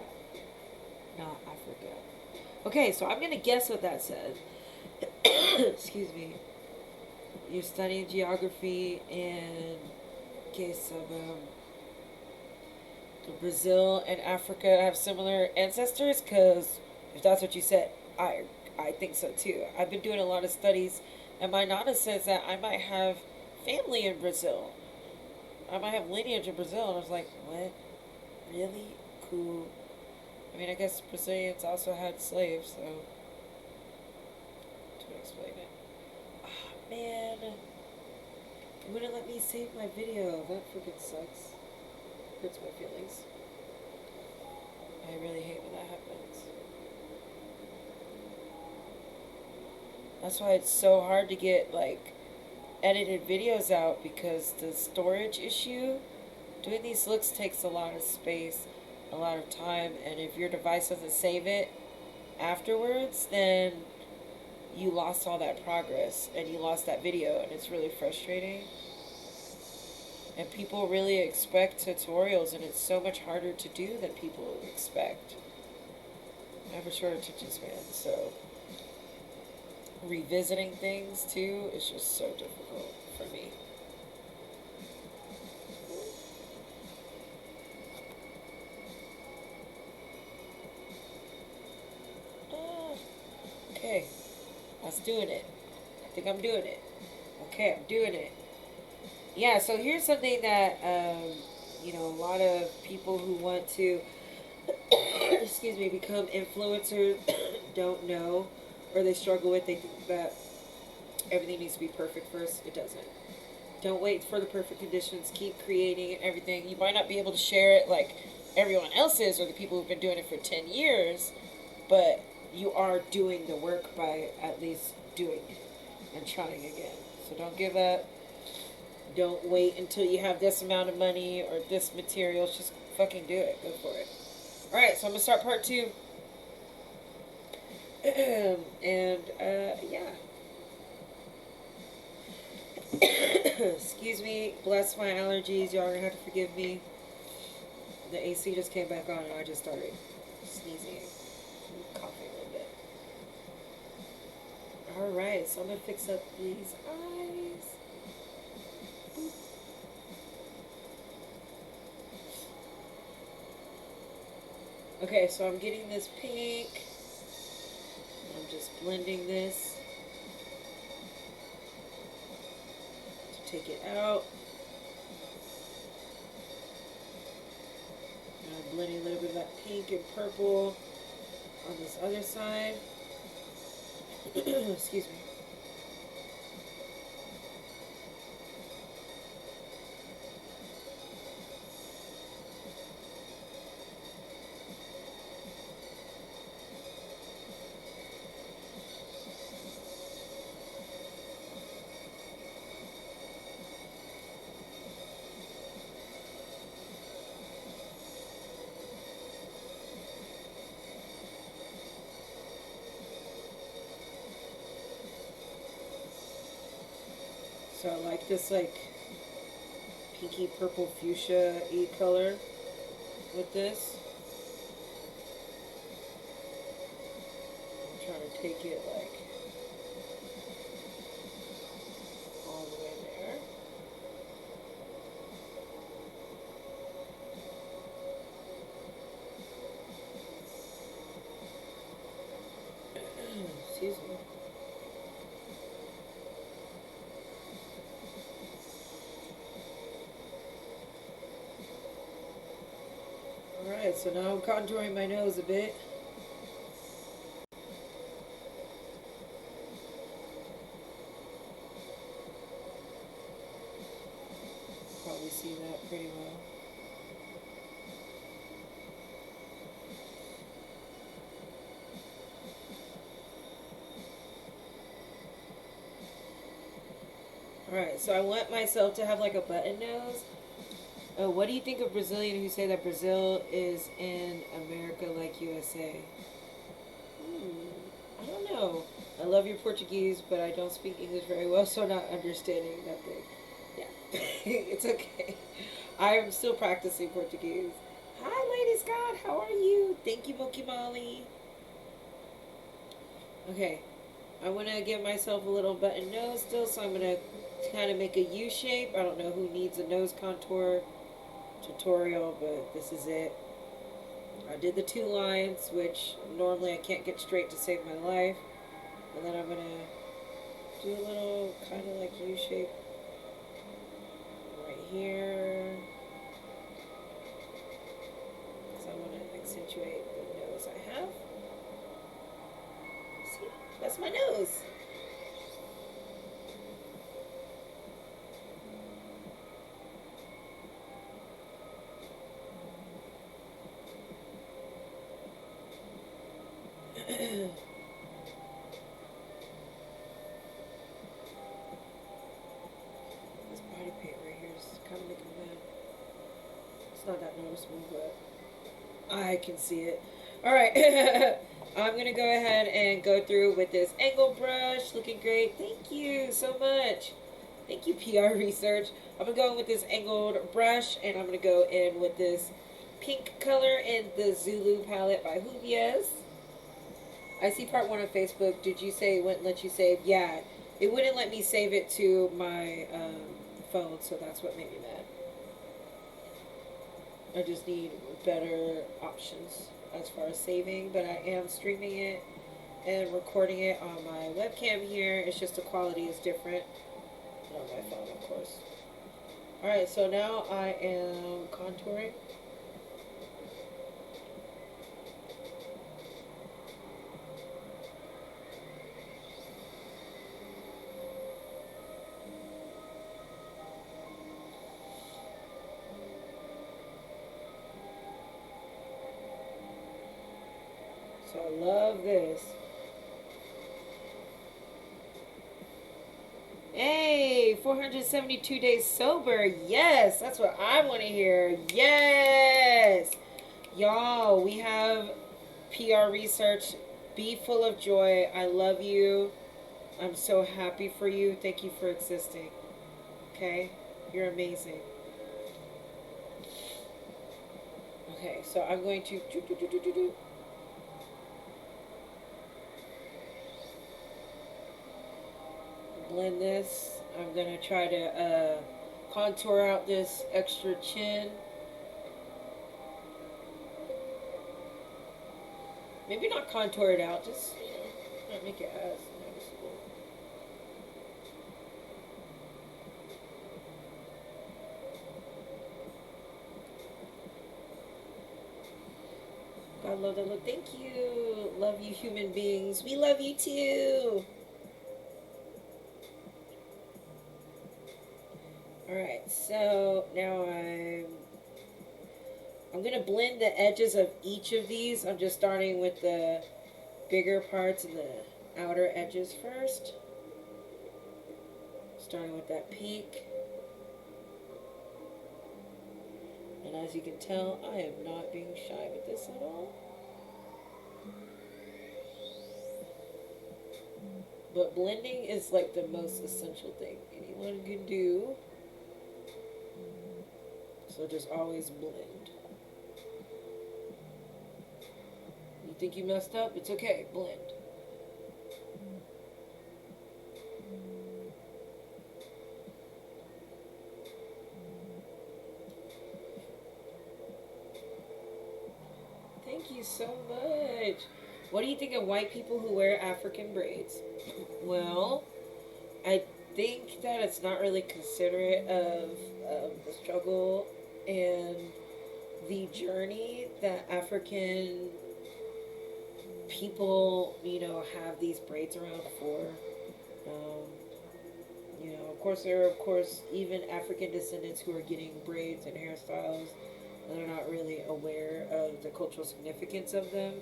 na Africa. Okay, so I'm going to guess what that says. Excuse me. You're studying geography and que sabem Brazil and Africa have similar ancestors? Because if that's what you said, I think so too. I've been doing a lot of studies, and my nana says that I might have family in Brazil. I might have lineage in Brazil. And I was like, what? Really? Cool. I mean, I guess Brazilians also had slaves, so to explain it. Ah, man. It wouldn't let me save my video. That freaking sucks. Hurts my feelings. I really hate when that happens. That's why it's so hard to get, like, edited videos out, because the storage issue, doing these looks takes a lot of space, a lot of time, and if your device doesn't save it afterwards, then you lost all that progress, and you lost that video, and it's really frustrating. And people really expect tutorials, and it's so much harder to do than people expect. I have a short attention span, so revisiting things too is just so difficult for me. Okay, that's doing it. I think I'm doing it. Okay, I'm doing it. Yeah, so here's something that, you know, a lot of people who want to, excuse me, become influencers don't know, or they struggle with. They think that everything needs to be perfect first. It doesn't. Don't wait for the perfect conditions. Keep creating and everything. You might not be able to share it like everyone else is, or the people who've been doing it for 10 years, but you are doing the work by at least doing it and trying again. So don't give up. Don't wait until you have this amount of money or this material. Just fucking do it. Go for it. Alright, so I'm going to start part 2. And, yeah. Excuse me. Bless my allergies. Y'all are going to have to forgive me. The AC just came back on and I just started sneezing. Alright, so I'm going to fix up these eyes. Boop. Okay, so I'm getting this pink. I'm just blending this to take it out. And I'm blending a little bit of that pink and purple on this other side. Excuse me. So I like this like pinky purple fuchsia-y color with this. I'm trying to take it like all the way there. Excuse me. Alright, so now I'm contouring my nose a bit. Probably see that pretty well. Alright, so I want myself to have like a button nose. Oh, what do you think of Brazilian who say that Brazil is in America like USA? I don't know. I love your Portuguese, but I don't speak English very well, so I'm not understanding that thing. Yeah, it's okay. I'm still practicing Portuguese. Hi, Lady Scott. How are you? Thank you, Moki Molly. Okay, I want to give myself a little button nose still, so I'm going to kind of make a U shape. I don't know who needs a nose contour tutorial, but this is it. I did the 2 lines, which normally I can't get straight to save my life. And then I'm going to do a little kind of like U shape right here. Because I want to accentuate the nose I have. See? That's my nose. This body paint right here is kind of making me mad. It's not that noticeable, but I can see it. Alright, I'm going to go ahead and go through with this angle brush. Looking great. Thank you so much. Thank you, PR Research. I'm going to go in with this angled brush, and I'm going to go in with this pink color in the Zulu palette by Juvia's. I see part 1 on Facebook. Did you say it wouldn't let you save? Yeah, it wouldn't let me save it to my phone, so that's what made me mad. I just need better options as far as saving, but I am streaming it and recording it on my webcam here. It's just the quality is different. And on my phone, of course. Alright, so now I am contouring. So I love this. Hey, 472 days sober. Yes, that's what I want to hear. Yes. Y'all, we have PR Research. Be full of joy. I love you. I'm so happy for you. Thank you for existing. Okay? You're amazing. Okay, so I'm going to blend this. I'm gonna try to contour out this extra chin. Maybe not contour it out, just not make it as noticeable. I love that look. Thank you. Love you, human beings. We love you too. Alright, so now I'm gonna blend the edges of each of these. I'm just starting with the bigger parts and the outer edges first. Starting with that pink. And as you can tell, I am not being shy with this at all. But blending is like the most essential thing anyone can do. So just always blend. You think you messed up? It's okay, blend. Thank you so much. What do you think of white people who wear African braids? Well, I think that it's not really considerate of the struggle and the journey that African people, have these braids around for. Of course, there are, even African descendants who are getting braids and hairstyles and are not really aware of the cultural significance of them.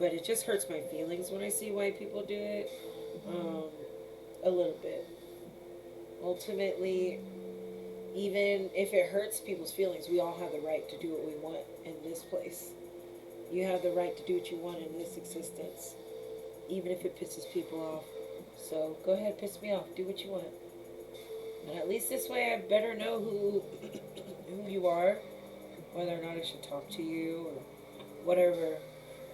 But it just hurts my feelings when I see white people do it. A little bit. Ultimately, even if it hurts people's feelings, we all have the right to do what we want in this place. You have the right to do what you want in this existence, even if it pisses people off. So go ahead, piss me off. Do what you want. And at least this way, I better know who you are, whether or not I should talk to you or whatever.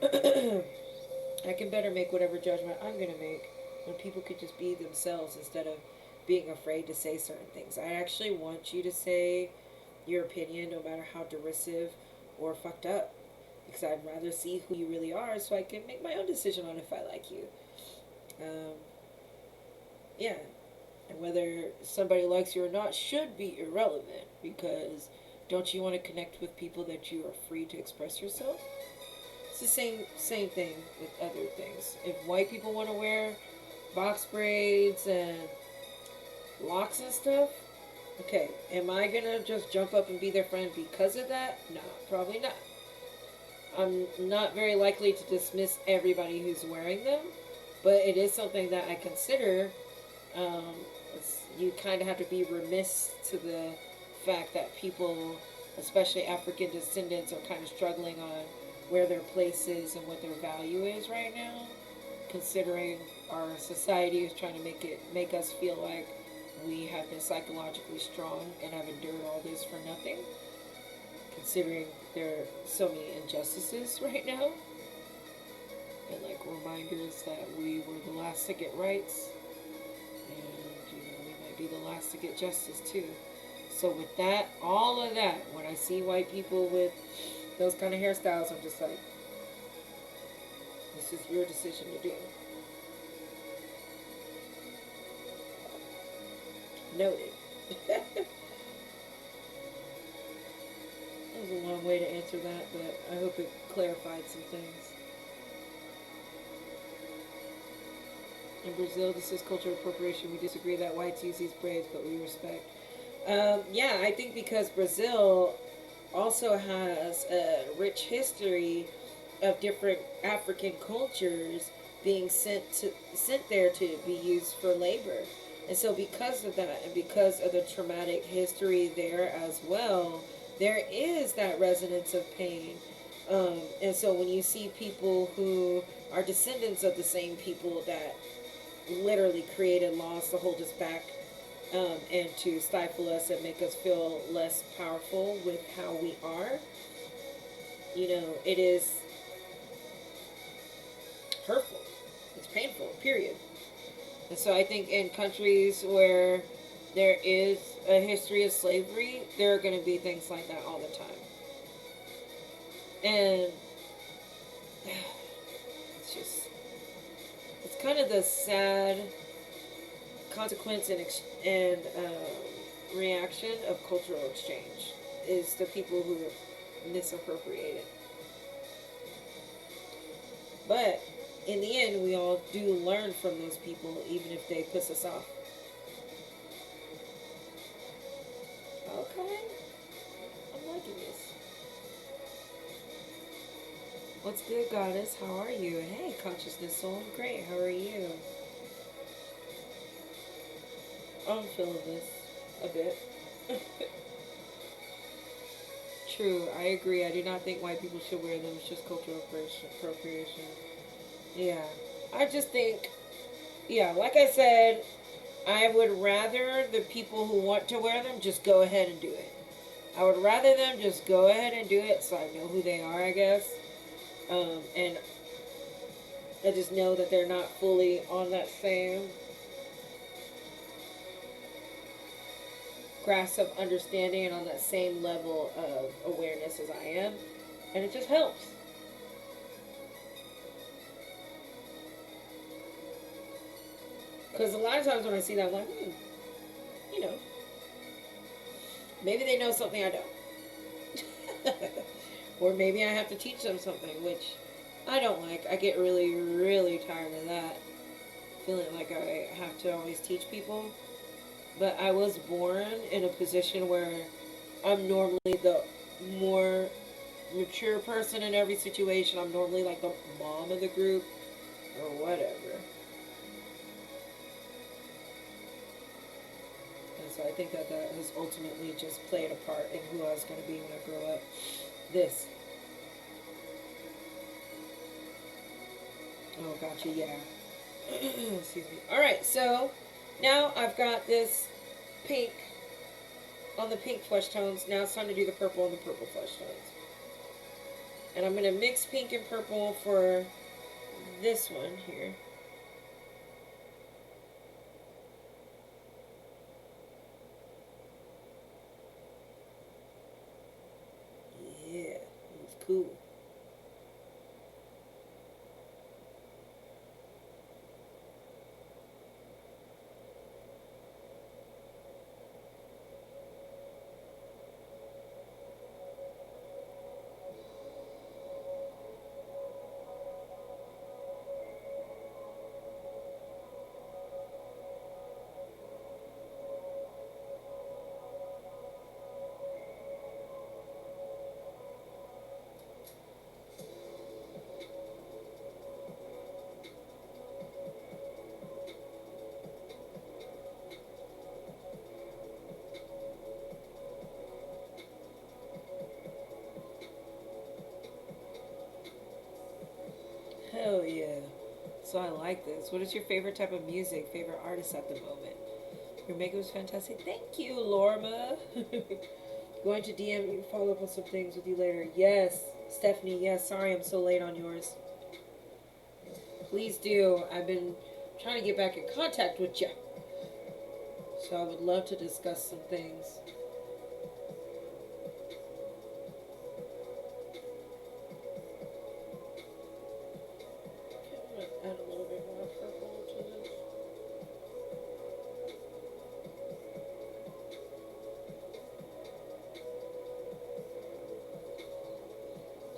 I can better make whatever judgment I'm gonna make when people could just be themselves instead of being afraid to say certain things. I actually want you to say your opinion, no matter how derisive or fucked up, because I'd rather see who you really are so I can make my own decision on if I like you. Yeah. And whether somebody likes you or not should be irrelevant, because don't you want to connect with people that you are free to express yourself? It's the same thing with other things. If white people want to wear box braids and locks and stuff, okay, am I gonna just jump up and be their friend because of that? No, probably not. I'm not very likely to dismiss everybody who's wearing them, but it is something that I consider. You kind of have to be remiss to the fact that people, especially African descendants, are kind of struggling on where their place is and what their value is right now, considering our society is trying to make us feel like we have been psychologically strong and have endured all this for nothing, considering there are so many injustices right now, and like reminders that we were the last to get rights, and we might be the last to get justice too. So with that, all of that, when I see white people with those kind of hairstyles, I'm just like, this is your decision to do. Noted. That was a long way to answer that, but I hope it clarified some things. In Brazil, this is cultural appropriation. We disagree that whites use these braids, but we respect. Yeah, I think because Brazil also has a rich history of different African cultures being sent there to be used for labor. And so because of that, and because of the traumatic history there as well, there is that resonance of pain. And so when you see people who are descendants of the same people that literally created laws to hold us back, and to stifle us and make us feel less powerful with how we are, it is hurtful. It's painful, period. And so I think in countries where there is a history of slavery, there are going to be things like that all the time. And it's just, it's kind of the sad consequence and reaction of cultural exchange is the people who misappropriate it. But in the end, we all do learn from those people, even if they piss us off. Okay, I'm liking this. What's good, Goddess? How are you? Hey, Consciousness Soul. Great. How are you? I'm feeling this a bit. True, I agree. I do not think white people should wear them. It's just cultural appropriation. Yeah. I just think, yeah, like I said, I would rather the people who want to wear them just go ahead and do it. I would rather them just go ahead and do it so I know who they are, I guess. And I just know that they're not fully on that same grasp of understanding and on that same level of awareness as I am. And it just helps. Because a lot of times when I see that, I'm like, you know, maybe they know something I don't. Or maybe I have to teach them something, which I don't like. I get really, really tired of that. Feeling like I have to always teach people. But I was born in a position where I'm normally the more mature person in every situation. I'm normally like the mom of the group or whatever. And so I think that that has ultimately just played a part in who I was going to be when I grow up. This. Oh, gotcha, yeah. Excuse me. Alright, so now I've got this pink on the pink flesh tones. Now it's time to do the purple on the purple flesh tones. And I'm going to mix pink and purple for this one here. Yeah, it's cool. Hell yeah. So I like this. What is your favorite type of music? Favorite artist at the moment? Your makeup was fantastic. Thank you, Lorma. Going to DM you, follow up on some things with you later. Yes, Stephanie. Yes, sorry I'm so late on yours. Please do. I've been trying to get back in contact with you. So I would love to discuss some things. Okay, I'm going to add a little bit more purple to this.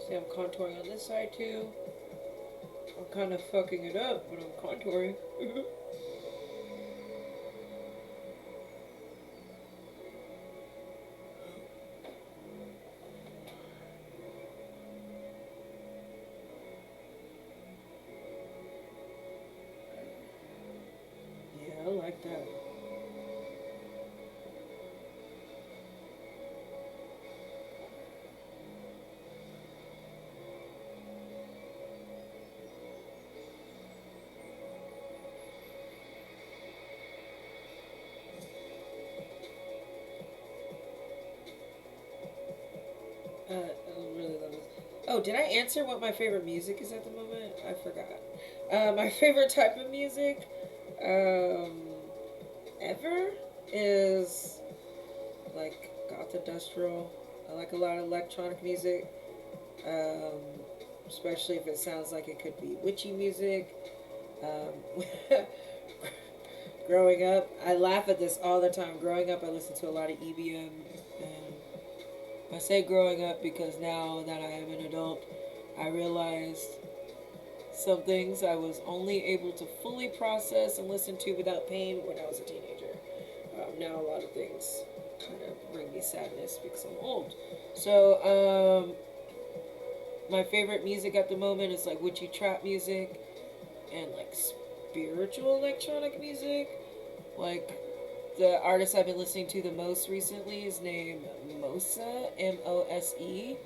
See, I'm contouring on this side too. I'm kind of fucking it up, but I'm contouring. Yeah, I like that. I really love this. Oh, did I answer what my favorite music is at the moment? I forgot. My favorite type of music? um, ever is like goth industrial. I like a lot of electronic music, um, especially if it sounds like it could be witchy music. Um, growing up, I laugh at this all the time. Growing up, I listened to a lot of EBM, and I say growing up because now that I am an adult, I realized some things I was only able to fully process and listen to without pain when I was a teenager. Now a lot of things kind of bring me sadness because I'm old. So my favorite music at the moment is like witchy trap music and like spiritual electronic music. Like the artist I've been listening to the most recently is named Mosa, Mose,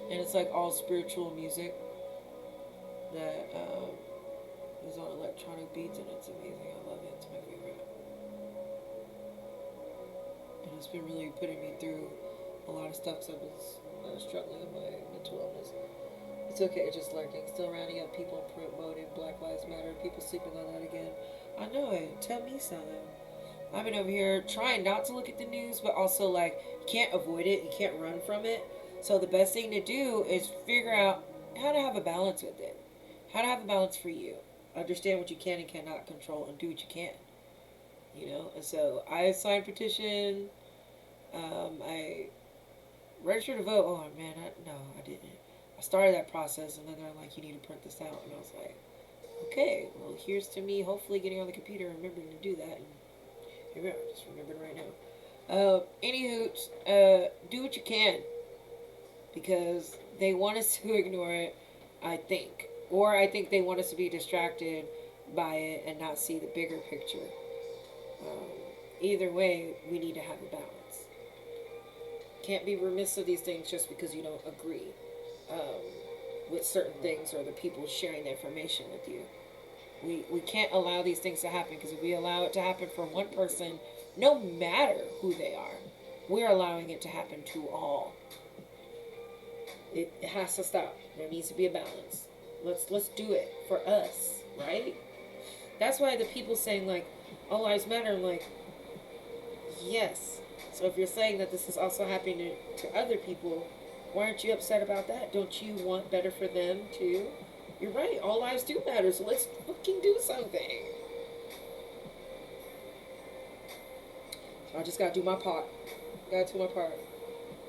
and it's like all spiritual music that is on electronic beats, and it's amazing. I love it. It's my favorite. And it's been really putting me through a lot of stuff because I've been struggling with my mental illness. It's okay, just lurking. Still rounding up people promoting Black Lives Matter. People sleeping on that again. I know it. Tell me something. I've been over here trying not to look at the news, but also like you can't avoid it. You can't run from it. So the best thing to do is figure out how to have a balance with it. How to have a balance for you. Understand what you can and cannot control, and do what you can. You know. And so I signed a petition. I registered to vote. Oh man, no, I didn't. I started that process, and then they're like, "You need to print this out," and I was like, "Okay, well, here's to me. Hopefully, getting on the computer and remembering to do that." And here we are. Just remembered right now. Anywho, do what you can because they want us to ignore it. I think, or I think they want us to be distracted by it and not see the bigger picture. Um, Either way, we need to have a balance. Can't be remiss of these things just because you don't agree um, with certain things or the people sharing the information with you. We can't allow these things to happen because if we allow it to happen for one person, no matter who they are, we're allowing it to happen to all. It has to stop. There needs to be a balance. Let's do it for us, right? That's why the people saying like all lives matter, I'm like, yes. So if you're saying that this is also happening to other people, why aren't you upset about that? Don't you want better for them too? You're right. All lives do matter. So let's fucking do something. So I just gotta do my part. Gotta do my part.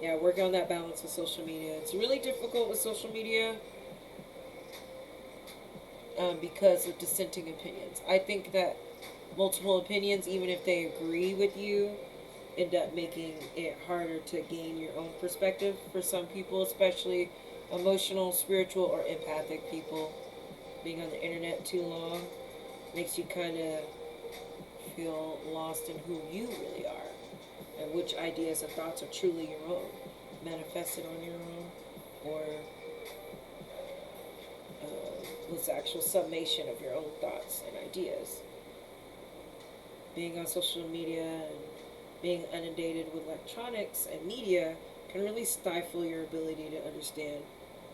Yeah, working on that balance with social media. It's really difficult with social media because of dissenting opinions. I think that multiple opinions, even if they agree with you, end up making it harder to gain your own perspective for some people, especially emotional, spiritual, or empathic people. Being on the internet too long makes you kind of feel lost in who you really are and which ideas and thoughts are truly your own, manifested on your own, or was actual summation of your own thoughts and ideas. Being on social media and being inundated with electronics and media can really stifle your ability to understand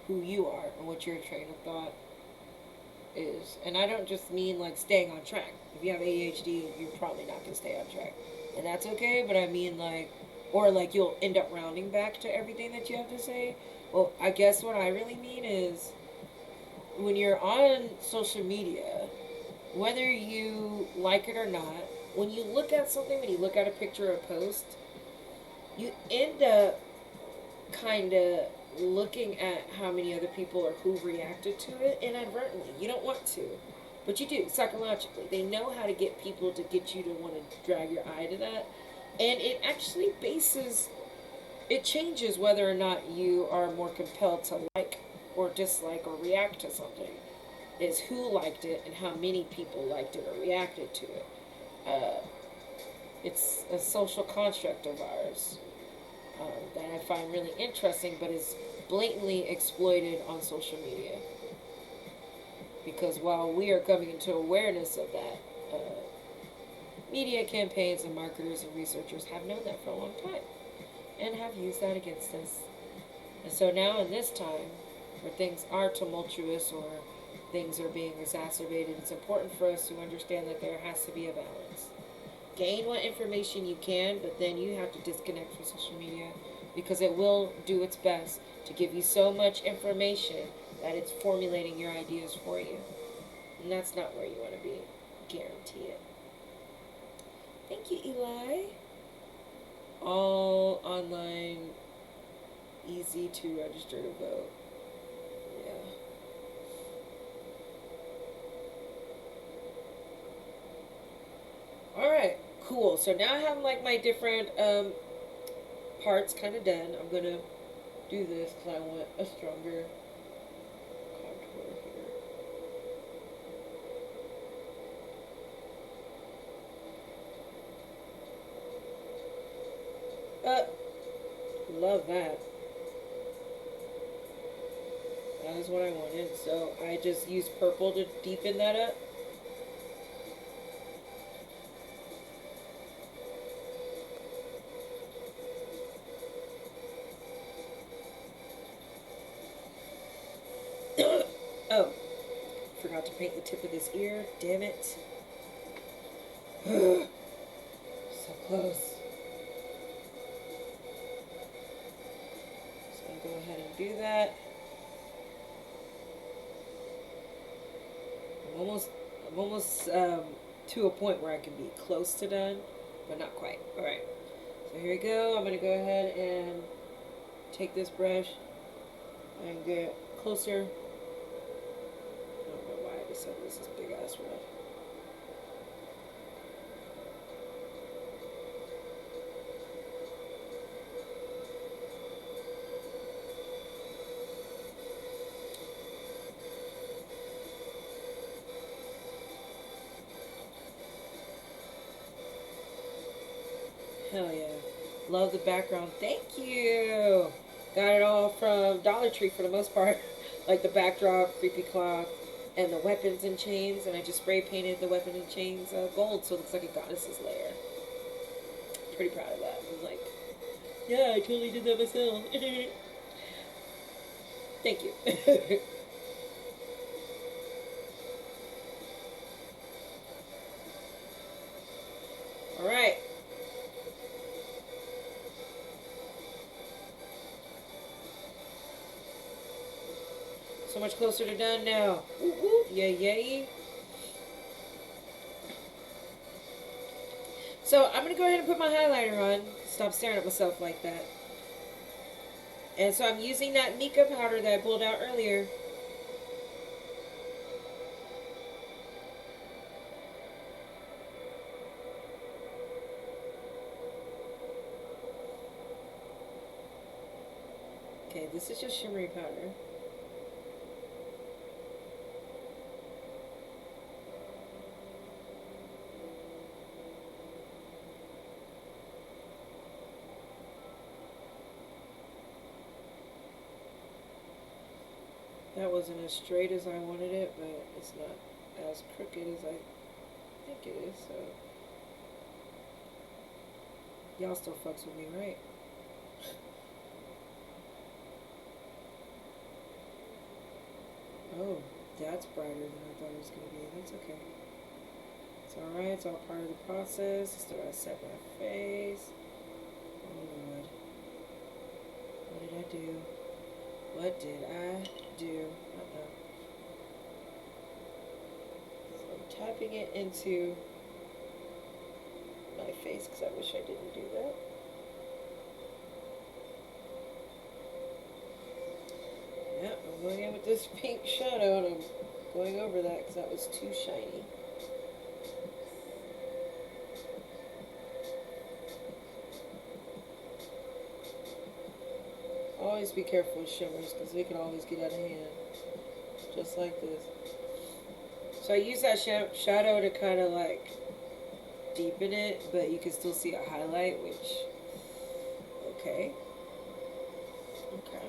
who you are and what your train of thought is. And I don't just mean like staying on track. If you have ADHD, you're probably not going to stay on track. And that's okay, but I mean like, or like you'll end up rounding back to everything that you have to say. Well, I guess what I really mean is when you're on social media, whether you like it or not, when you look at something, when you look at a picture or a post, you end up kind of looking at how many other people or who reacted to it inadvertently. You don't want to, but you do psychologically. They know how to get people to get you to want to drag your eye to that, and it actually it changes whether or not you are more compelled to like or dislike or react to something. Is who liked it and how many people liked it or reacted to it. It's a social construct of ours that I find really interesting, but is blatantly exploited on social media. Because while we are coming into awareness of that, media campaigns and marketers and researchers have known that for a long time and have used that against us. And so now in this time, where things are tumultuous or things are being exacerbated, it's important for us to understand that there has to be a balance. Gain what information you can, but then you have to disconnect from social media because it will do its best to give you so much information that it's formulating your ideas for you. And that's not where you want to be. Guarantee it. Thank you, Eli. All online, easy to register to vote. Yeah. Alright, cool. So now I have like my different parts kind of done. I'm going to do this because I want a stronger contour here. Love that. That is what I wanted. So I just used purple to deepen that up. Oh, forgot to paint the tip of this ear. Damn it. So close. Just gonna go ahead and do that. I'm almost to a point where I can be close to done, but not quite. Alright. So here we go. I'm gonna go ahead and take this brush and get closer. I don't know why I just said this is big ass red. Hell yeah. Love the background. Thank you. Got it all from Dollar Tree for the most part. Like the backdrop, creepy cloth, and the weapons and chains. And I just spray painted the weapons and chains gold so it looks like a goddess's lair. Pretty proud of that. I'm like, yeah, I totally did that myself. Thank you. Alright. So much closer to done now. Woo woo. Yay, yay. So I'm going to go ahead and put my highlighter on. Stop staring at myself like that. And so I'm using that Mika powder that I pulled out earlier. Okay, this is just shimmery powder. That wasn't as straight as I wanted it, but it's not as crooked as I think it is, so y'all still fucks with me, right? Oh, that's brighter than I thought it was going to be. That's okay. It's alright, it's all part of the process. Still gotta set my face. Oh Lord. What did I do? What did I do? So I'm tapping it into my face because I wish I didn't do that. Yep, I'm going in with this pink shadow and I'm going over that because that was too shiny. Always be careful with shimmers because they can always get out of hand. Just like this. So I use that shadow to kind of like deepen it, but you can still see a highlight, which, okay. Okay.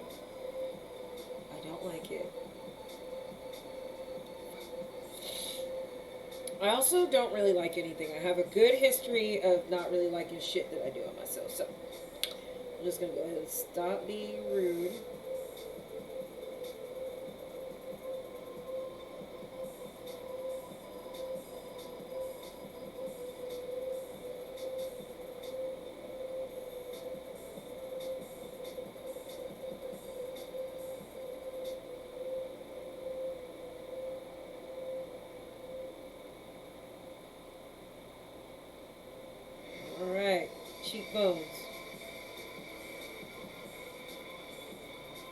I don't like it. I also don't really like anything. I have a good history of not really liking shit that I do on myself, so I'm just going to go ahead and stop being rude. cheekbones.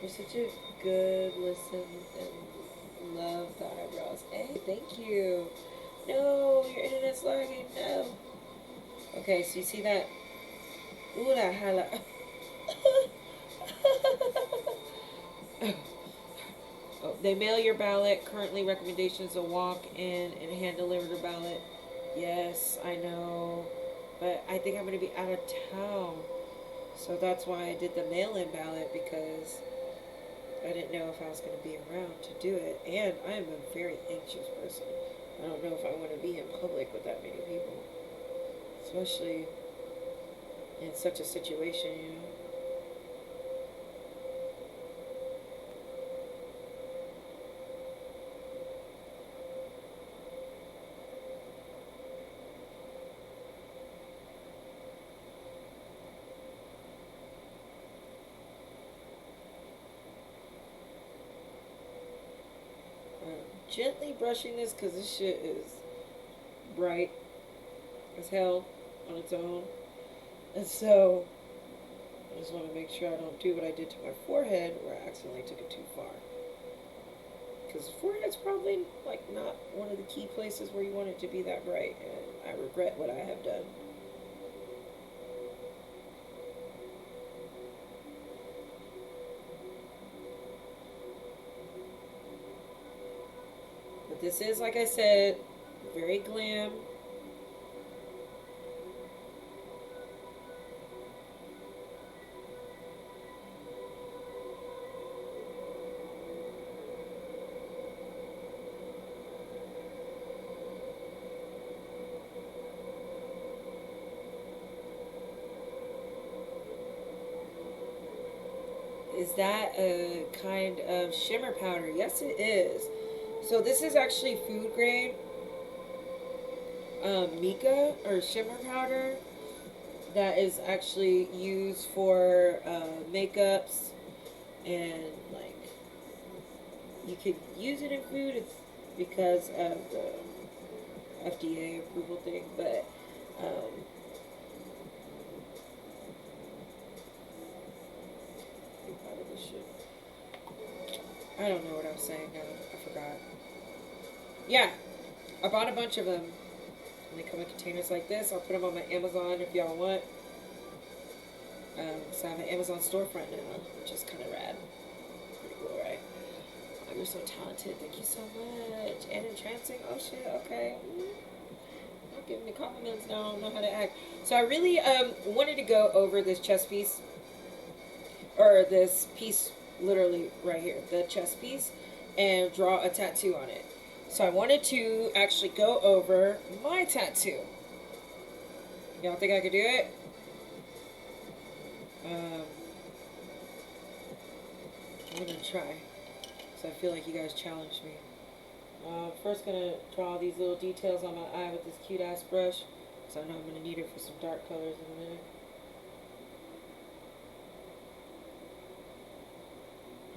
You're such a good listen and love the eyebrows. Hey, thank you. No, your internet's lagging. No. Okay, so you see that? Ooh, that highlight. Oh, they mail your ballot. Currently, recommendations to walk in and hand deliver the ballot. Yes, I know. But I think I'm going to be out of town. So that's why I did the mail-in ballot, because I didn't know if I was going to be around to do it. And I am a very anxious person. I don't know if I want to be in public with that many people. Especially in such a situation, you know. Gently brushing this because this shit is bright as hell on its own. And so I just want to make sure I don't do what I did to my forehead where I accidentally took it too far. Because forehead's probably like not one of the key places where you want it to be that bright, and I regret what I have done. But this is, like I said, very glam. Is that a kind of shimmer powder? Yes, it is. So this is actually food grade mica or shimmer powder that is actually used for makeups, and like you could use it in food. It's because of the FDA approval thing, but I don't know what I was saying now. I forgot. Yeah, I bought a bunch of them. And they come in containers like this. I'll put them on my Amazon if y'all want. So I have an Amazon storefront now, which is kind of rad. Pretty cool, right? Oh, you're so talented. Thank you so much. And entrancing. Oh, shit. Okay. I'm giving me compliments now. I don't know how to act. So I really wanted to go over this chest piece. Or this piece literally right here. The chest piece. And draw a tattoo on it. So I wanted to actually go over my tattoo. Y'all think I could do it? I'm gonna try. So I feel like you guys challenged me. First gonna draw these little details on my eye with this cute ass brush. So I know I'm gonna need it for some dark colors in a minute.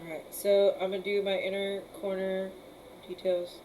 Alright, so I'm gonna do my inner corner details.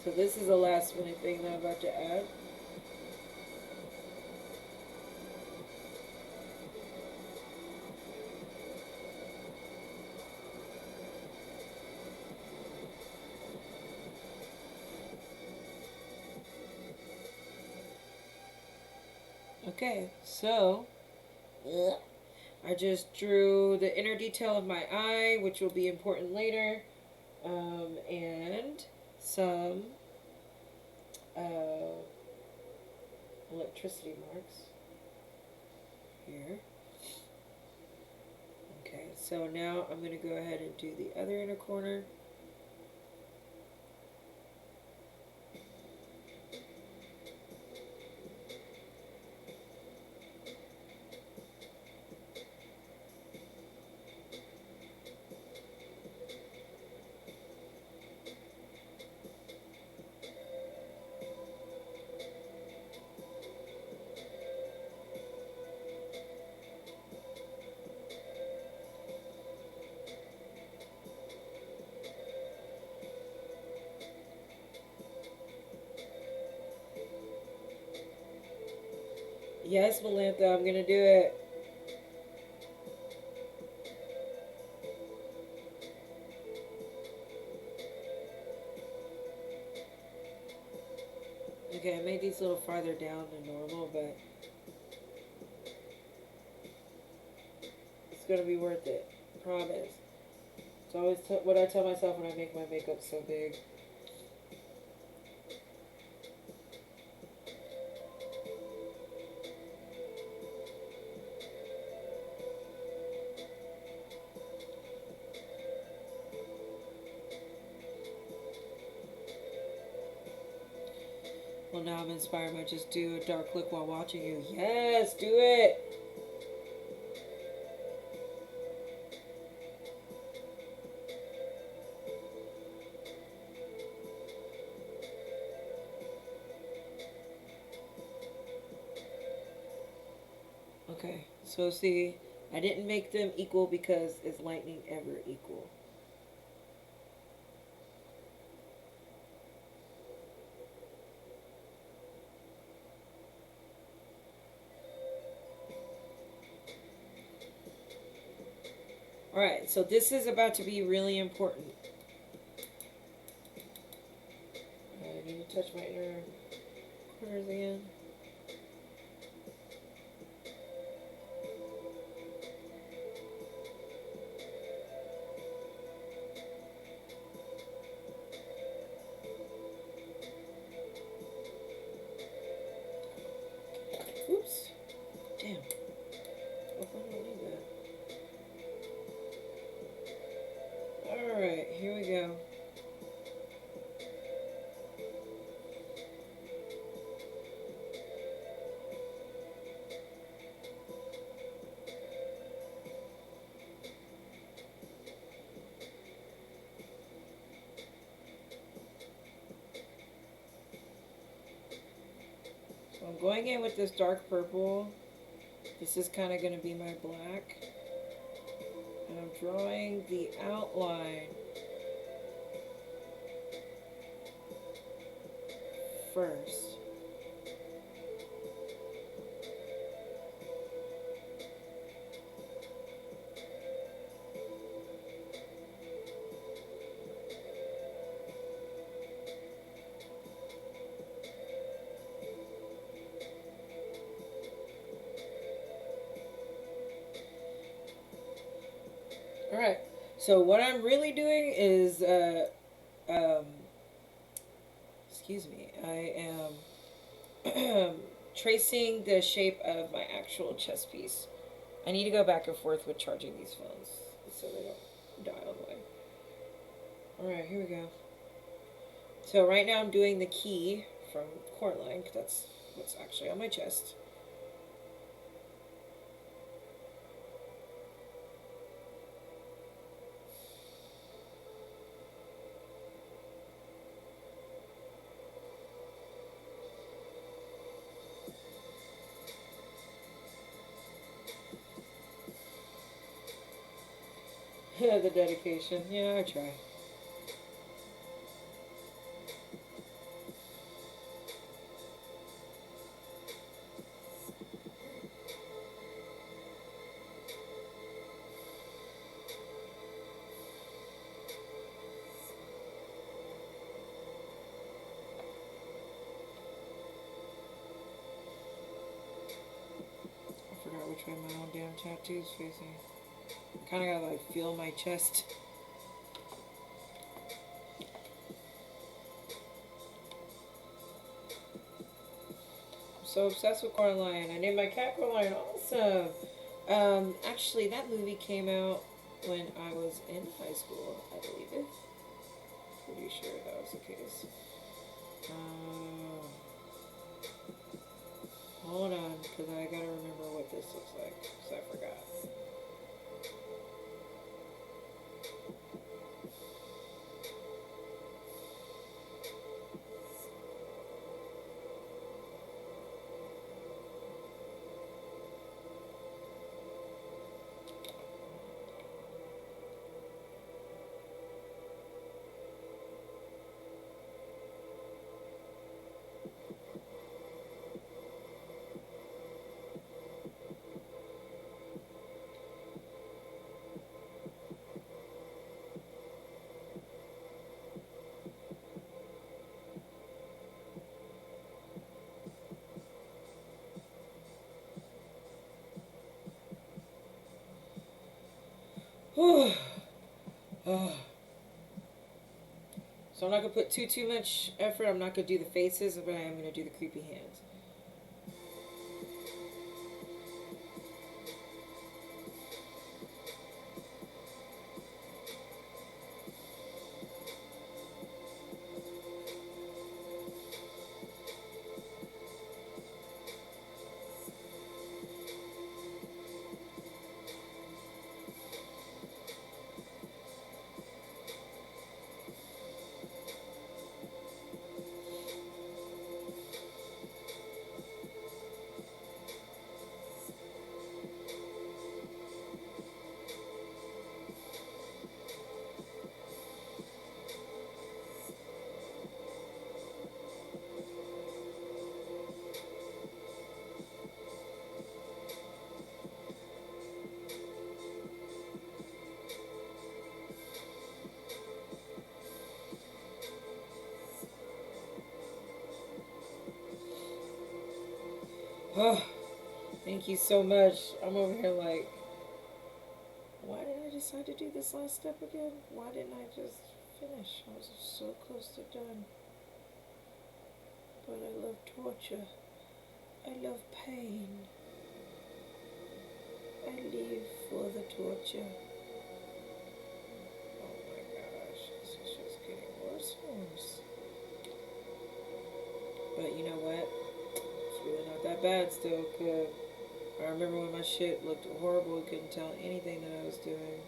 So this is the last minute thing that I'm about to add. Okay, so I just drew the inner detail of my eye, which will be important later, and some uh, electricity marks here. Okay, so now I'm going to go ahead and do the other inner corner. Yes, Melantha, I'm going to do it. Okay, I made these a little farther down than normal, but it's going to be worth it. Promise. It's always what I tell myself when I make my makeup so big. Well, now I'm inspired. I might just do a dark look while watching you. Yes, do it. Okay, so see, I didn't make them equal because is lightning ever equal? Alright, so this is about to be really important. I need to touch my inner corners again. Oops. Damn. Oh, I don't need that. Alright, here we go. So I'm going in with this dark purple. This is kind of going to be my black. And I'm drawing the outline first. Alright, so what I'm really doing is, excuse me, I am tracing the shape of my actual chest piece. I need to go back and forth with charging these phones so they don't die on the way. Alright, here we go. So right now I'm doing the key from Courtline, that's what's actually on my chest. The dedication. Yeah, I try. try my own damn tattoos facing. Kind of gotta like feel my chest. I'm so obsessed with Coraline. I named my cat Coraline. Awesome. Actually, that movie came out when I was in high school, I believe it. Pretty sure that was the case. Hold on, because I gotta remember what this looks like, because I forgot. So I'm not gonna put too much effort. I'm not gonna do the faces, but I am gonna do the creepy hands. Oh, thank you so much. I'm over here like, why did I decide to do this last step again? Why didn't I just finish? I was so close to done. But I love torture. I love pain. I live for the torture. Oh my gosh, this is just getting worse and worse. But you know what? It's really not that bad still, cause I remember when my shit looked horrible, I couldn't tell anything that I was doing.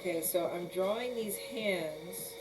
Okay, so I'm drawing these hands.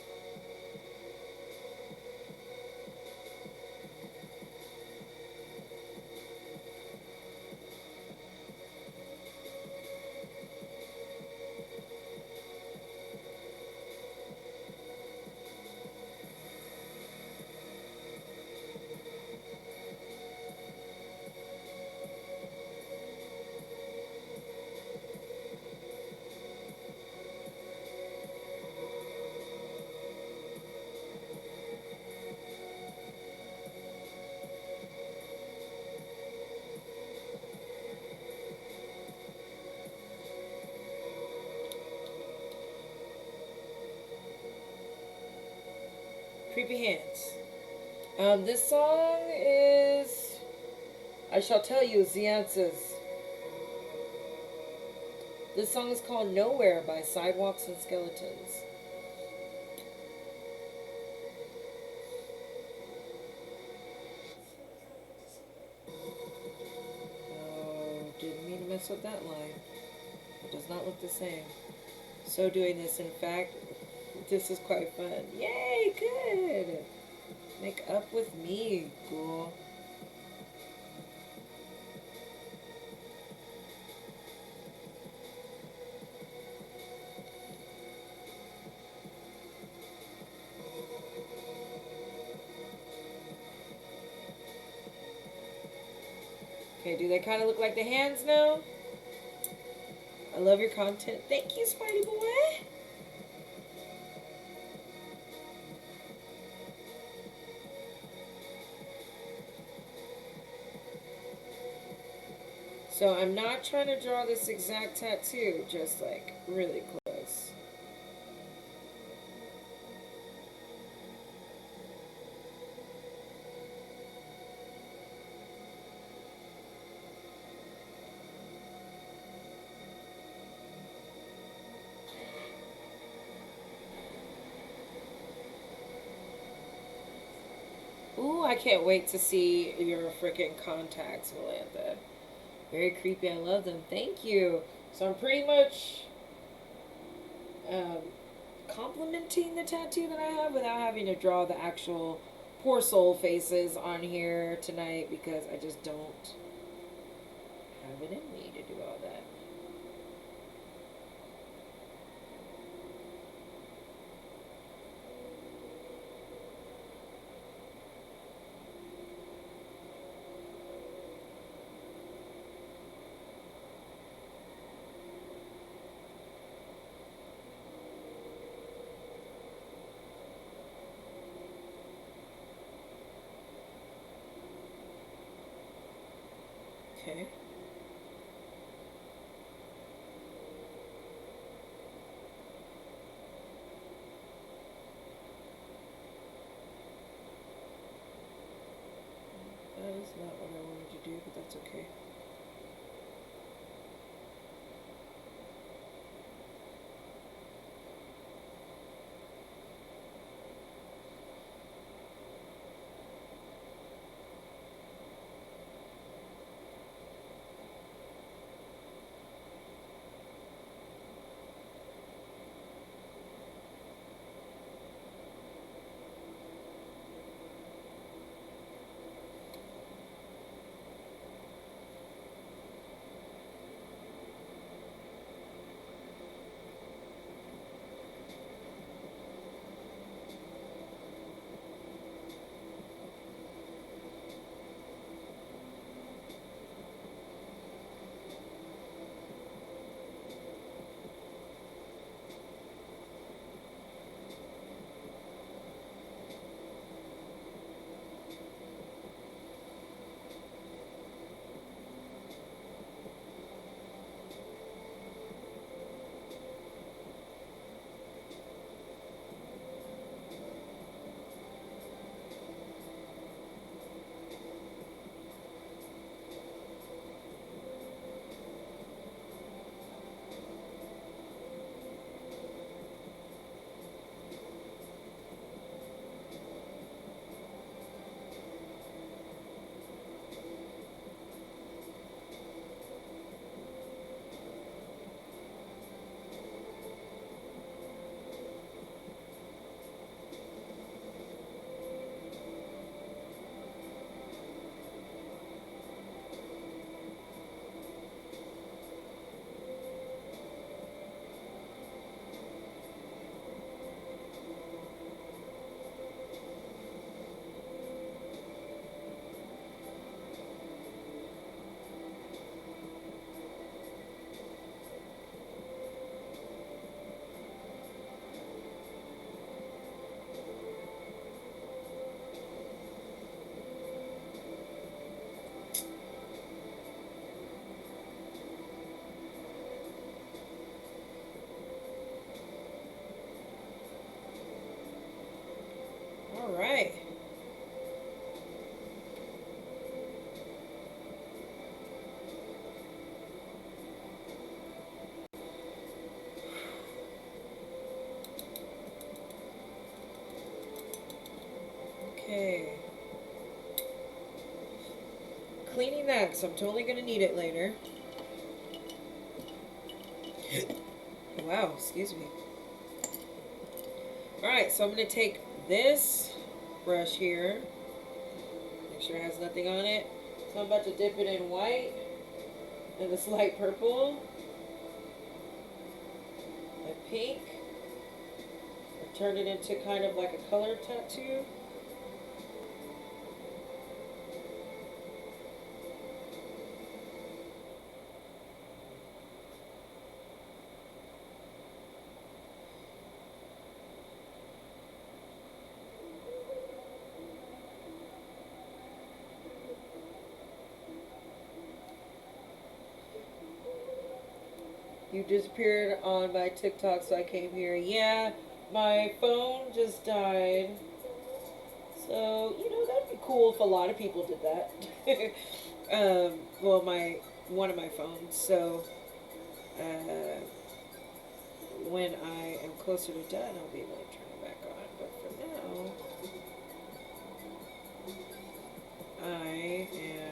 Creepy Hands. This song is I Shall Tell You is the answers. This song is called Nowhere by Sidewalks and Skeletons. Oh, didn't mean to mess up that line. It does not look the same. So doing this, in fact, this is quite fun. Yay, good! Make up with me, ghoul. Okay, do they kind of look like the hands now? I love your content. Thank you, Spidey boy. So I'm not trying to draw this exact tattoo, just like really close. Ooh, I can't wait to see your freaking contacts, Melinda. Very creepy. I love them. Thank you. So I'm pretty much um, complimenting the tattoo that I have without having to draw the actual poor soul faces on here tonight because I just don't have it in me to do all that. Okay. That is not what I wanted to do, but that's okay. All right. Okay. Cleaning that because I'm totally going to need it later. Wow, excuse me. Alright, so I'm going to take this brush here. Make sure it has nothing on it. So I'm about to dip it in white and this light purple and pink. And turn it into kind of like a color tattoo. You disappeared on my TikTok, so I came here. Yeah, my phone just died. So, you know, that'd be cool if a lot of people did that. Well, one of my phones. So, when I am closer to done, I'll be able to turn it back on. But for now, I am.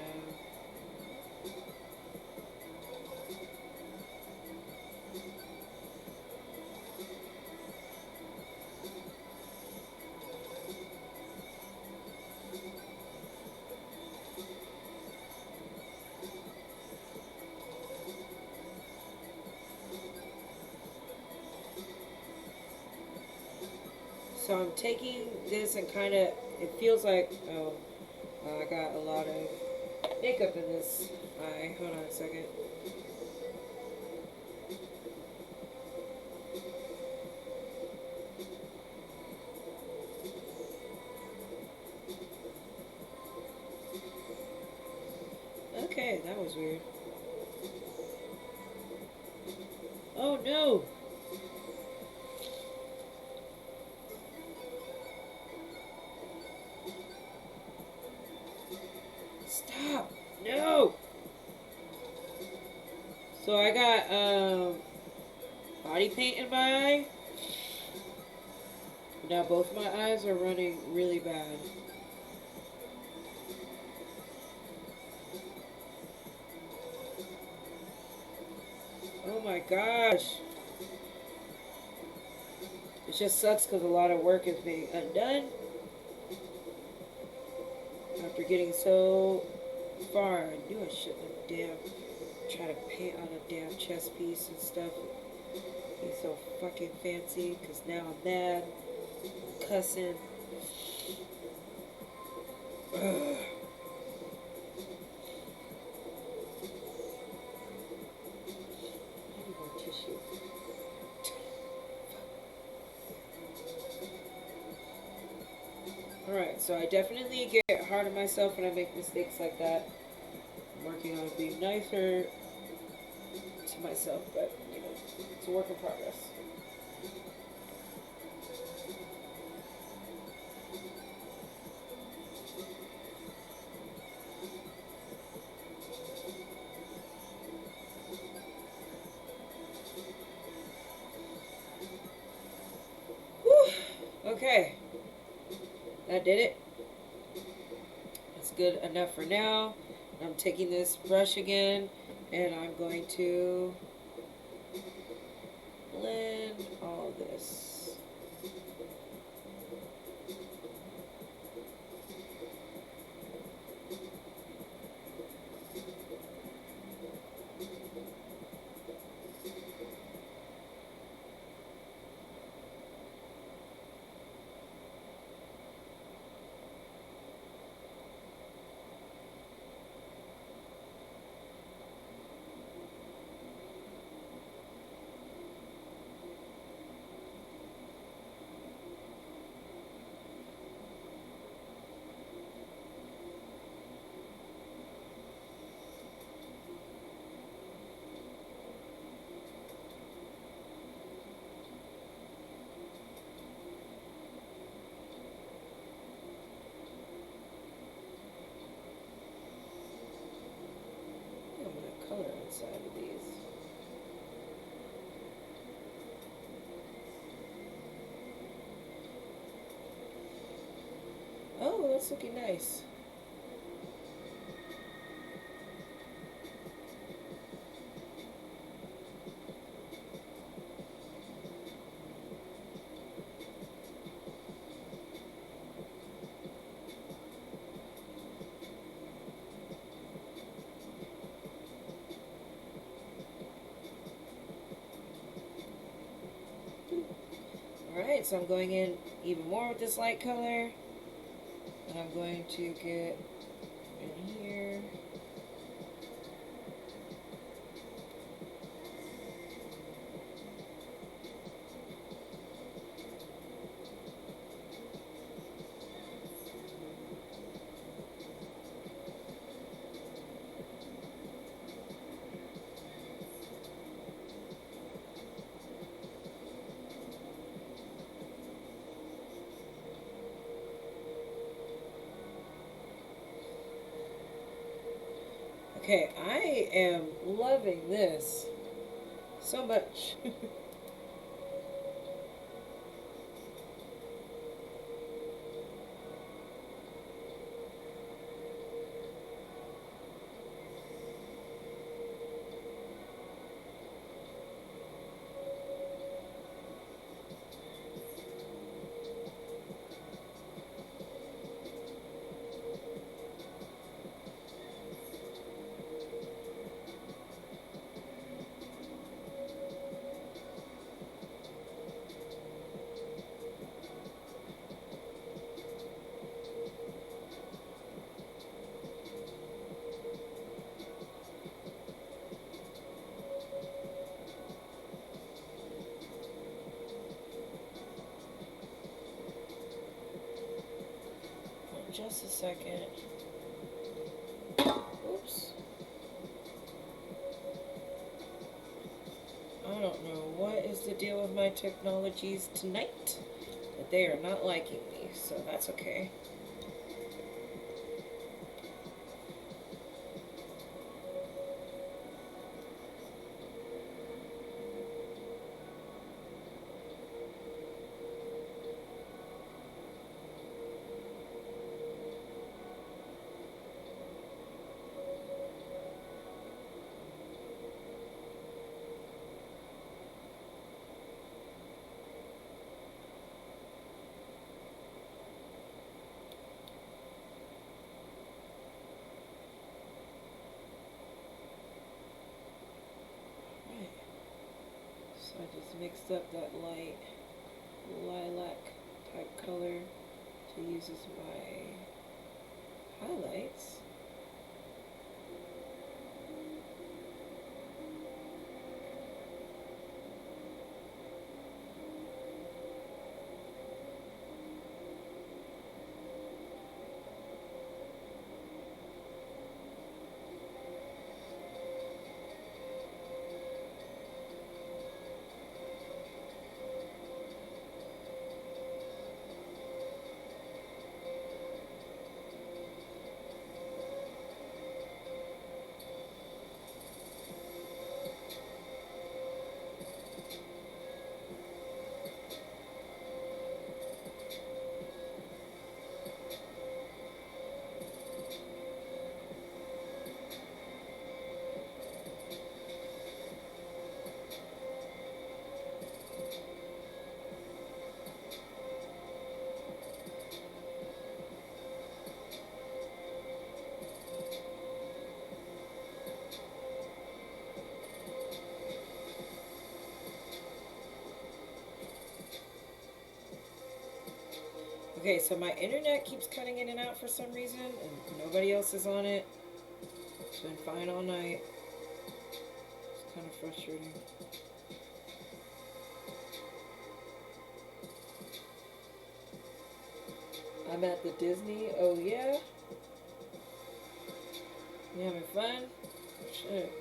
So I'm taking this and kind of, it feels like, oh, I got a lot of makeup in this eye. Hold on a second. Okay, that was weird. Oh no! Stop! No! So I got body paint in my eye. Now both my eyes are running really bad. Oh my gosh. It just sucks because a lot of work is being undone. After getting so far, I knew I shouldn't have try to paint on a damn chess piece and stuff. Be so fucking fancy because now I'm mad. I'm cussing. Ugh. I need more tissue. Alright, so I definitely get hard on myself when I make mistakes like that. I'm working on being nicer to myself, but you know, it's a work in progress. Whew. Okay, that did it. It's good enough for now. I'm taking this brush again and I'm going to blend all this. Color inside of these. Oh, that's looking nice. Alright, so I'm going in even more with this light color. And I'm going to get in here. Okay, I am loving this so much. Just a second. Oops. I don't know what is the deal with my technologies tonight, but they are not liking me, so that's okay. So I just mixed up that light lilac type color to use as my highlights. Okay, so my internet keeps cutting in and out for some reason, and nobody else is on it. It's been fine all night. It's kind of frustrating. I'm at the Disney. Oh yeah? You having fun? Shit.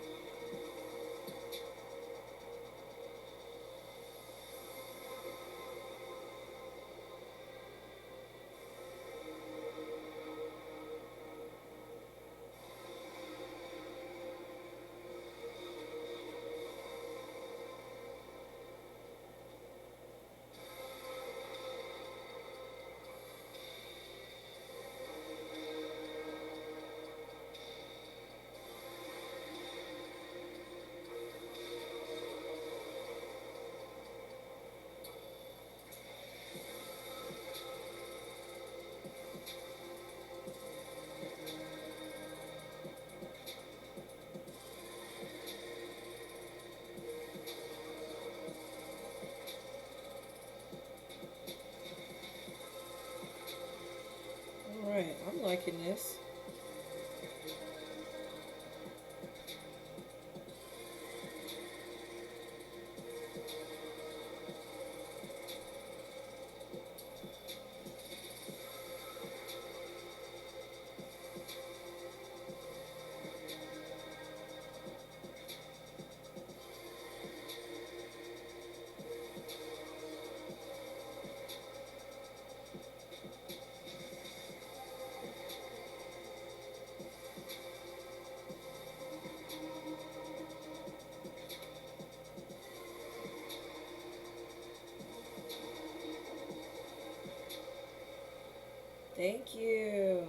Alright, I'm liking this. Thank you.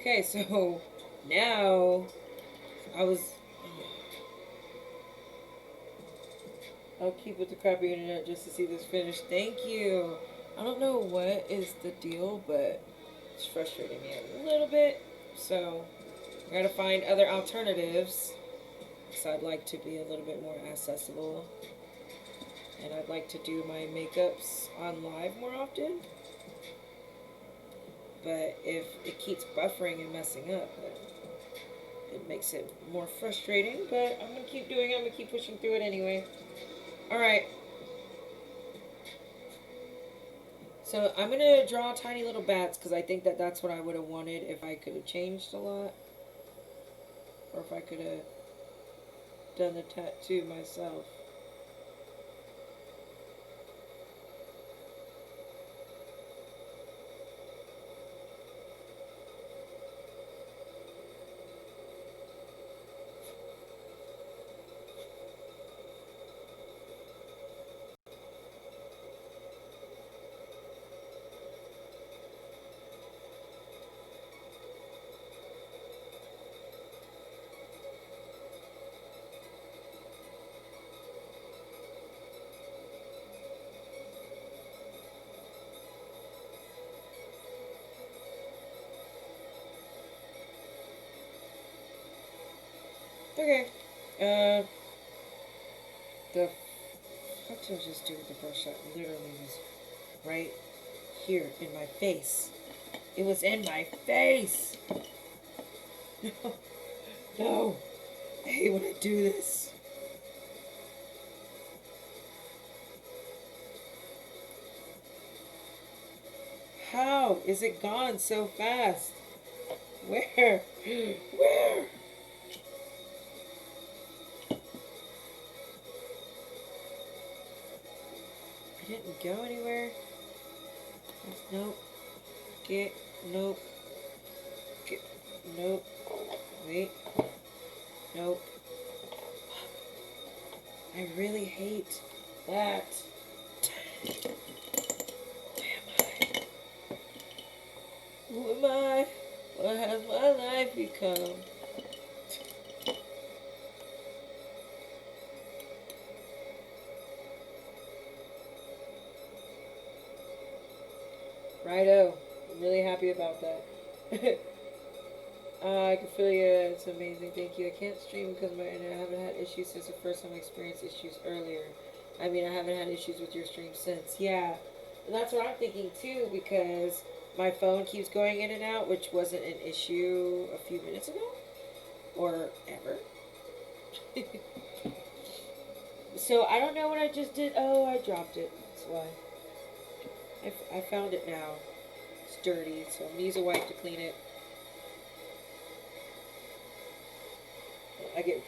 Okay, so now I was. I'll keep with the crappy internet just to see this finished. Thank you. I don't know what is the deal, but it's frustrating me a little bit. So I gotta find other alternatives. So I'd like to be a little bit more accessible. And I'd like to do my makeups on live more often. But if it keeps buffering and messing up, it makes it more frustrating. But I'm going to keep doing it. I'm going to keep pushing through it anyway. Alright. So I'm going to draw tiny little bats because I think that that's what I would have wanted if I could have changed a lot. Or if I could have done the tattoo myself. Okay. The what did I just do with the brush that literally was right here in my face? It was in my face! No. No. I hate when I do this. How is it gone so fast? Where? Where? I didn't go anywhere. Nope. Get. Nope. Get. Nope. Wait. Nope. I really hate that. Who am I? What has my life become? Righto. I'm really happy about that. I can feel you. It's amazing. Thank you. I can't stream because my internet. I haven't had issues since the first time I experienced issues earlier. I mean, I haven't had issues with your stream since. Yeah. And that's what I'm thinking too because my phone keeps going in and out, which wasn't an issue a few minutes ago. Or ever. So I don't know what I just did. Oh, I dropped it. That's why. I found it now. It's dirty, so I'm gonna use a wipe to clean it. I get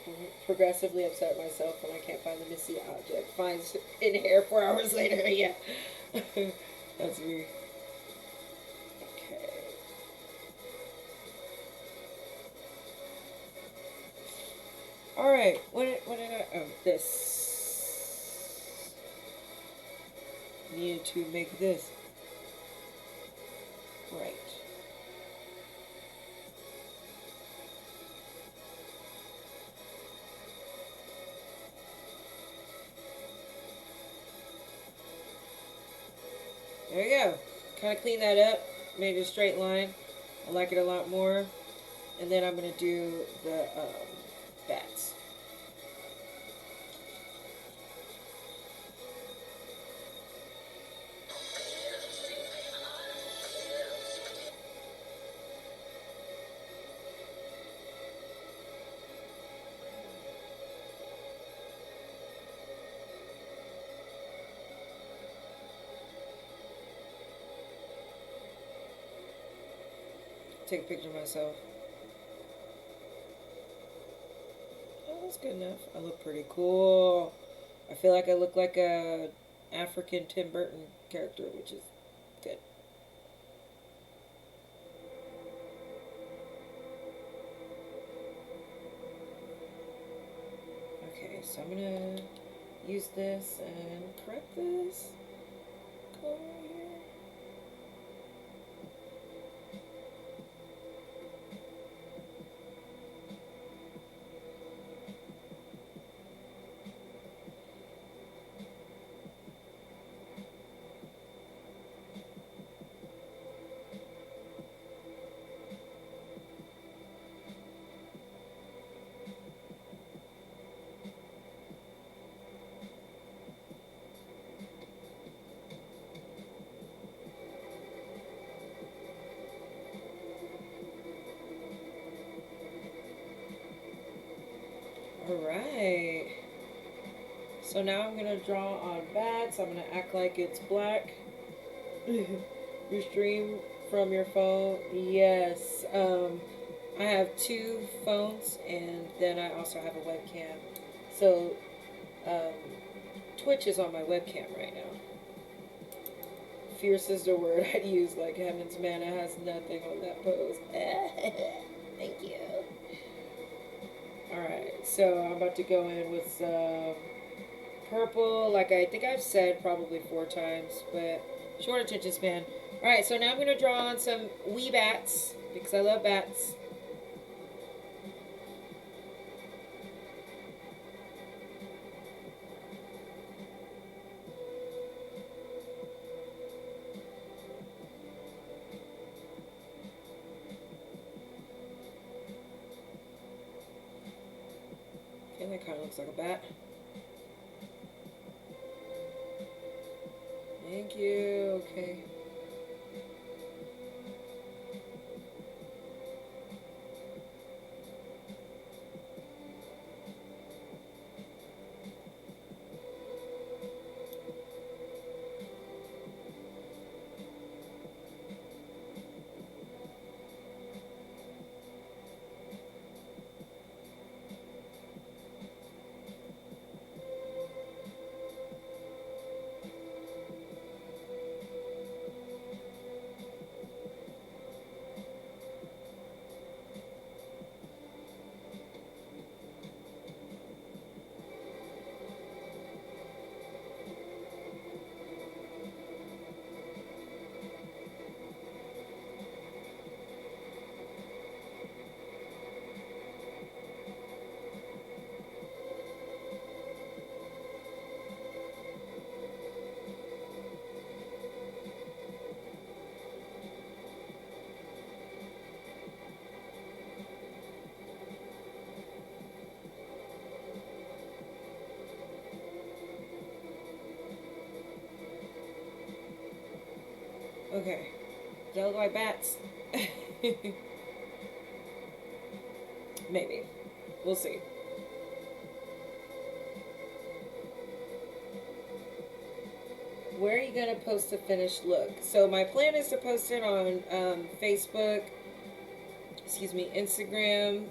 progressively upset at myself when I can't find the missing object. Finds in hair 4 hours later. Yeah. That's weird. Okay. Alright. What did I... Oh, this. needed to make this. Right. There you go. Kind of clean that up. Made a straight line. I like it a lot more. And then I'm going to do the bats. Take a picture of myself. Oh, that's good enough. I look pretty cool. I feel like I look like a African Tim Burton character, which is good. Okay, so I'm gonna use this and correct this color here. Alright. So now I'm going to draw on bats. I'm going to act like it's black. You stream from your phone? Yes. I have 2 phones and then I also have a webcam. So Twitch is on my webcam right now. Fierce is the word I'd use, like heavens manna has nothing on that post. Thank you. Alright, so I'm about to go in with some purple, like I think I've said probably 4 times, but short attention span. Alright, so now I'm going to draw on some wee bats, because I love bats. Okay, that kind of looks like a bat. Thank you, okay. Okay. They look like bats. Maybe. We'll see. Where are you going to post the finished look? So my plan is to post it on Facebook, Instagram,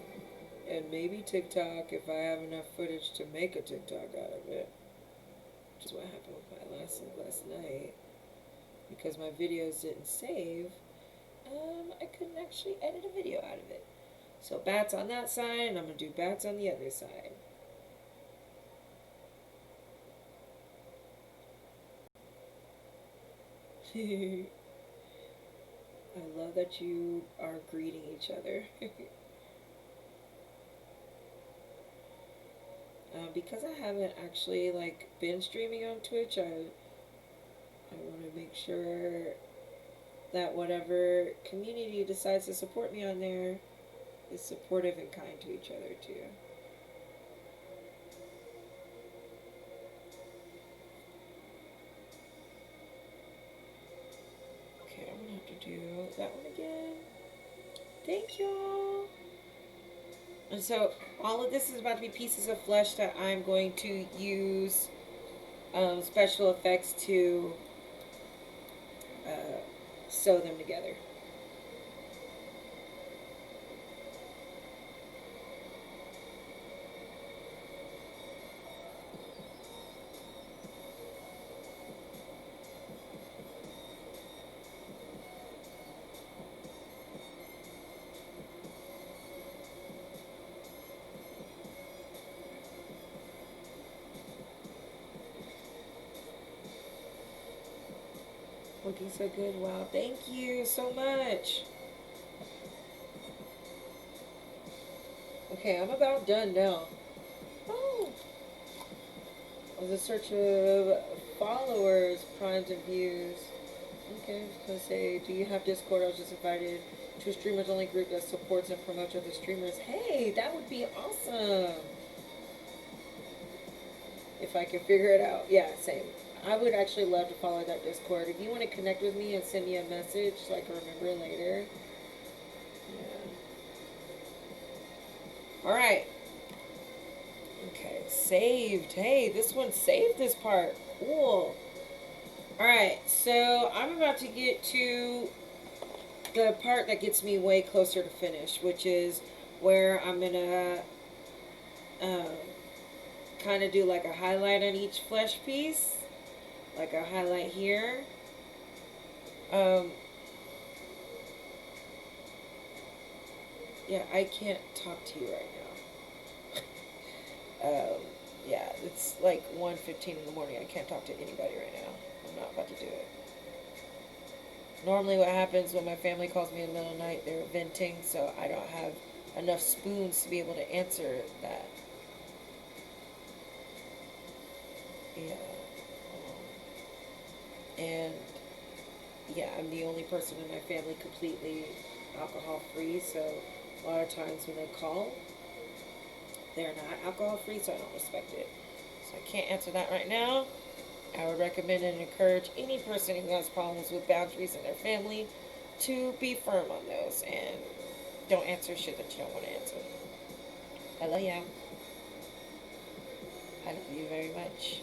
and maybe TikTok if I have enough footage to make a TikTok out of it. Which is what happened with my last night. Because my videos didn't save, I couldn't actually edit a video out of it. So bats on that side, and I'm going to do bats on the other side. I love that you are greeting each other. Because I haven't actually like been streaming on Twitch, I want to make sure that whatever community decides to support me on there is supportive and kind to each other too. Okay, I'm gonna have to do that one again. Thank y'all. And so all of this is about to be pieces of flesh that I'm going to use special effects to sew them together. Looking so good. Wow, thank you so much. Okay, I'm about done now. Oh, I was in search of followers, primes, and views. Okay, I was gonna say, do you have Discord? I was just invited to a streamers only group that supports and promotes other streamers. Hey, that would be awesome. If I can figure it out. Yeah, same. I would actually love to follow that Discord. If you want to connect with me and send me a message so I can remember later. Yeah. Alright. Okay, saved. Hey, this one saved this part. Cool. Alright, so I'm about to get to the part that gets me way closer to finish, which is where I'm gonna kind of do like a highlight on each flesh piece, like a highlight here. Yeah, I can't talk to you right now. Yeah, it's like 1:15 in the morning. I can't talk to anybody right now. I'm not about to do it. Normally what happens when my family calls me in the middle of the night, they're venting, so I don't have enough spoons to be able to answer that. Yeah. And yeah, I'm the only person in my family completely alcohol free, so a lot of times when they call, they're not alcohol free, so I don't respect it. So I can't answer that right now. I would recommend and encourage any person who has problems with boundaries in their family to be firm on those and don't answer shit that you don't want to answer. I love you. I love you very much.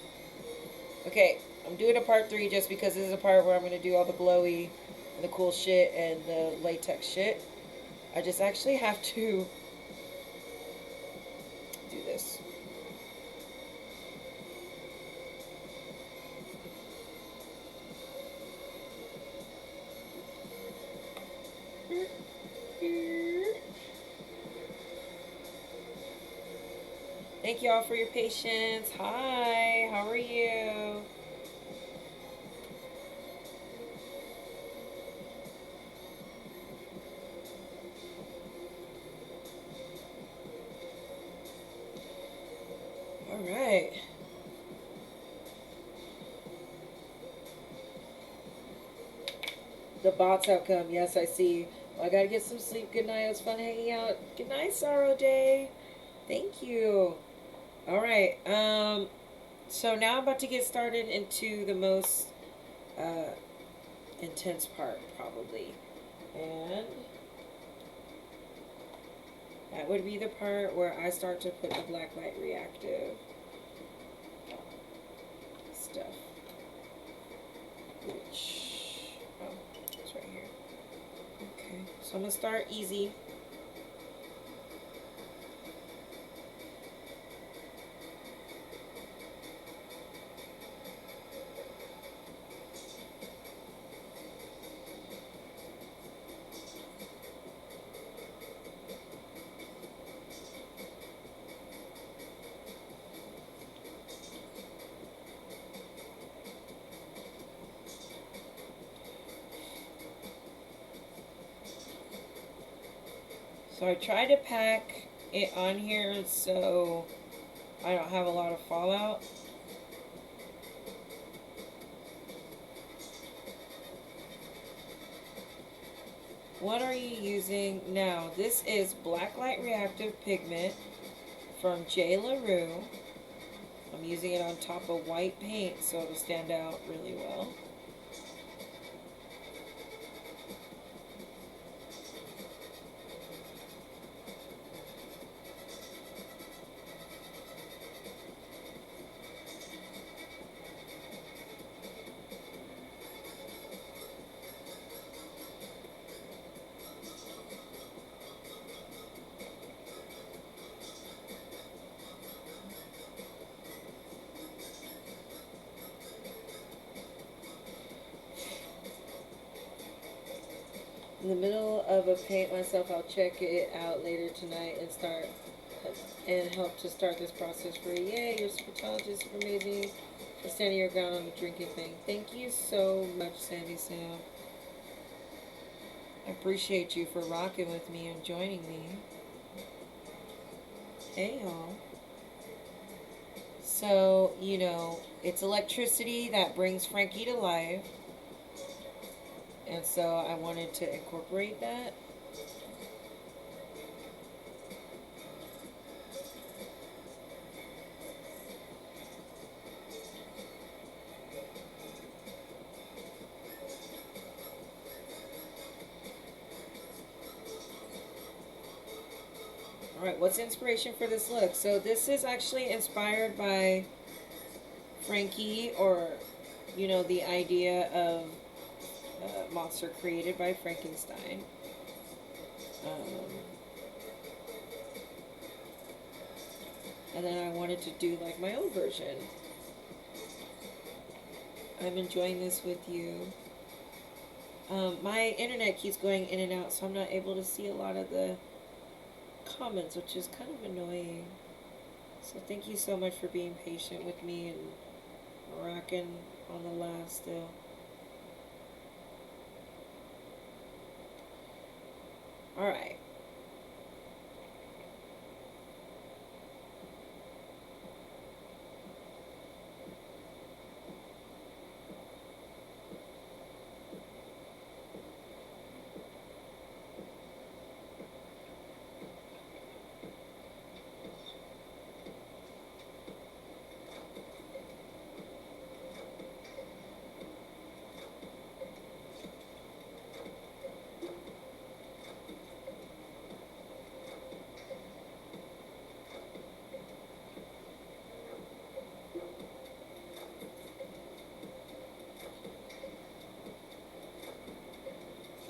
Okay, I'm doing a part 3 just because this is a part where I'm going to do all the glowy and the cool shit and the latex shit. I just actually have to do this. Thank y'all for your patience. Hi, how are you? All right. The bots have come. Yes, I see. Well, I gotta get some sleep. Good night. It was fun hanging out. Good night, Sorrow Day. Thank you. All right. So now I'm about to get started into the most uh, intense part, probably, and that would be the part where I start to put the black light reactive stuff, which, oh, it's right here. Okay, so I'm gonna start easy. So I try to pack it on here so I don't have a lot of fallout. What are you using now? This is Blacklight Reactive Pigment from J. LaRue. I'm using it on top of white paint so it'll stand out really well. In the middle of a paint myself, I'll check it out later tonight and help to start this process for you. Yay, your superchologist is amazing for standing your ground on the drinking thing. Thank you so much, Sandy Sam. I appreciate you for rocking with me and joining me. Hey, y'all. So, you know, it's electricity that brings Frankie to life. And so I wanted to incorporate that. Alright, what's inspiration for this look? So this is actually inspired by Frankie, or, you know, the idea of monster created by Funkenstein. And then I wanted to do like my own version. I'm enjoying this with you. My internet keeps going in and out, so I'm not able to see a lot of the comments, which is kind of annoying. So thank you so much for being patient with me and rocking on the last still. Alright.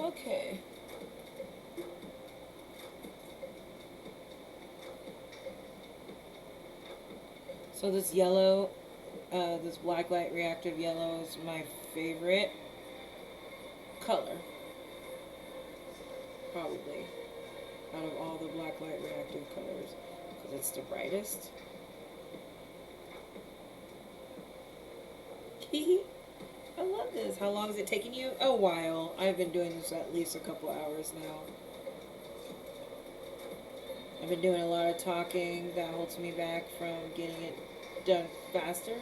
Okay. So this yellow, this blacklight reactive yellow is my favorite color. Probably. Out of all the blacklight reactive colors. Because it's the brightest. I love this. How long is it taking you? A while. I've been doing this at least a couple hours now. I've been doing a lot of talking that holds me back from getting it done faster.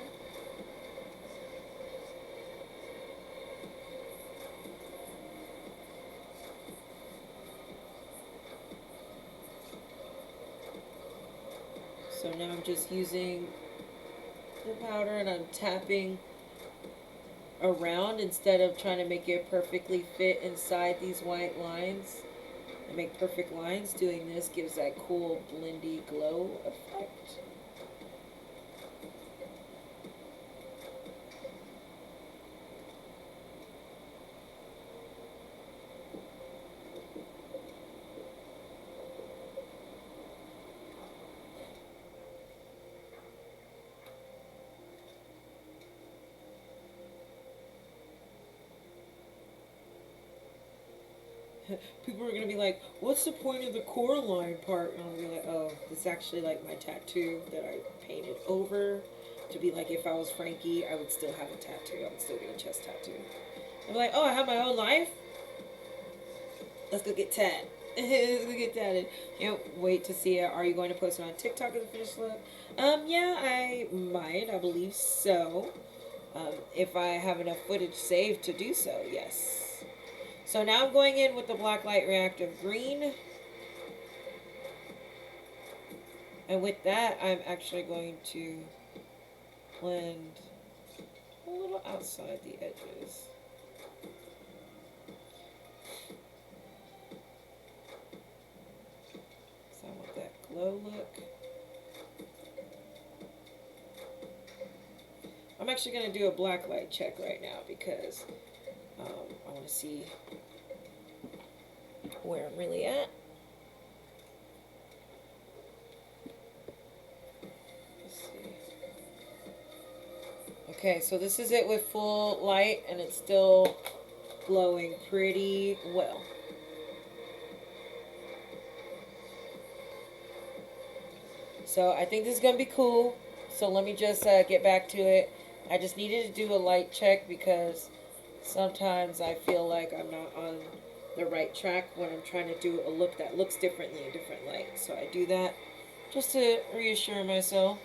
So now I'm just using the powder and I'm tapping around instead of trying to make it perfectly fit inside these white lines and make perfect lines. Doing this gives that cool blendy glow effect. People are going to be like, what's the point of the core line part? And I'll be like, oh, this is actually like my tattoo that I painted over to be like, if I was Frankie, I would still have a tattoo. I would still get a chest tattoo. I'm like, oh, I have my own life? Let's go get tat. Get that. Can't wait to see it. Are you going to post it on TikTok as a finished look? Yeah, I might. I believe so. If I have enough footage saved to do so, yes. So now I'm going in with the Blacklight Reactive Green. And with that, I'm actually going to blend a little outside the edges. So I want that glow look. I'm actually going to do a black light check right now because I want to see where I'm really at. Let's see. Okay, so this is it with full light and it's still glowing pretty well. So I think this is going to be cool. So let me just get back to it. I just needed to do a light check because sometimes I feel like I'm not on the right track when I'm trying to do a look that looks differently in different light. So I do that just to reassure myself.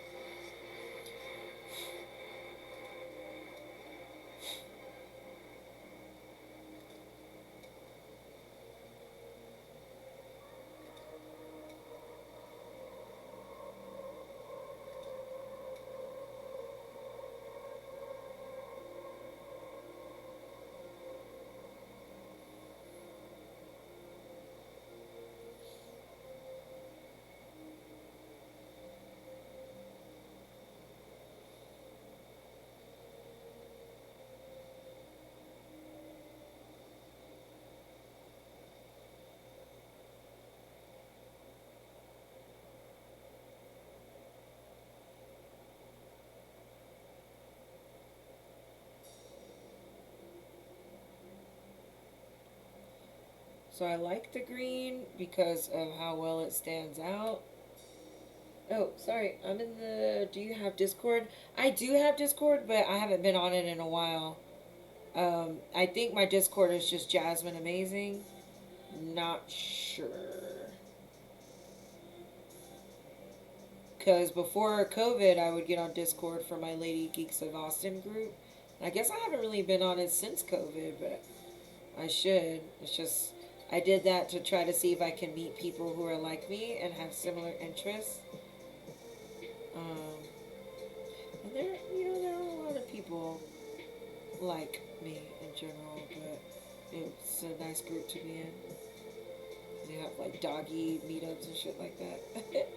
So I like the green because of how well it stands out. Oh, sorry. I'm in the... Do you have Discord? I do have Discord, but I haven't been on it in a while. I think my Discord is just JasmineAmazing. Not sure. Because before COVID, I would get on Discord for my Lady Geeks of Austin group. I guess I haven't really been on it since COVID, but I should. It's just... I did that to try to see if I can meet people who are like me and have similar interests. Um, and there are a lot of people like me in general, but it's a nice group to be in. They have like doggy meetups and shit like that.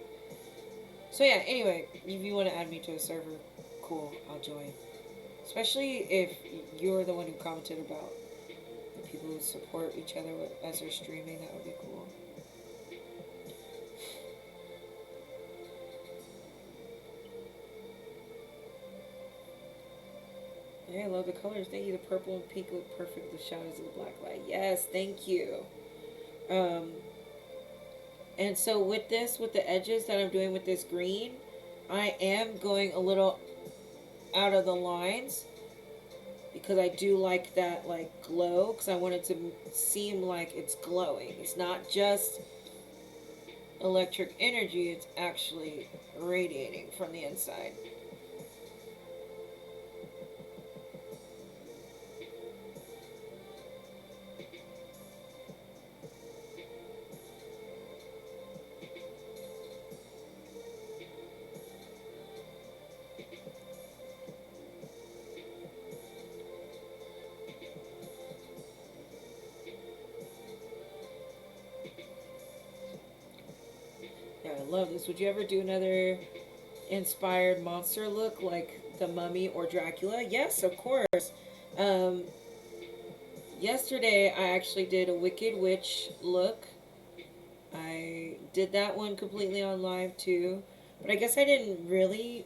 So yeah, anyway, if you want to add me to a server, cool, I'll join. Especially if you're the one who commented about the people who support each other as they're streaming, that would be cool. Yeah, I love the colors. Thank you. The purple and pink look perfect with the shadows of the black light. Yes, thank you. Um, and so with this, with the edges that I'm doing with this green, I am going a little out of the lines because I do like that like glow because I want it to seem like it's glowing. It's not just electric energy, it's actually radiating from the inside. Yeah, I love this. Would you ever do another inspired monster look like the Mummy or Dracula? Yes, of course. Um, Yesterday I actually did a Wicked Witch look. I did that one completely on live too. But I guess I didn't really.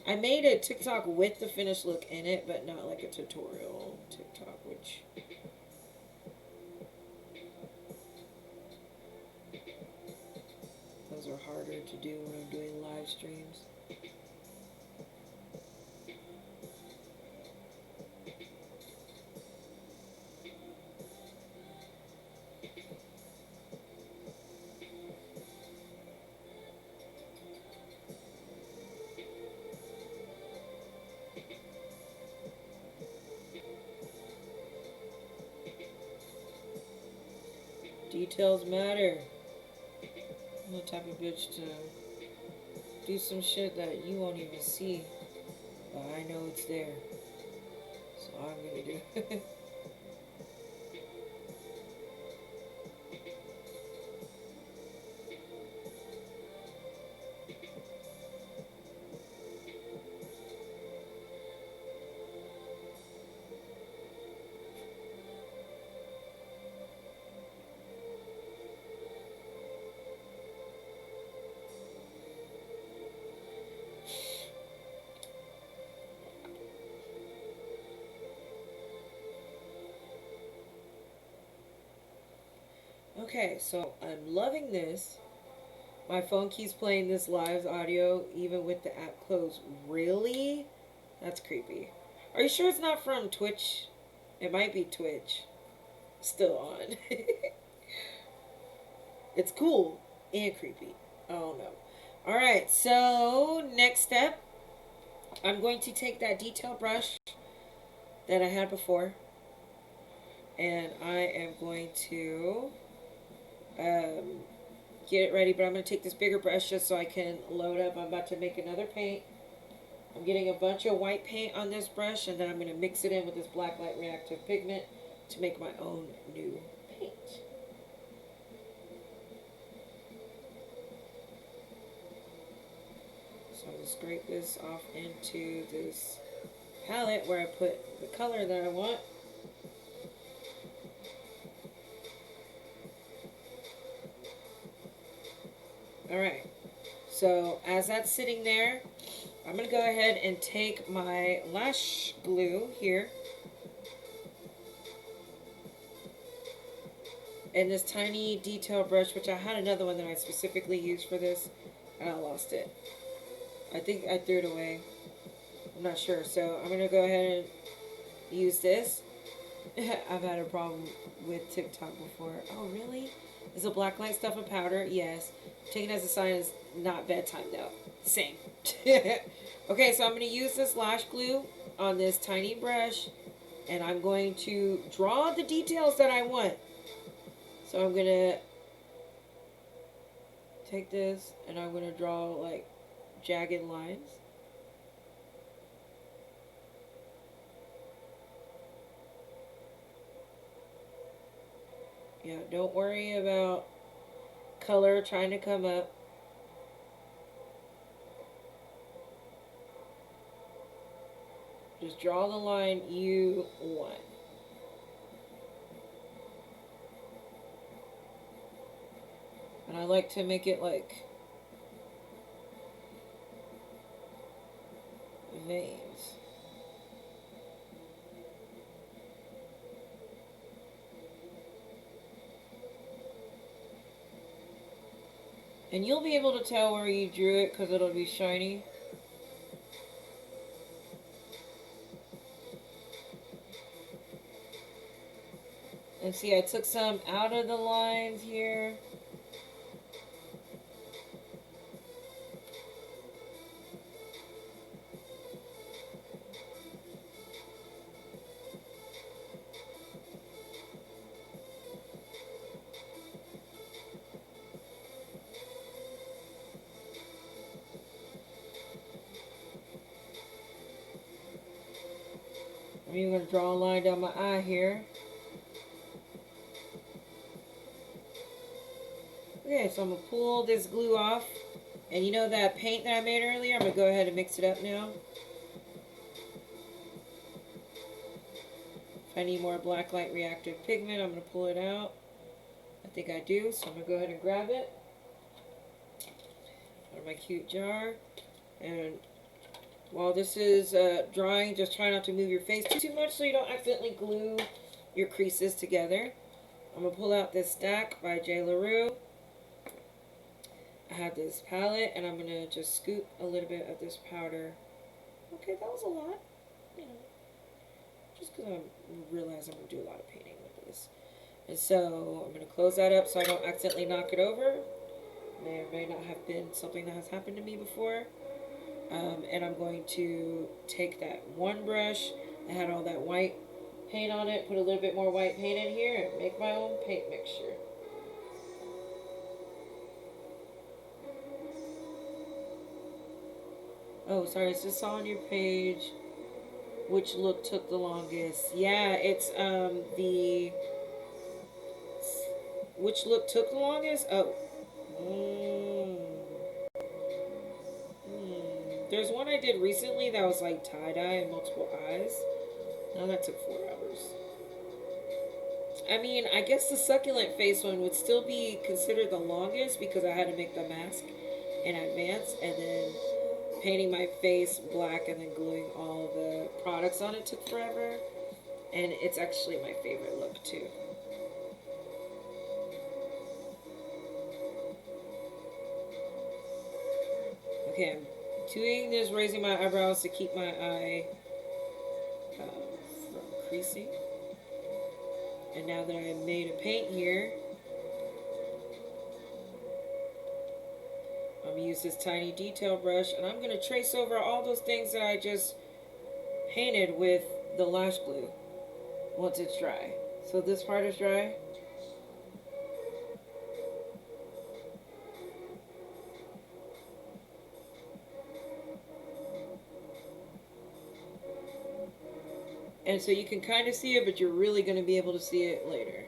I made a TikTok with the finished look in it, but not like a tutorial TikTok, which. Those are harder to do when I'm doing live streams. Details matter. I'm the type of bitch to do some shit that you won't even see, but I know it's there. So I'm gonna do it. Okay, so I'm loving this. My phone keeps playing this live audio even with the app closed. Really? That's creepy. Are you sure it's not from Twitch? It might be Twitch. Still on. It's cool and creepy. Oh no. Alright, so next step. I'm going to take that detail brush that I had before. And I am going to get it ready. But I'm going to take this bigger brush just so I can load up. I'm about to make another paint. I'm getting a bunch of white paint on this brush, and then I'm going to mix it in with this black light reactive pigment to make my own new paint. So I'm going to scrape this off into this palette where I put the color that I want. Alright, so as that's sitting there, I'm going to go ahead and take my lash glue here and this tiny detail brush, which I had another one that I specifically used for this, and I lost it. I think I threw it away. I'm not sure. So I'm going to go ahead and use this. I've had a problem with TikTok before. Oh, really? Is it black light stuff and powder? Yes. Taking it as a sign is not bedtime, though. Same. Okay, so I'm going to use this lash glue on this tiny brush, and I'm going to draw the details that I want. So I'm going to take this, and I'm going to draw, like, jagged lines. Yeah, don't worry about color trying to come up. Just draw the line you want. And I like to make it like veins. And you'll be able to tell where you drew it because it'll be shiny. And see, I took some out of the lines here. I'm even going to draw a line down my eye here. Okay, so I'm going to pull this glue off. And you know that paint that I made earlier? I'm going to go ahead and mix it up now. If I need more black light reactive pigment, I'm going to pull it out. I think I do, so I'm going to go ahead and grab it out of my cute jar. And while this is drying, just try not to move your face too much so you don't accidentally glue your creases together. I'm going to pull out this stack by J. LaRue. I have this palette, and I'm going to just scoop a little bit of this powder. Okay, that was a lot. You know, just because I realize I'm going to do a lot of painting with this. And so I'm going to close that up so I don't accidentally knock it over. May or may not have been something that has happened to me before. And I'm going to take that one brush that had all that white paint on it, put a little bit more white paint in here, and make my own paint mixture. Oh, sorry, is this on your page? Which look took the longest? Yeah, it's the which look took the longest? Oh. Mm. There's one I did recently that was like tie-dye and multiple eyes. No, that took 4 hours. I mean, I guess the succulent face one would still be considered the longest because I had to make the mask in advance, and then painting my face black and then gluing all the products on it took forever. And it's actually my favorite look too. Okay, I'm doing this, raising my eyebrows to keep my eye from creasing. And now that I made a paint here, I'm gonna use this tiny detail brush, and I'm gonna trace over all those things that I just painted with the lash glue once it's dry. So this part is dry. And so you can kind of see it, but you're really going to be able to see it later.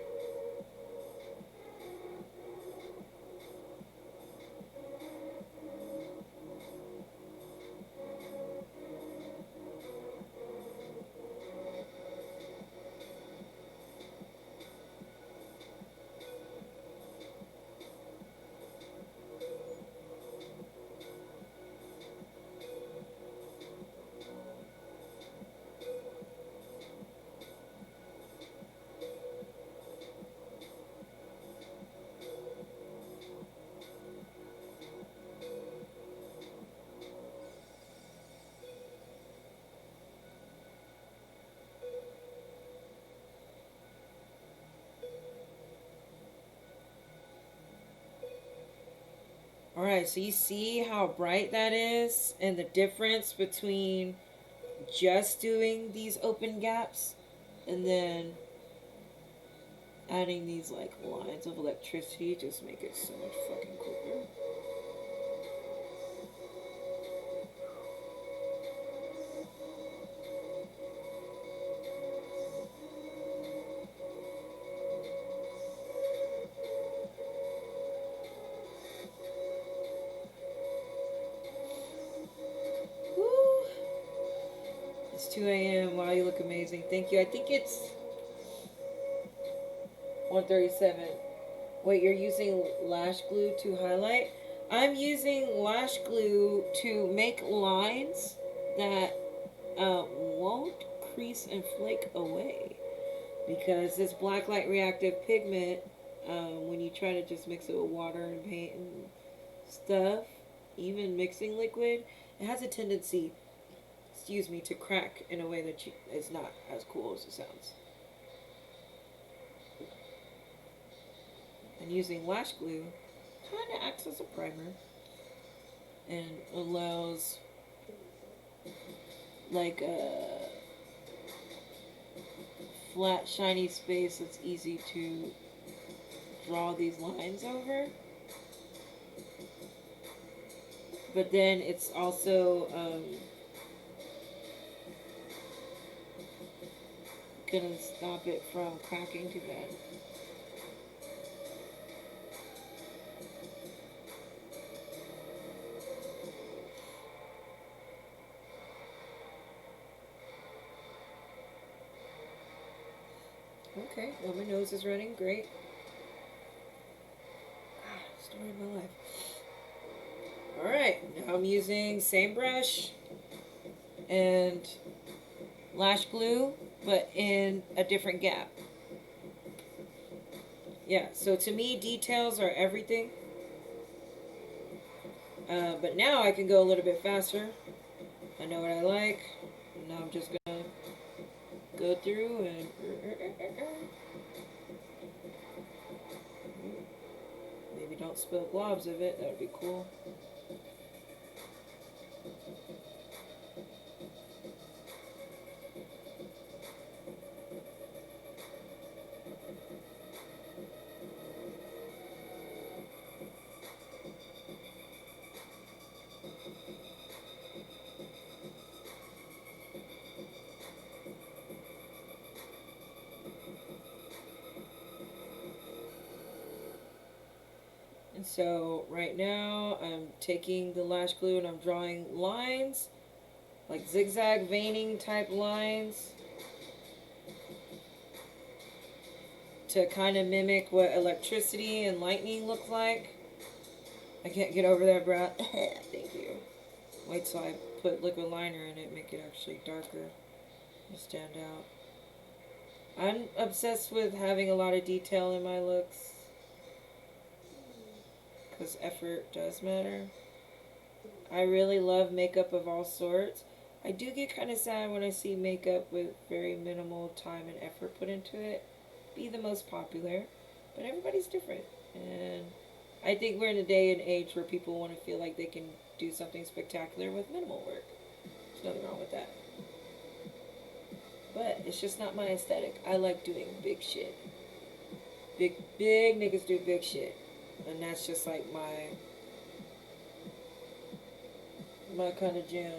Alright, so you see how bright that is and the difference between just doing these open gaps and then adding these like lines of electricity just make it so much fucking cooler. Woo! It's 2 a.m. Wow, you look amazing. Thank you. I think it's 1:37. Wait, you're using lash glue to highlight? I'm using lash glue to make lines that won't crease and flake away. Because this black light reactive pigment, when you try to just mix it with water and paint and stuff, even mixing liquid, it has a tendency, excuse me, to crack in a way that is not as cool as it sounds. And using lash glue kind of acts as a primer and allows like a flat shiny space that's easy to draw these lines over, but then it's also gonna stop it from cracking too bad. Okay, well, my nose is running great. Story of my life. Alright, now I'm using same brush and lash glue, but in a different gap. Yeah, so to me, details are everything. But now I can go a little bit faster. I know what I like. Now I'm just gonna go through and maybe don't spill globs of it. That would be cool. So right now I'm taking the lash glue and I'm drawing lines, like zigzag veining type lines, to kind of mimic what electricity and lightning look like. I can't get over that brow. Thank you. Wait till I put liquid liner in it, make it actually darker and stand out. I'm obsessed with having a lot of detail in my looks because effort does matter. I really love makeup of all sorts. I do get kind of sad when I see makeup with very minimal time and effort put into it be the most popular, but everybody's different. And I think we're in a day and age where people want to feel like they can do something spectacular with minimal work. There's nothing wrong with that. But it's just not my aesthetic. I like doing big shit. Big niggas do big shit. And that's just like my kind of jam.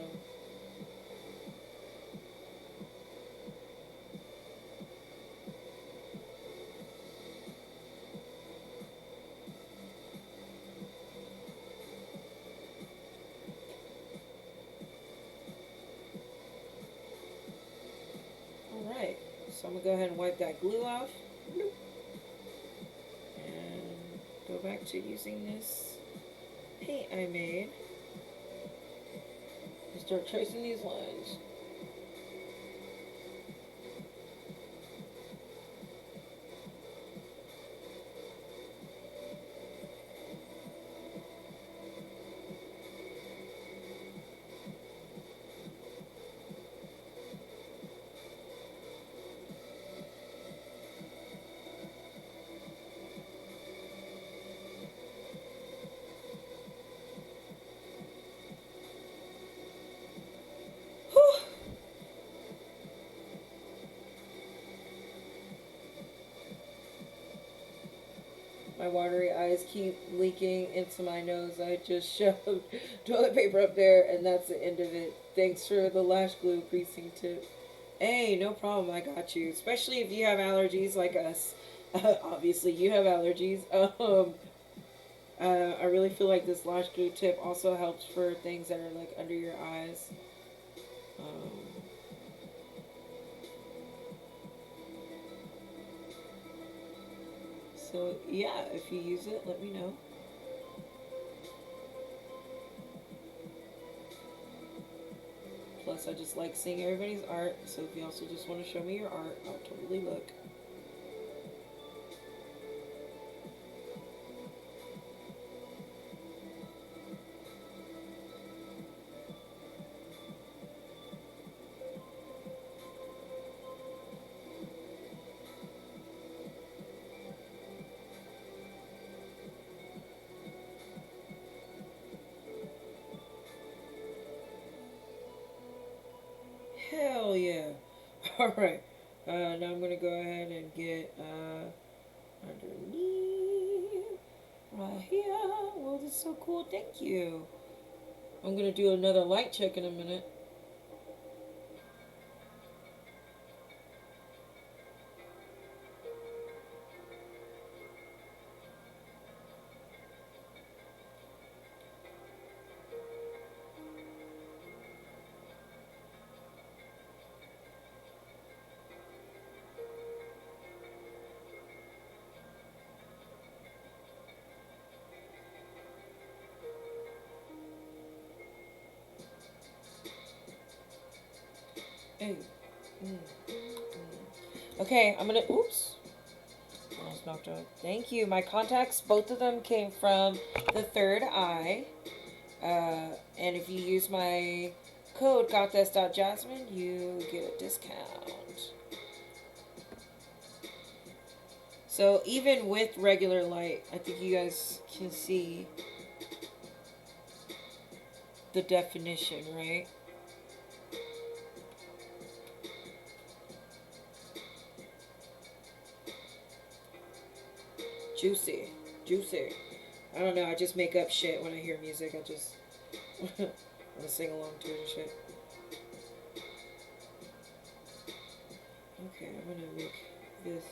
Alright, so I'm going to go ahead and wipe that glue off. And go back to using this paint I made. And start tracing these lines. Whew. My watery eyes keep leaking into my nose. I just shoved toilet paper up there, and that's the end of it. Thanks for the lash glue greasing tip. Hey, no problem. I got you. Especially if you have allergies like us. Obviously, you have allergies. I really feel like this lash glue tip also helps for things that are like under your eyes. Um, so yeah, if you use it, let me know. Plus, I just like seeing everybody's art. So if you also just want to show me your art, I'll totally look. Hell yeah. Alright. Now I'm going to go ahead and get underneath right here. Well, this is so cool. Thank you. I'm going to do another light check in a minute. Hey. Okay, I'm going to... Oops. Almost knocked out. Thank you. My contacts, both of them came from the third eye. And if you use my code gothess.jasmine, you get a discount. So even with regular light, I think you guys can see the definition, right? Juicy. Juicy. I don't know, I just make up shit when I hear music. I just want to sing along to it and shit. Okay, I'm going to make this.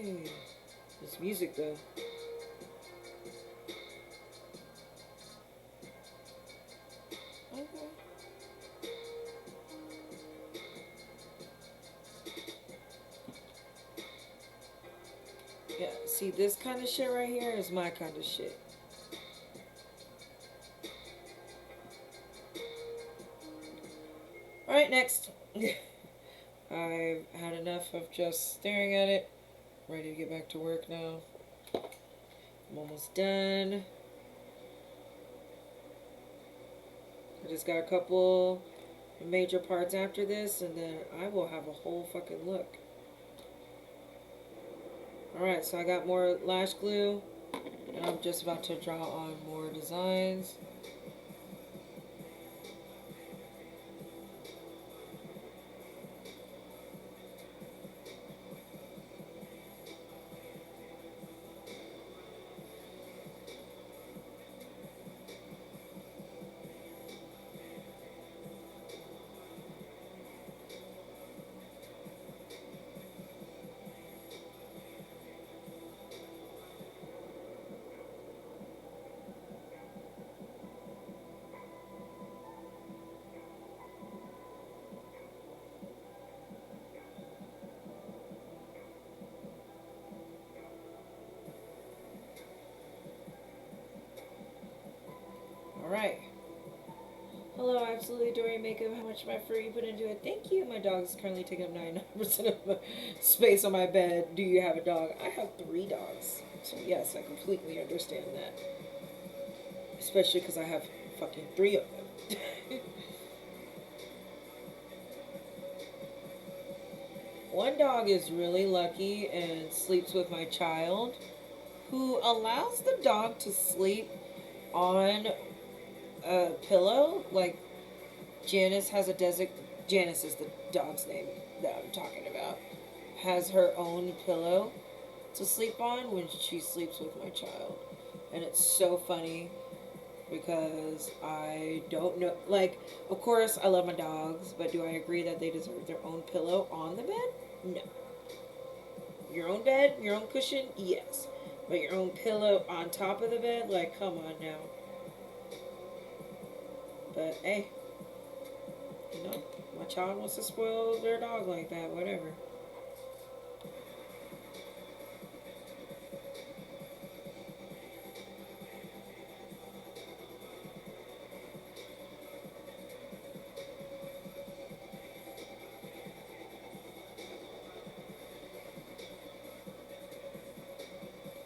Okay. This music though. Okay. Yeah, see this kind of shit right here is my kind of shit. Alright, next. I've had enough of just staring at it. Ready to get back to work now. I'm almost done. I just got a couple major parts after this, and then I will have a whole fucking look. Alright, so I got more lash glue, and I'm just about to draw on more designs. Alright. Hello, absolutely adoring makeup. How much of my fur you put into it? Thank you. My dog is currently taking up 99% of the space on my bed. Do you have a dog? I have 3 dogs. So yes, I completely understand that. Especially because I have fucking 3 of them. One dog is really lucky and sleeps with my child, who allows the dog to sleep on a pillow. Like, Janice has a Janice is the dog's name that I'm talking about. Has her own pillow to sleep on when she sleeps with my child. And it's so funny because I don't know. Like, of course, I love my dogs, but do I agree that they deserve their own pillow on the bed? No. Your own bed, your own cushion, yes. But your own pillow on top of the bed, like, come on now. But hey, you know, my child wants to spoil their dog like that, whatever.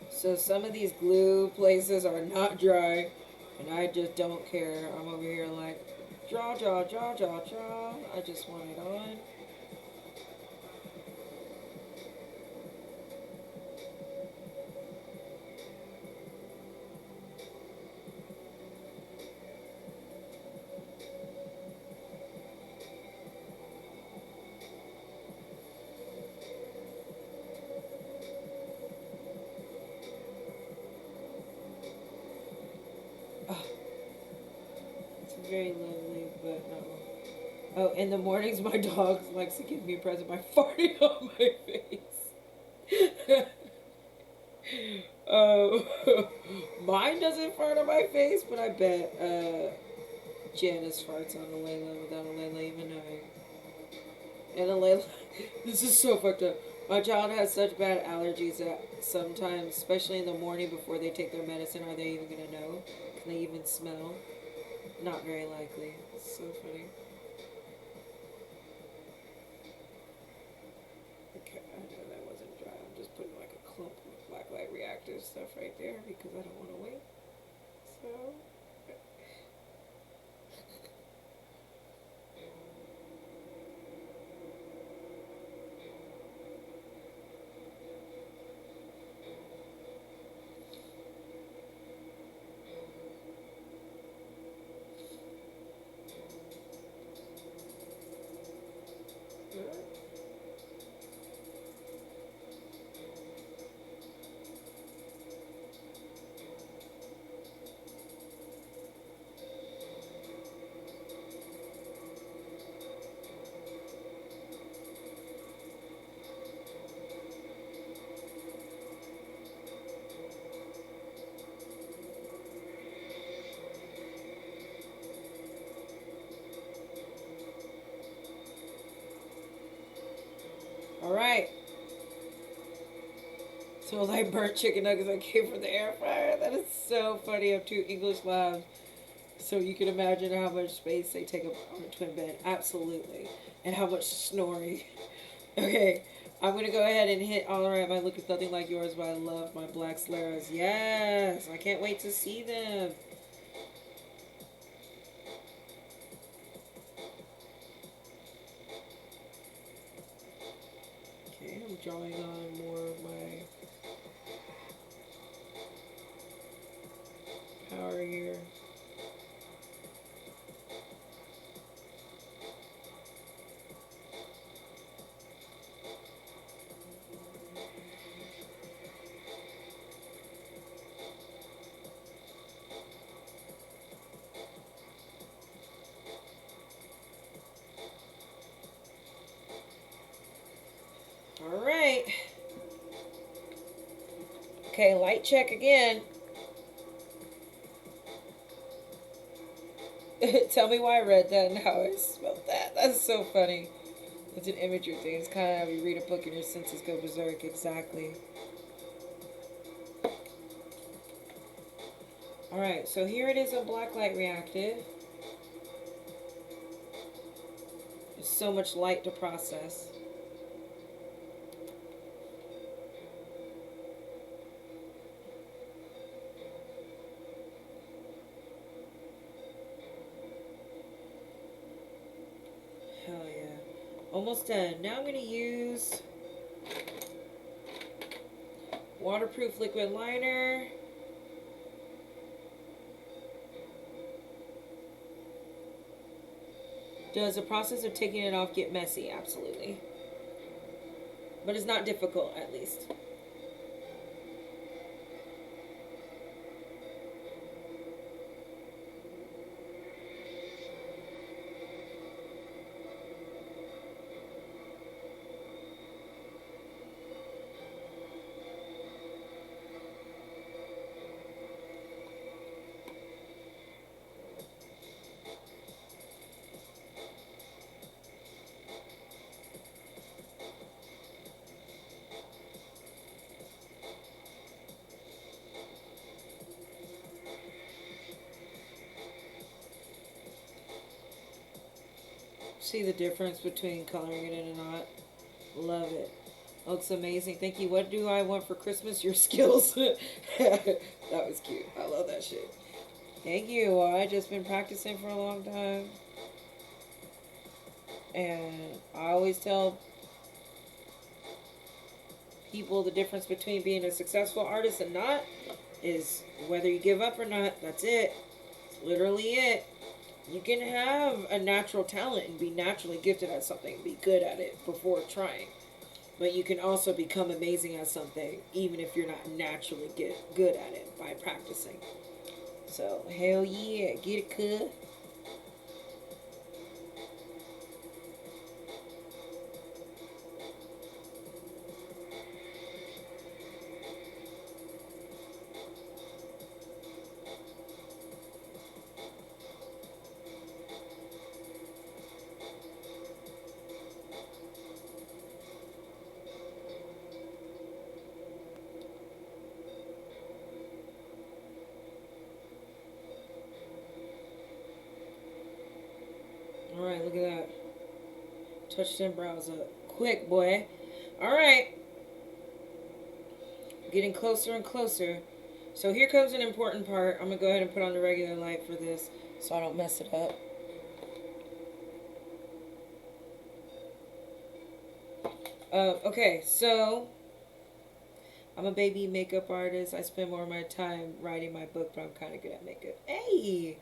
So some of these glue places are not dry, and I just don't care. I'm over here like, draw, draw, draw, draw, draw. I just want it on. Oh, it's very lovely, but no. Oh, in the mornings, my dog likes to give me a present by farting on my face. Mine doesn't fart on my face, but I bet Janice farts on Alayla without Alayla even knowing. And Alayla, this is so fucked up. My child has such bad allergies that sometimes, especially in the morning before they take their medicine, are they even gonna know? Can they even smell? Not very likely. It's so funny. Okay, I know that wasn't dry. I'm just putting like a clump of blacklight reactive stuff right there because I don't want to wait. So. Alright. Smells like burnt chicken nuggets I came from the air fryer. That is so funny. I have 2 English labs. So you can imagine how much space they take up on a twin bed. Absolutely. And how much snoring. Okay. I'm going to go ahead and hit Alright, my look is nothing like yours, but I love my black Solaras. Yes. I can't wait to see them. Okay, I'm drawing on more of my power here. Alright. Okay, light check again. Tell me why I read that and how I spelled that. That's so funny. It's an imagery thing. It's kind of how you read a book and your senses go berserk. Exactly. Alright, so here it is a blacklight reactive. There's so much light to process. Hell yeah. Almost done. Now I'm going to use waterproof liquid liner. Does the process of taking it off get messy? Absolutely. But it's not difficult, at least. See the difference between coloring it in and not? Love it. Looks amazing. Thank you. What do I want for Christmas? Your skills. That was cute. I love that shit. Thank you. I just been practicing for a long time. And I always tell people the difference between being a successful artist and not is whether you give up or not. That's it. It's literally it. You can have a natural talent and be naturally gifted at something, be good at it before trying. But you can also become amazing at something even if you're not naturally good at it by practicing. So, hell yeah, get it, cuz. Alright, look at that. Touch them brows up. Quick, boy. Alright. Getting closer and closer. So here comes an important part. I'm going to go ahead and put on the regular light for this so I don't mess it up. Okay, so I'm a baby makeup artist. I spend more of my time writing my book, but I'm kind of good at makeup. Hey!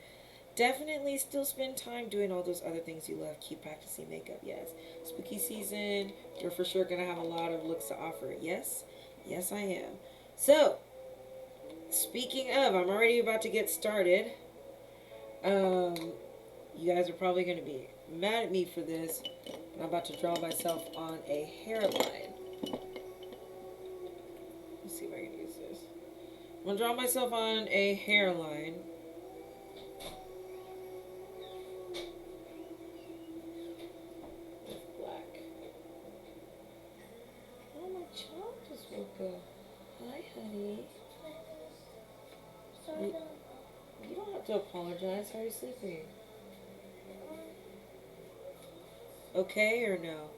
Definitely still spend time doing all those other things you love. Keep practicing makeup, yes. Spooky season, you're for sure going to have a lot of looks to offer. Yes? Yes, I am. So, speaking of, I'm already about to get started. You guys are probably going to be mad at me for this. But I'm about to draw myself on a hairline. Let's see if I can use this. I'm going to draw myself on a hairline. honey. You, you don't have to apologize. How are you sleeping? Okay or no?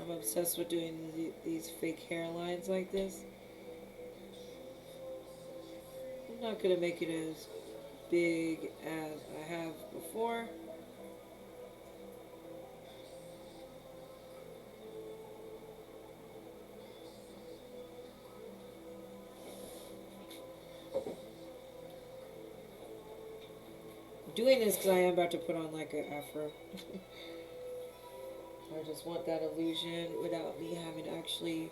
I'm obsessed with doing these fake hairlines like this. I'm not gonna make it as big as I have before. I'm doing this because I am about to put on like an afro. I just want that illusion without me having to actually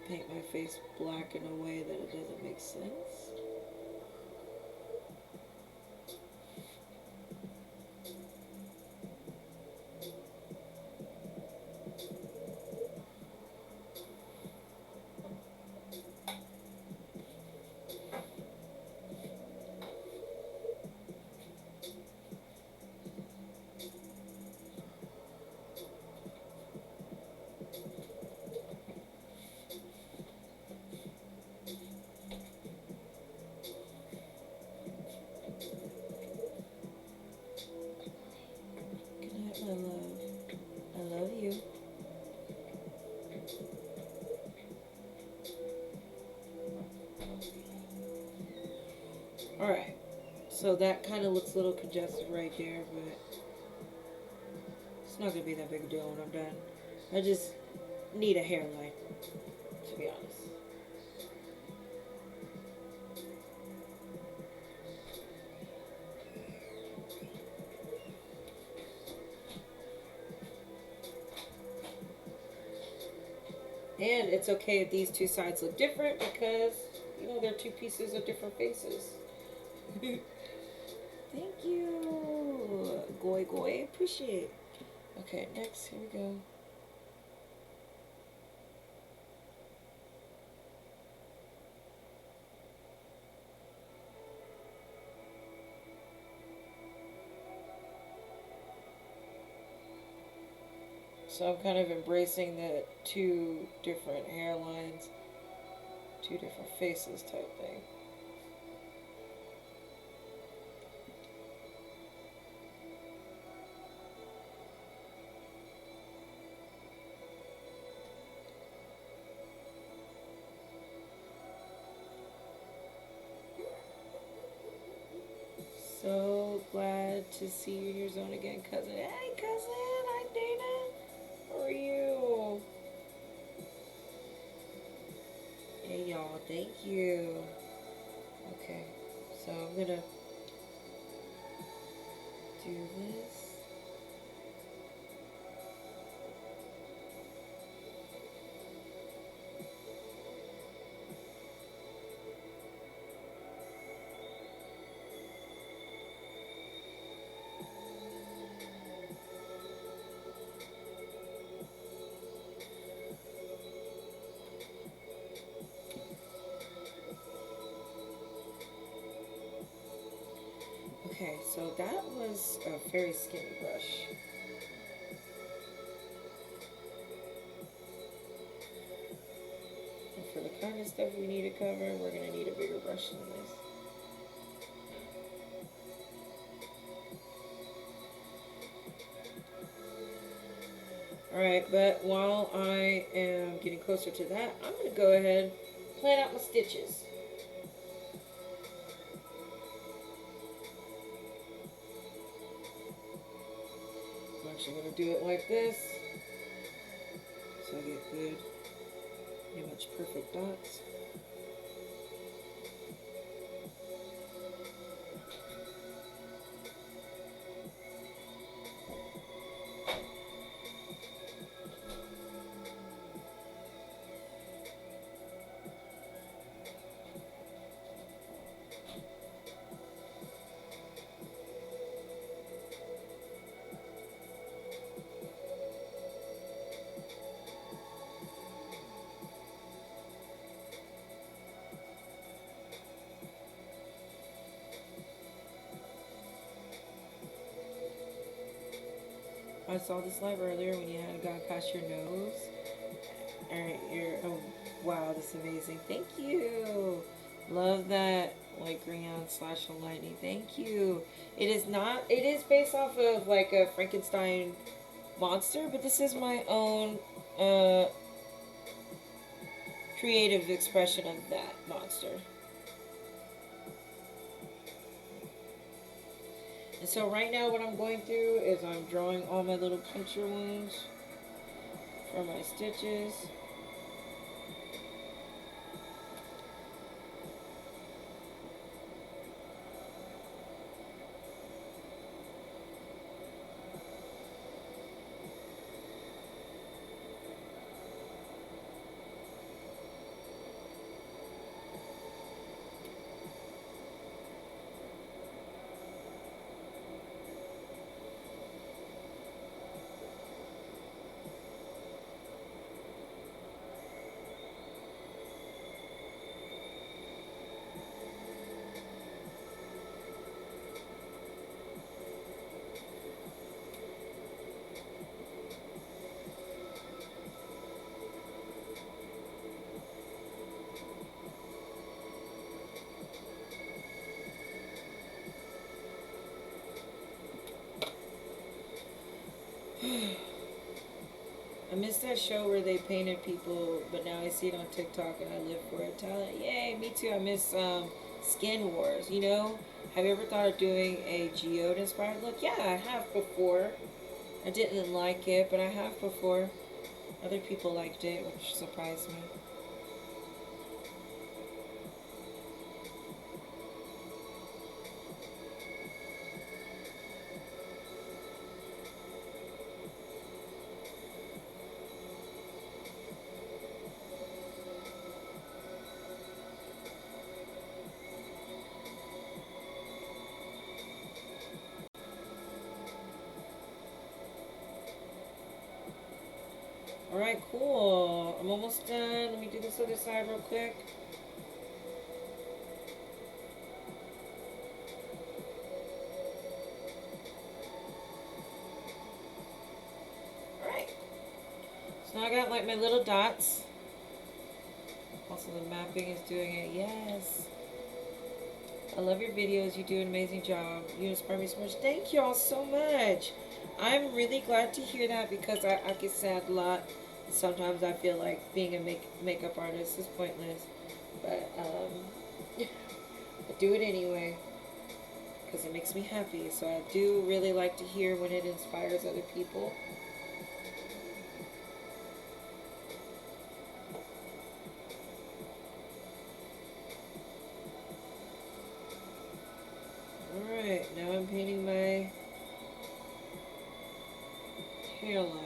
paint my face black in a way that it doesn't make sense. Good night, my love. I love you. Alright, so that kind of looks a little congested right there, but it's not going to be that big a deal when I'm done. I just need a hairline, to be honest. And it's okay if these two sides look different because, you know, they're two pieces of different faces. Thank you. Goy goy. Appreciate. Okay, next, here we go. So I'm kind of embracing the two different hairlines, two different faces type thing. So glad to see you in your zone again, cousin. Hey, cousin. Hi, Dana. How are you? Hey, y'all. Thank you. Okay. So I'm going to do this. Okay, so that was a very skinny brush. And for the kind of stuff we need to cover, we're going to need a bigger brush than this. Alright, but while I am getting closer to that, I'm going to go ahead and plan out my stitches. I'm actually going to do it like this, so I get good, pretty much perfect dots. I saw this live earlier when you had gone past your nose. Alright, oh, wow, this is amazing. Thank you. Love that like rayon slash lightning. Thank you. It is based off of like a Frankenstein monster, but this is my own creative expression of that monster. And so right now what I'm going through is I'm drawing all my little puncture wounds for my stitches. I missed that show where they painted people, but now I see it on TikTok and I live for it. Talent, yay, me too. I miss Skin Wars, you know? Have you ever thought of doing a geode inspired look? Yeah, I have before. I didn't like it, but I have before. Other people liked it, which surprised me. Alright, cool. I'm almost done. Let me do this other side real quick. Alright. So now I got like my little dots. Also the mapping is doing it. Yes. I love your videos. You do an amazing job. You inspire me so much. Thank you all so much. I'm really glad to hear that because I get sad a lot. Sometimes I feel like being a makeup artist is pointless. But I do it anyway because it makes me happy. So I do really like to hear when it inspires other people. Alright, now I'm painting my hairline.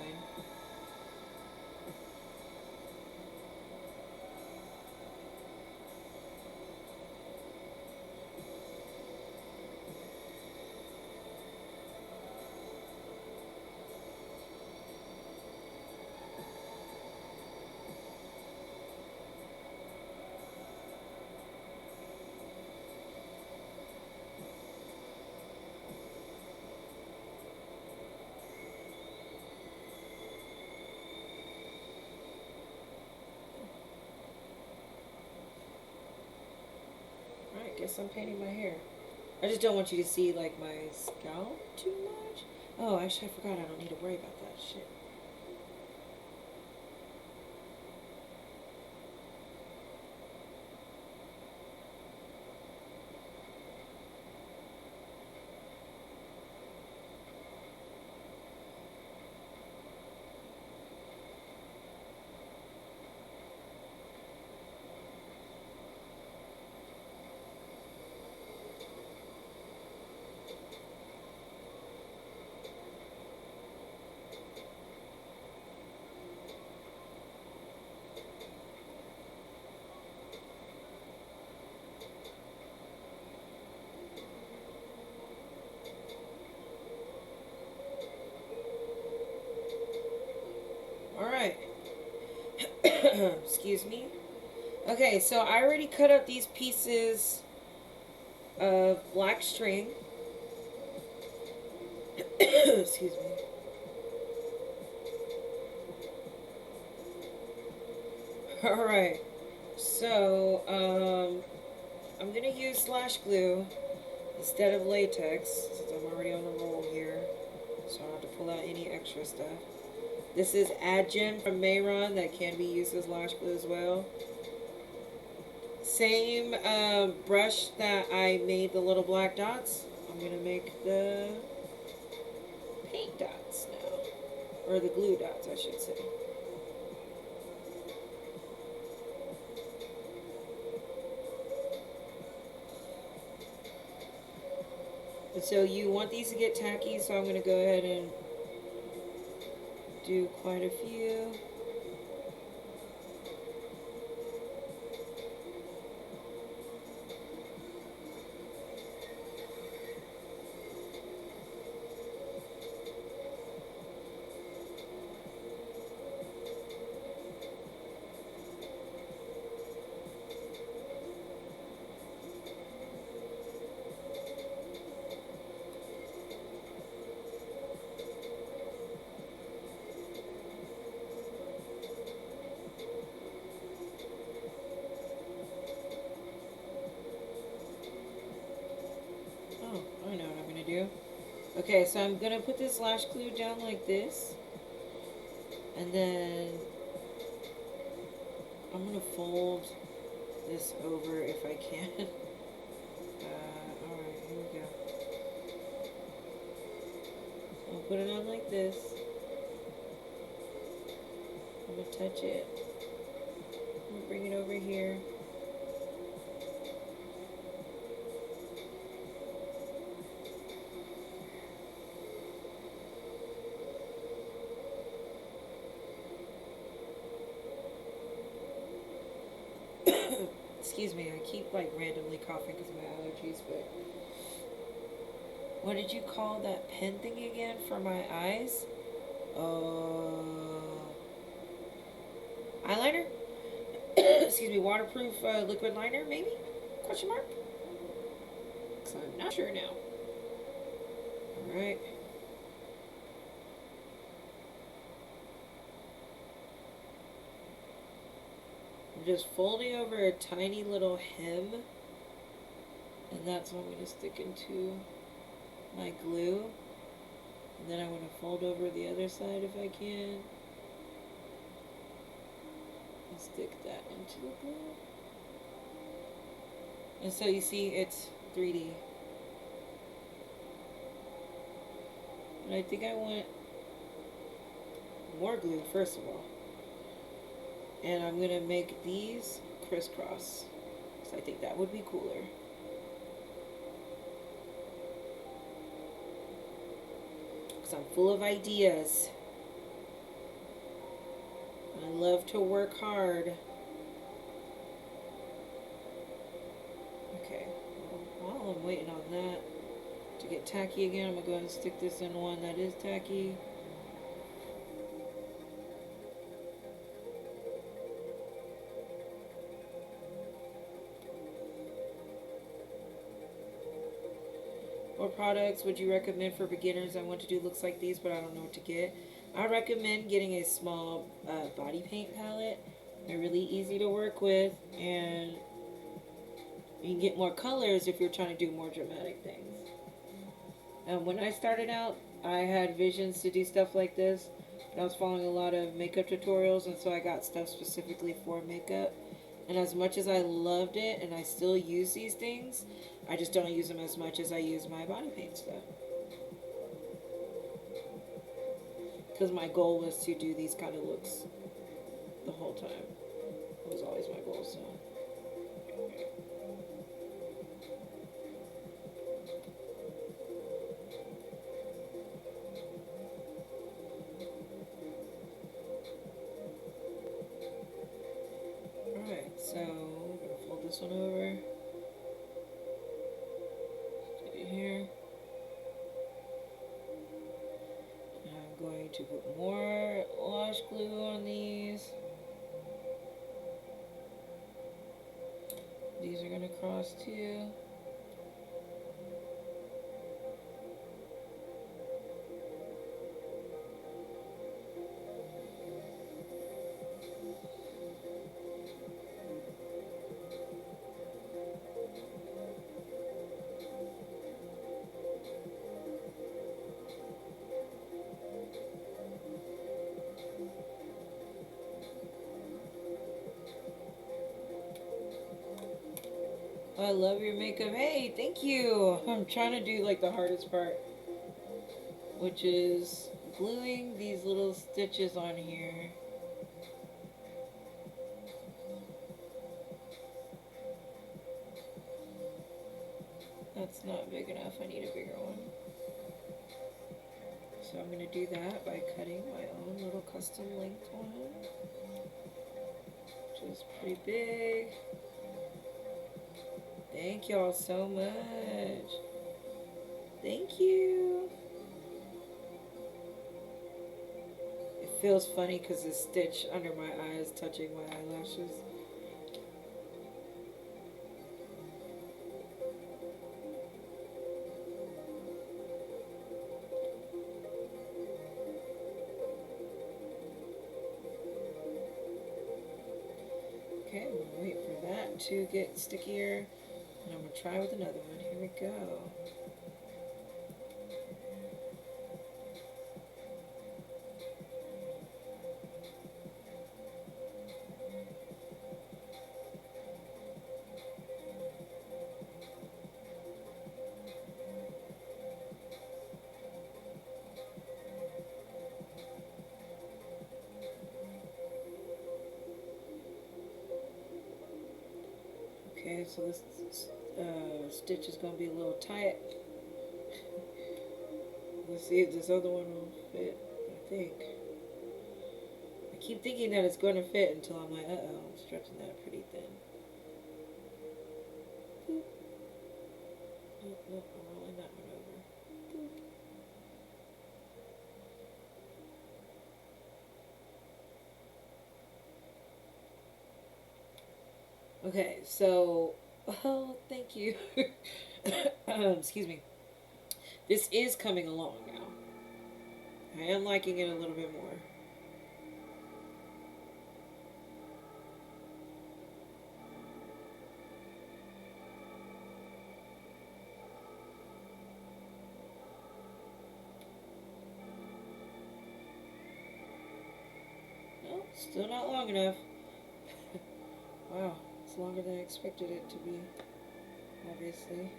Alright, guess I'm painting my hair. I just don't want you to see like my scalp too much. Oh, actually I forgot I don't need to worry about that shit. Alright. Excuse me. Okay, so I already cut up these pieces of black string. Excuse me. Alright, so I'm gonna use slash glue instead of latex since I'm already on the roll here, so I don't have to pull out any extra stuff. This is Adgen from Mayron that can be used as lash glue as well. Same brush that I made the little black dots. I'm gonna make the paint dots now, or the glue dots, I should say. And so you want these to get tacky, so I'm going to go ahead and do quite a few. Oh, I know what I'm going to do. Okay, so I'm going to put this lash glue down like this. And then I'm going to fold this over if I can. Alright, here we go. I'll put it on like this. I'm going to touch it. I'm going to bring it over here. Excuse me, I keep like randomly coughing because of my allergies, but what did you call that pen thing again for my eyes? Eyeliner? Excuse me, waterproof liquid liner, maybe? Question mark? Because I'm not sure now. Alright. I'm just folding over a tiny little hem, and that's what I'm going to stick into my glue. And then I want to fold over the other side if I can. And stick that into the glue. And so you see it's 3D. And I think I want more glue first of all. And I'm going to make these crisscross, because I think that would be cooler. Because I'm full of ideas. I love to work hard. Okay, well, while I'm waiting on that to get tacky again, I'm going to go ahead and stick this in one that is tacky. What products would you recommend for beginners? I want to do looks like these, but I don't know what to get. I recommend getting a small body paint palette. They're really easy to work with, and you can get more colors if you're trying to do more dramatic things. When I started out, I had visions to do stuff like this, but I was following a lot of makeup tutorials, and so I got stuff specifically for makeup. And as much as I loved it, and I still use these things, I just don't use them as much as I use my body paint stuff. Because my goal was to do these kind of looks the whole time. It was always my goal, so. Alright, so I'm going to fold this one over. Here. And I'm going to put more lash glue on these. These are going to cross too. I love your makeup. Hey, thank you. I'm trying to do like the hardest part, which is gluing these little stitches on here. That's not big enough. I need a bigger one. So I'm going to do that by cutting my own little custom length one, which is pretty big. Thank y'all so much. Thank you. It feels funny because the stitch under my eye is touching my eyelashes. Okay, I'm gonna wait for that to get stickier, and I'm gonna try with another one. Here we go. Okay, so this stitch is gonna be a little tight. Let's see if this other one will fit. I think. I keep thinking that it's going to fit until I'm like, uh-oh, I'm stretching that pretty thin. Boop. Nope, nope, I'm rolling that one over. Boop. Okay, so, oh, thank you. Excuse me. This is coming along now. I am liking it a little bit more. No, still not long enough. Wow, it's longer than I expected it to be, obviously.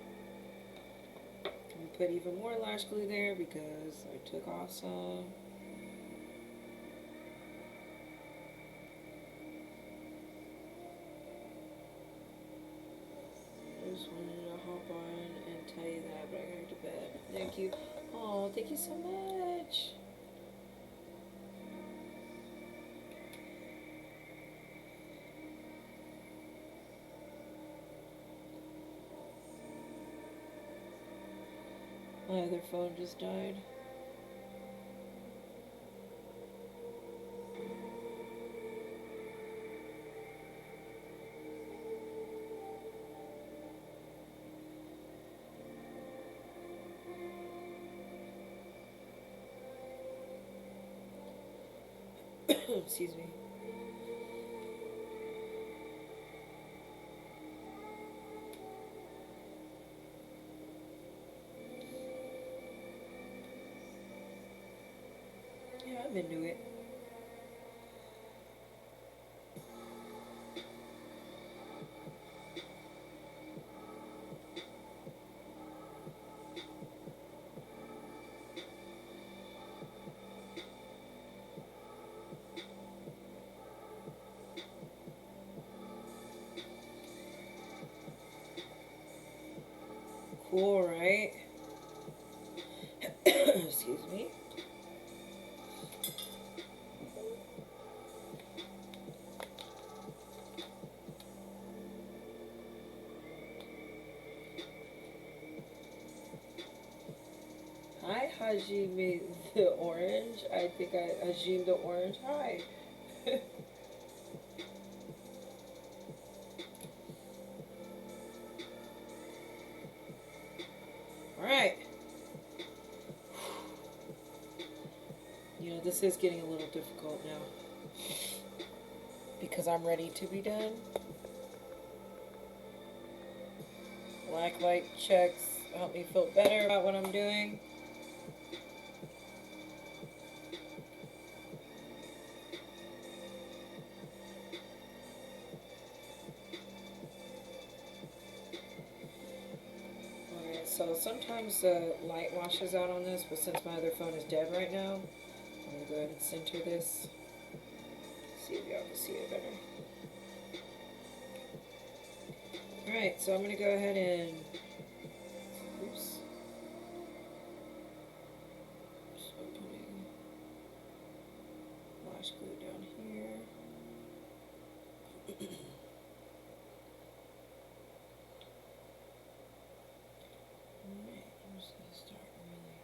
I'm going to put even more lash glue there because I took off some. I just wanted to hop on and tell you that, but I gotta go to bed. Thank you. Oh, thank you so much. My other phone just died. Excuse me. Yeah, I'm into it. Cool, right? Excuse me. Hi, Hajime the orange. I think I Hajime the orange. Hi. Alright. You know, this is getting a little difficult now. Because I'm ready to be done. Black light checks help me feel better about what I'm doing. So sometimes the light washes out on this, but since my other phone is dead right now, I'm going to go ahead and center this. See if y'all can see it better. Alright, so I'm going to go ahead and, oops. So putting wash glue down here. Alright, I'm just going to start really.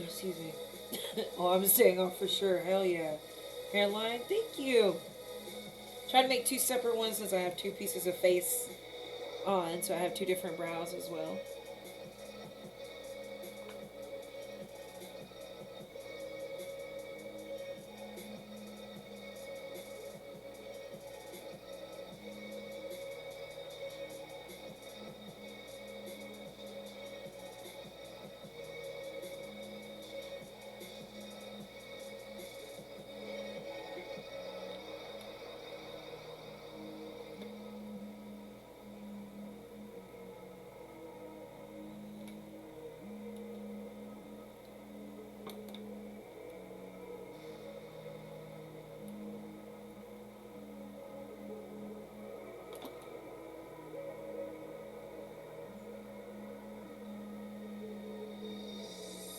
Excuse me. Oh, I'm staying off for sure. Hell yeah. Hairline, thank you. Try to make two separate ones since I have two pieces of face on, so I have two different brows as well.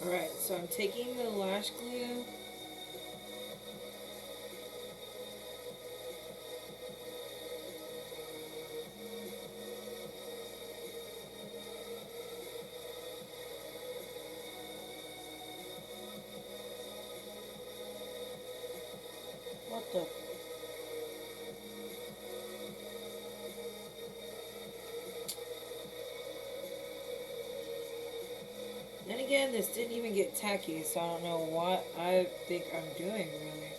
Alright, so I'm taking the lash glue. What the? Then again, this didn't even get tacky, so I don't know what I think I'm doing, really.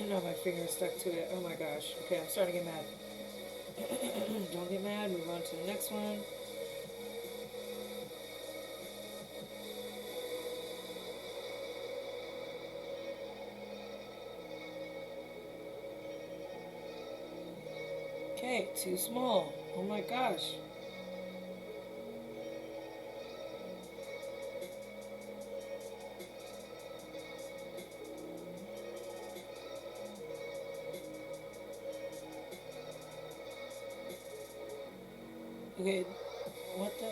No, my finger stuck to it. Oh my gosh. Okay, I'm starting to get mad. Don't get mad. Move on to the next one. Okay, too small. Oh my gosh. Okay, what the?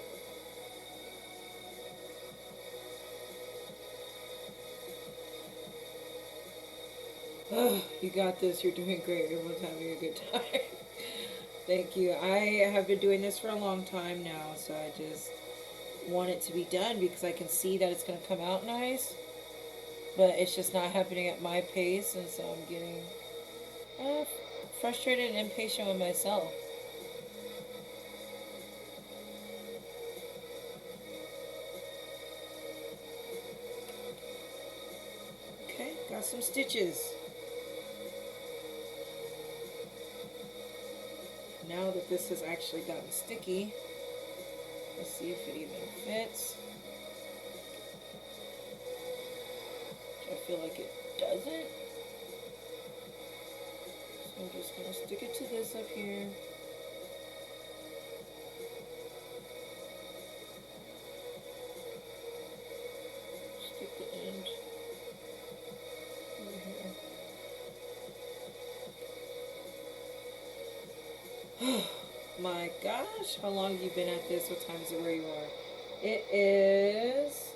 Oh, you got this. You're doing great. Everyone's having a good time. Thank you. I have been doing this for a long time now, so I just want it to be done because I can see that it's going to come out nice, but it's just not happening at my pace, and so I'm getting frustrated and impatient with myself. Okay, got some stitches. Now that this has actually gotten sticky, let's see if it even fits. I feel like it doesn't. So I'm just going to stick it to this up here. Stick the end over here. My gosh, how long have you been at this? What time is it where you are? It is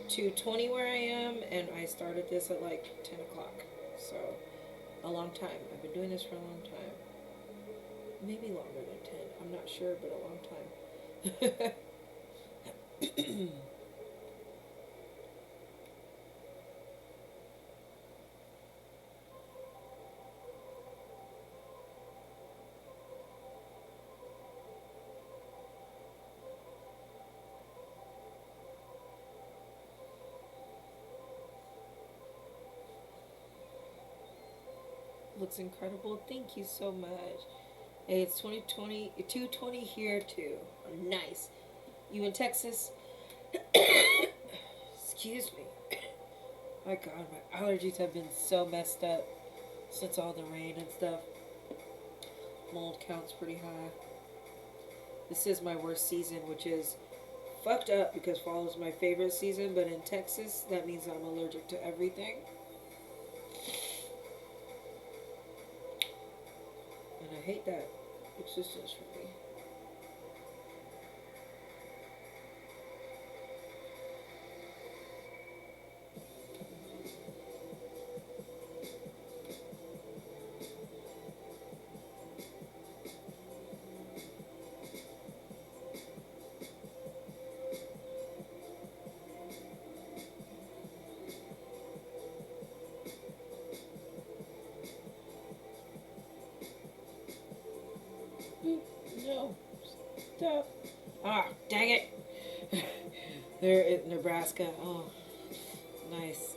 2:20 where I am, and I started this at like 10 o'clock. So, a long time. I've been doing this for a long time. Maybe longer than 10. I'm not sure, but a long time. Looks incredible. Thank you so much. Hey, it's 2020, 2:20 here too. Nice. You in Texas? Excuse me. My God, my allergies have been so messed up since all the rain and stuff. Mold count's pretty high. This is my worst season, which is fucked up because fall is my favorite season, but in Texas, that means I'm allergic to everything. And I hate that existence for me. No. Stop. Ah, dang it. They're in Nebraska. Oh, nice.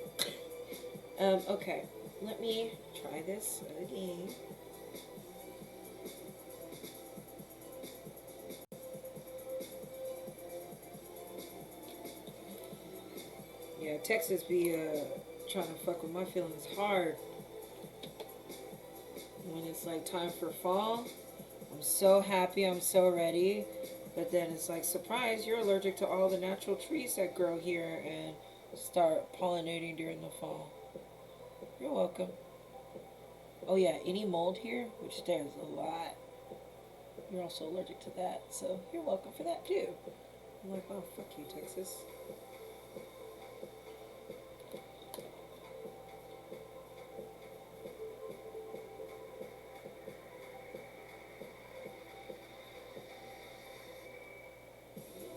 Okay. Let me try this again. Yeah, Texas be trying to fuck with my feelings hard. When it's like time for fall, I'm so happy, I'm so ready. But then it's like, surprise, you're allergic to all the natural trees that grow here and start pollinating during the fall. You're welcome. Oh yeah, any mold here, which there's a lot, you're also allergic to that. So you're welcome for that too. I'm like, oh, fuck you, Texas.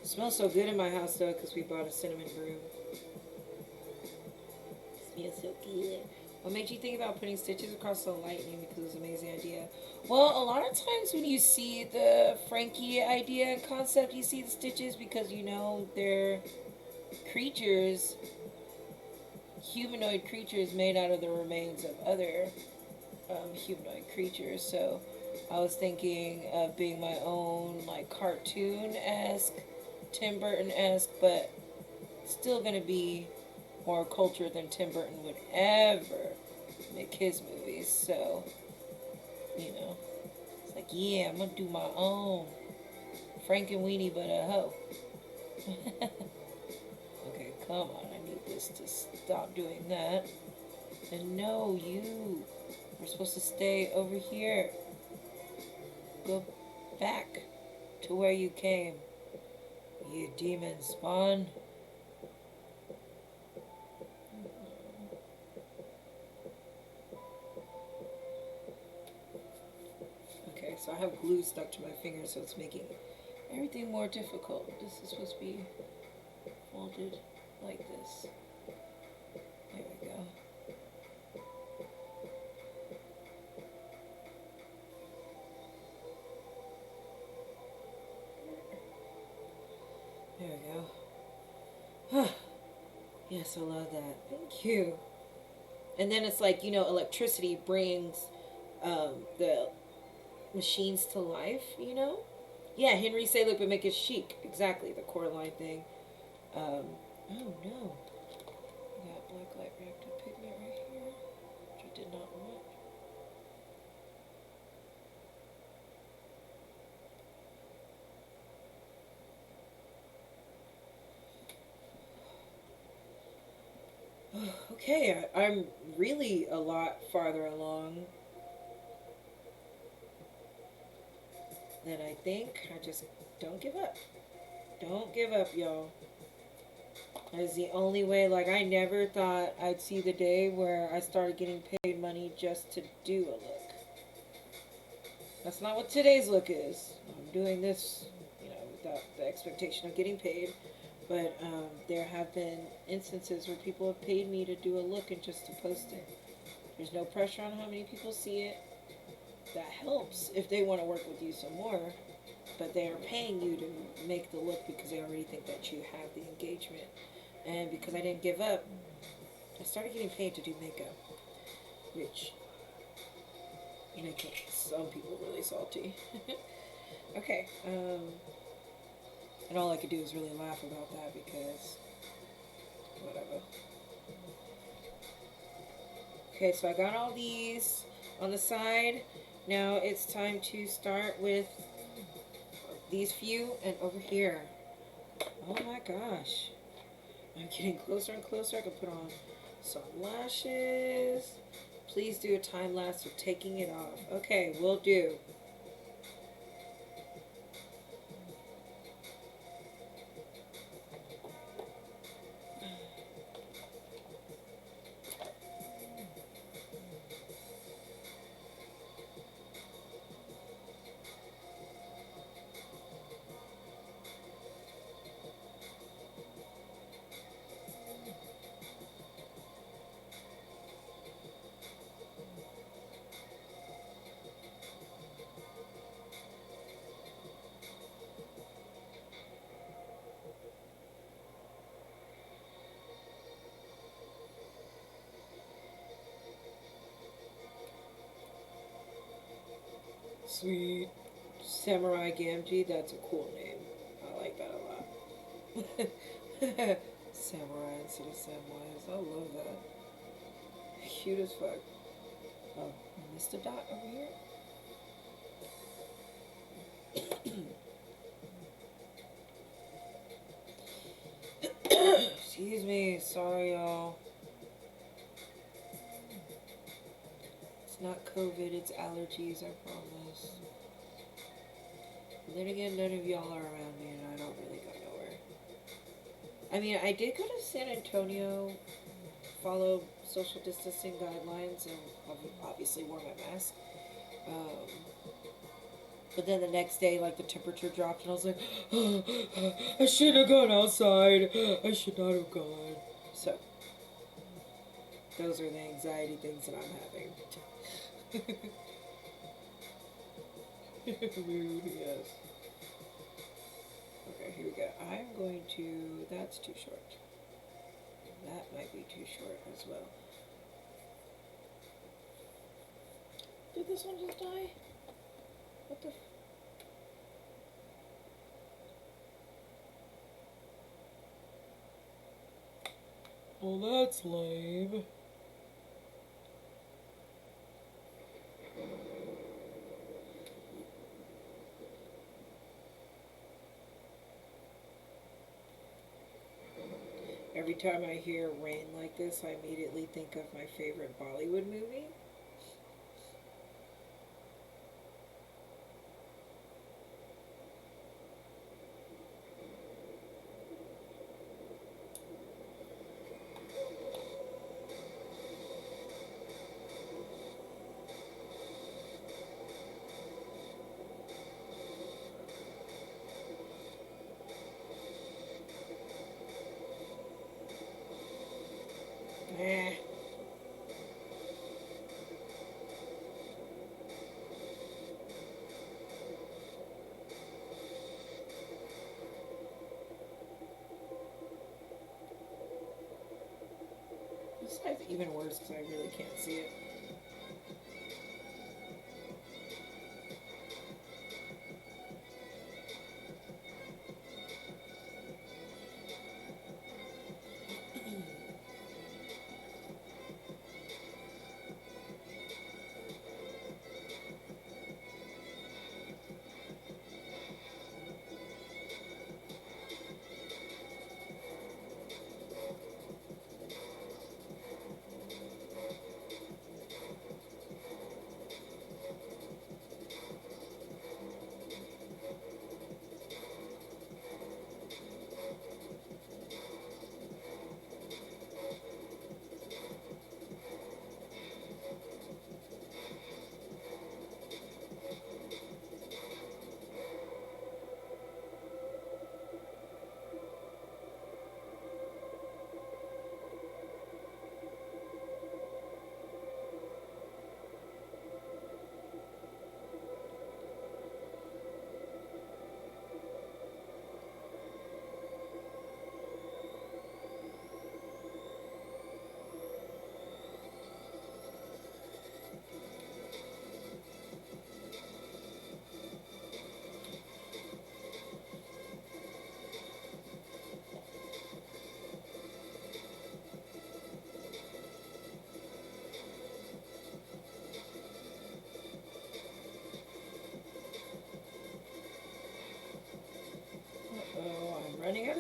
It smells so good in my house though, because we bought a cinnamon broom. It smells so good. What made you think about putting stitches across the lightning? Because it was an amazing idea. Well, a lot of times when you see the Frankie idea and concept, you see the stitches because you know they're creatures, humanoid creatures made out of the remains of other humanoid creatures. So I was thinking of being my own like cartoon-esque, Tim Burton-esque, but still gonna be more cultured than Tim Burton would ever make his movies. So, you know, it's like, yeah, I'm gonna do my own Frank and Weenie, but a hoe. Okay, come on, I need this to stop doing that. And no, you. We're supposed to stay over here. Go back to where you came. You demon spawn. Okay, so I have glue stuck to my finger, so it's making everything more difficult. This is supposed to be folded like this. There we go. There we go. Yes, I love that. Thank you. And then it's like, you know, electricity brings the machines to life, you know? Yeah, Henry say, look, but make it chic. Exactly, the core line thing. Oh no. I got black light reactive pigment right here, which I did not want. Okay, I'm really a lot farther along than I think. I just don't give up. Don't give up, y'all. That is the only way. Like, I never thought I'd see the day where I started getting paid money just to do a look. That's not what today's look is. I'm doing this, you know, without the expectation of getting paid. But there have been instances where people have paid me to do a look and just to post it. There's no pressure on how many people see it. That helps if they want to work with you some more. But they are paying you to make the look because they already think that you have the engagement. And because I didn't give up, I started getting paid to do makeup, which makes some people really salty. Okay, and all I could do is really laugh about that because whatever. Okay, so I got all these on the side. Now it's time to start with these few and over here. Oh my gosh. I'm getting closer and closer. I can put on some lashes. Please do a time lapse of taking it off. Okay, will do. Sweet. Samurai Gamgee, that's a cool name. I like that a lot. Samurai instead of Samwise. I love that. Cute as fuck. Oh, I missed a dot over here. Excuse me. Sorry, y'all. It's not COVID, it's allergies, I promise. And then again, none of y'all are around me and I don't really go nowhere. I mean, I did go to San Antonio, follow social distancing guidelines, and obviously wore my mask. But then the next day, like, the temperature dropped and I was like, oh, I should have gone outside. I should not have gone. So, those are the anxiety things that I'm having. Rude, yes. Okay, here we go. I'm going to, that's too short. That might be too short as well. Did this one just die? What the? Well, that's lame. Every time I hear rain like this, I immediately think of my favorite Bollywood movie. Eh. This side's even worse because I really can't see it.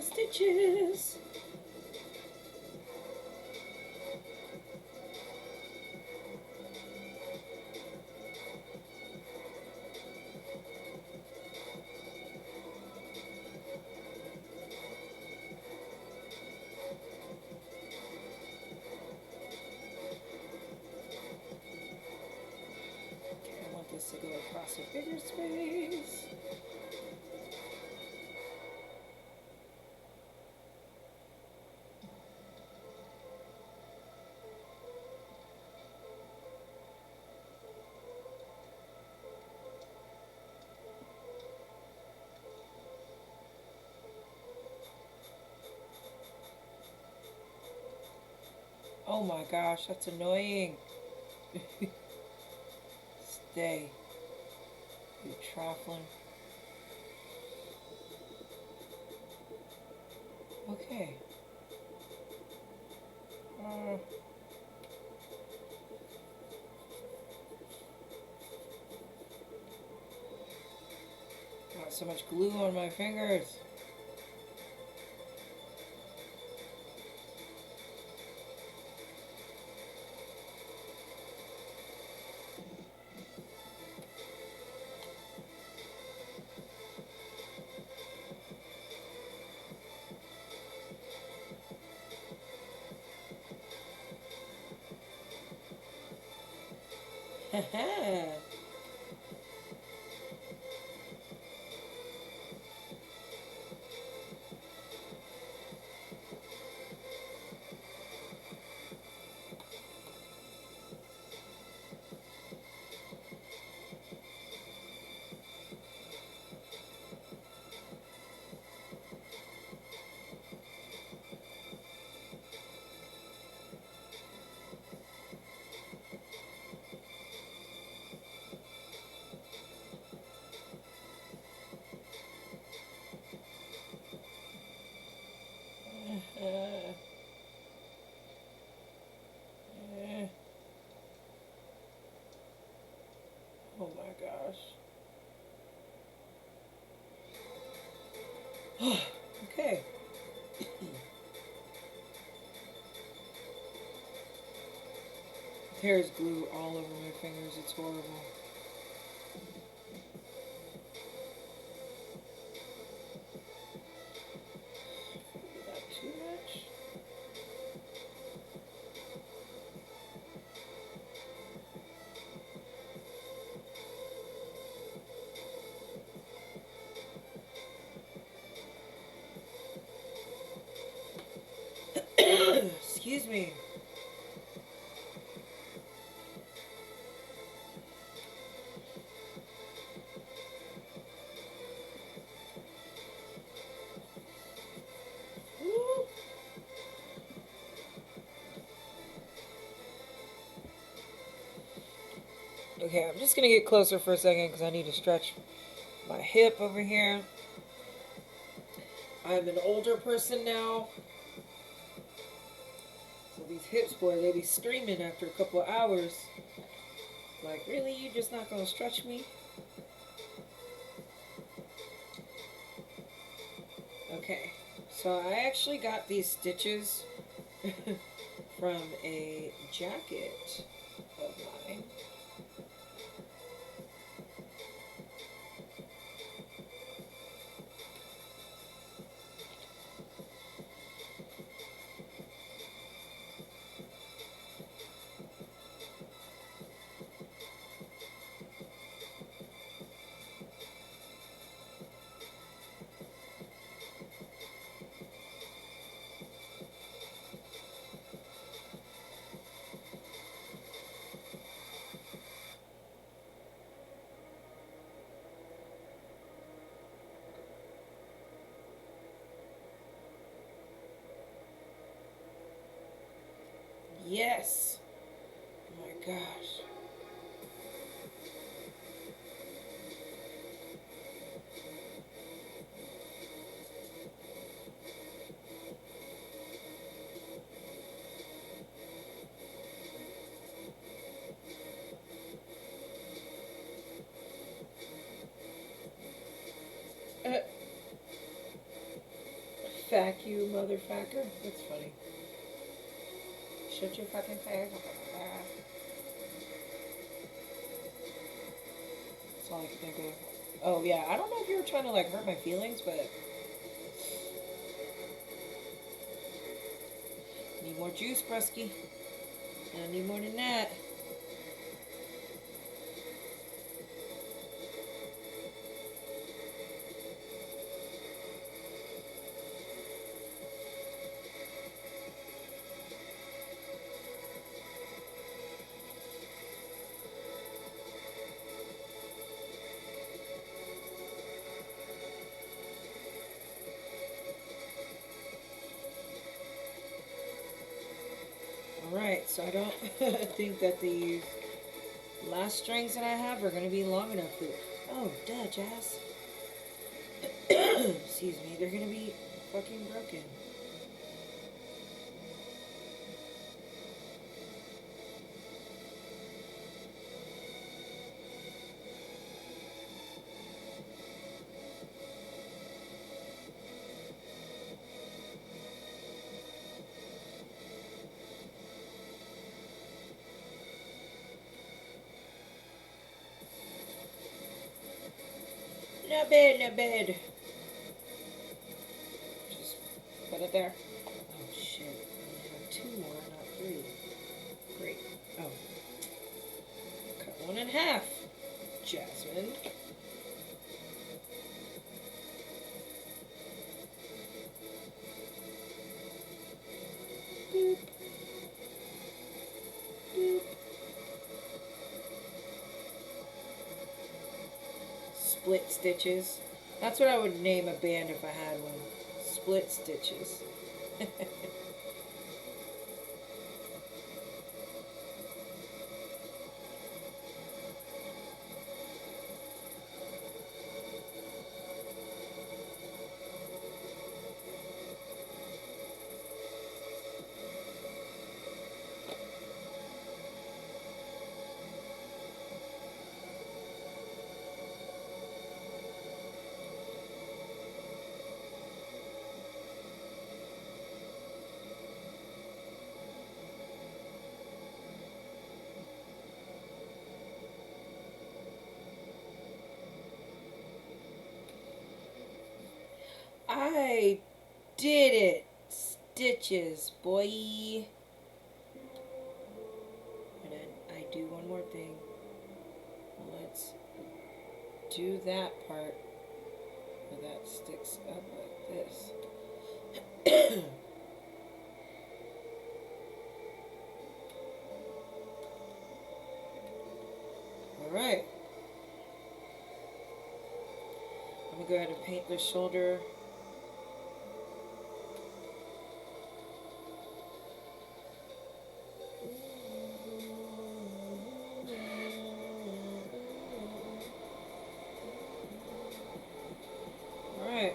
the stitches. I want this to go across a bigger space. Oh my gosh, that's annoying. Stay. You trifling. Okay. Got so much glue on my fingers. Oh my gosh. Okay. There's glue all over my fingers. It's horrible. Is that too much? Excuse me. Woo. Okay, I'm just gonna get closer for a second because I need to stretch my hip over here. I'm an older person now. So these hips, boy, they be screaming after a couple of hours. Like, really? You just not gonna stretch me? Okay, so I actually got these stitches from a jacket of mine. Yes. Oh my gosh. Fact you, motherfucker. That's funny. Shut your fucking face. That's all I can think of. Oh, yeah. I don't know if you were trying to, like, hurt my feelings, but... Need more juice, brusky. I need more than that. Alright, so I don't think that these last strings that I have are going to be long enough for... Oh, duh, Jazz. Excuse me, they're going to be fucking broken. Not bad, not bad. Just put it there. Oh shit, I have 2 more, not 3. Great. Oh. Cut 1 in half, Jasmine. Boop. Boop. Split Stitches. That's what I would name a band if I had one. Split Stitches. I did it! Stitches, boy! And then I do one more thing. Let's do that part where that sticks up like this. Alright. I'm going to go ahead and paint the shoulder. Alright.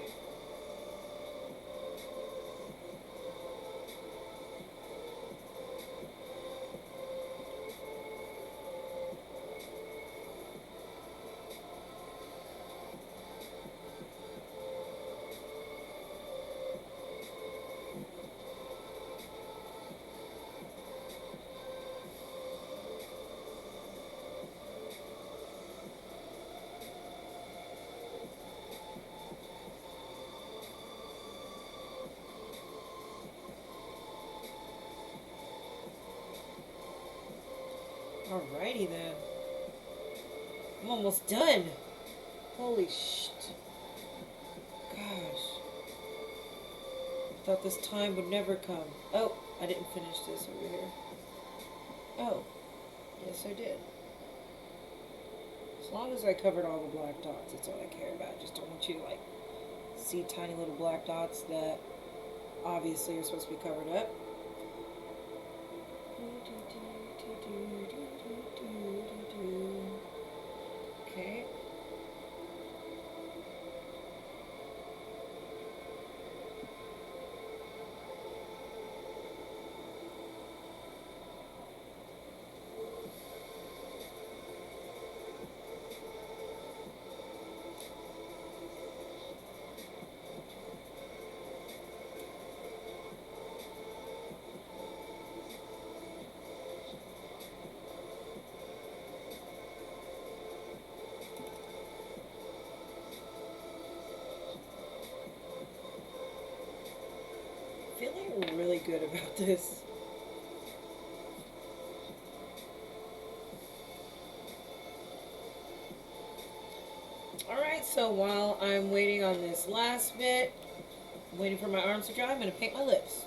Alrighty then. I'm almost done. Holy shit. Gosh. I thought this time would never come. Oh, I didn't finish this over here. Oh, yes I did. As long as I covered all the black dots, that's all I care about. I just don't want you to like see tiny little black dots that obviously are supposed to be covered up. Okay. feel really good about this. Alright, so while I'm waiting on this last bit, I'm waiting for my arms to dry, I'm going to paint my lips.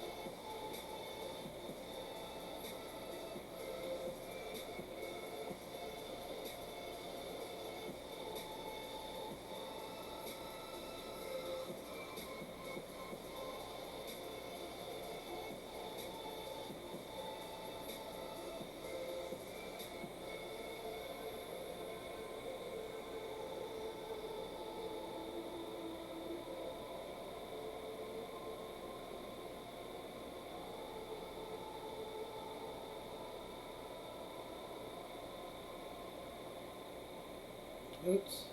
Oops.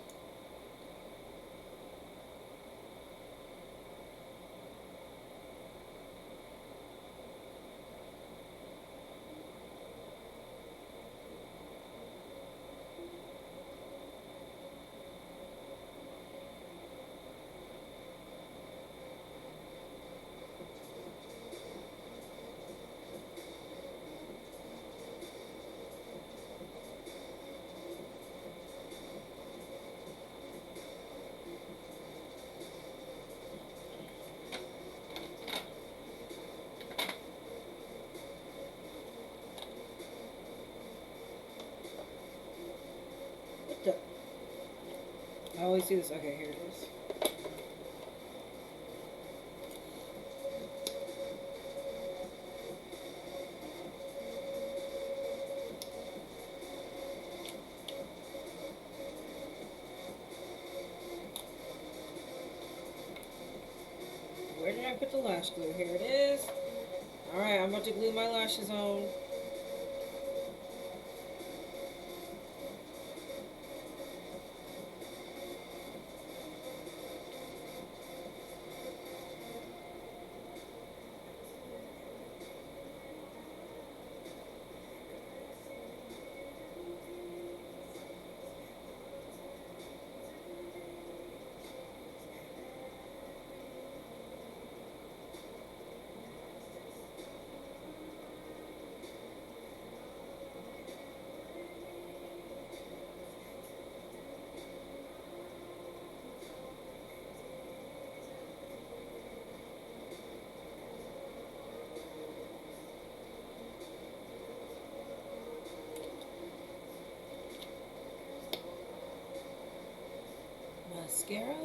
What the? I always do this. Okay, here it is. Where did I put the lash glue? Here it is. Alright, I'm about to glue my lashes on. Mascara.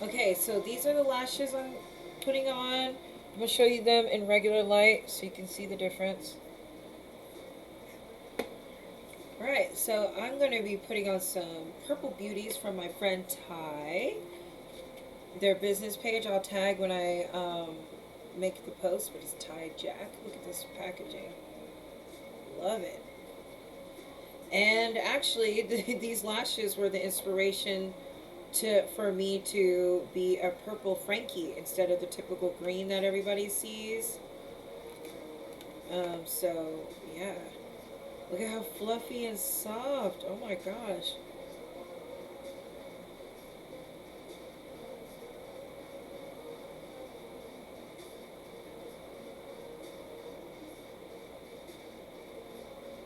Okay, so these are the lashes I'm putting on. I'm going to show you them in regular light so you can see the difference. Alright, so I'm going to be putting on some Purple Beauties from my friend Ty. Their business page I'll tag when I make the post, but it's Ty Jack. Look at this packaging. Love it. And actually, these lashes were the inspiration for me to be a purple Frankie instead of the typical green that everybody sees. So yeah, look at how fluffy and soft. Oh my gosh.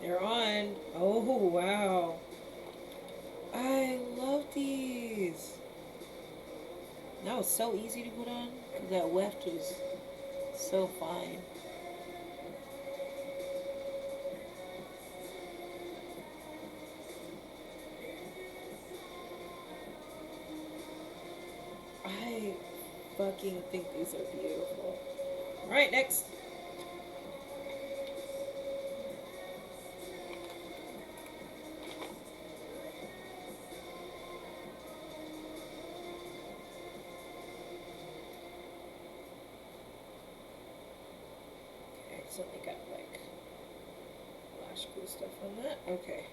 They're on. Oh wow. I love these. That was so easy to put on. That weft was so fine. I fucking think these are beautiful. Alright, next. accidentally got like lash glue stuff on that. Okay.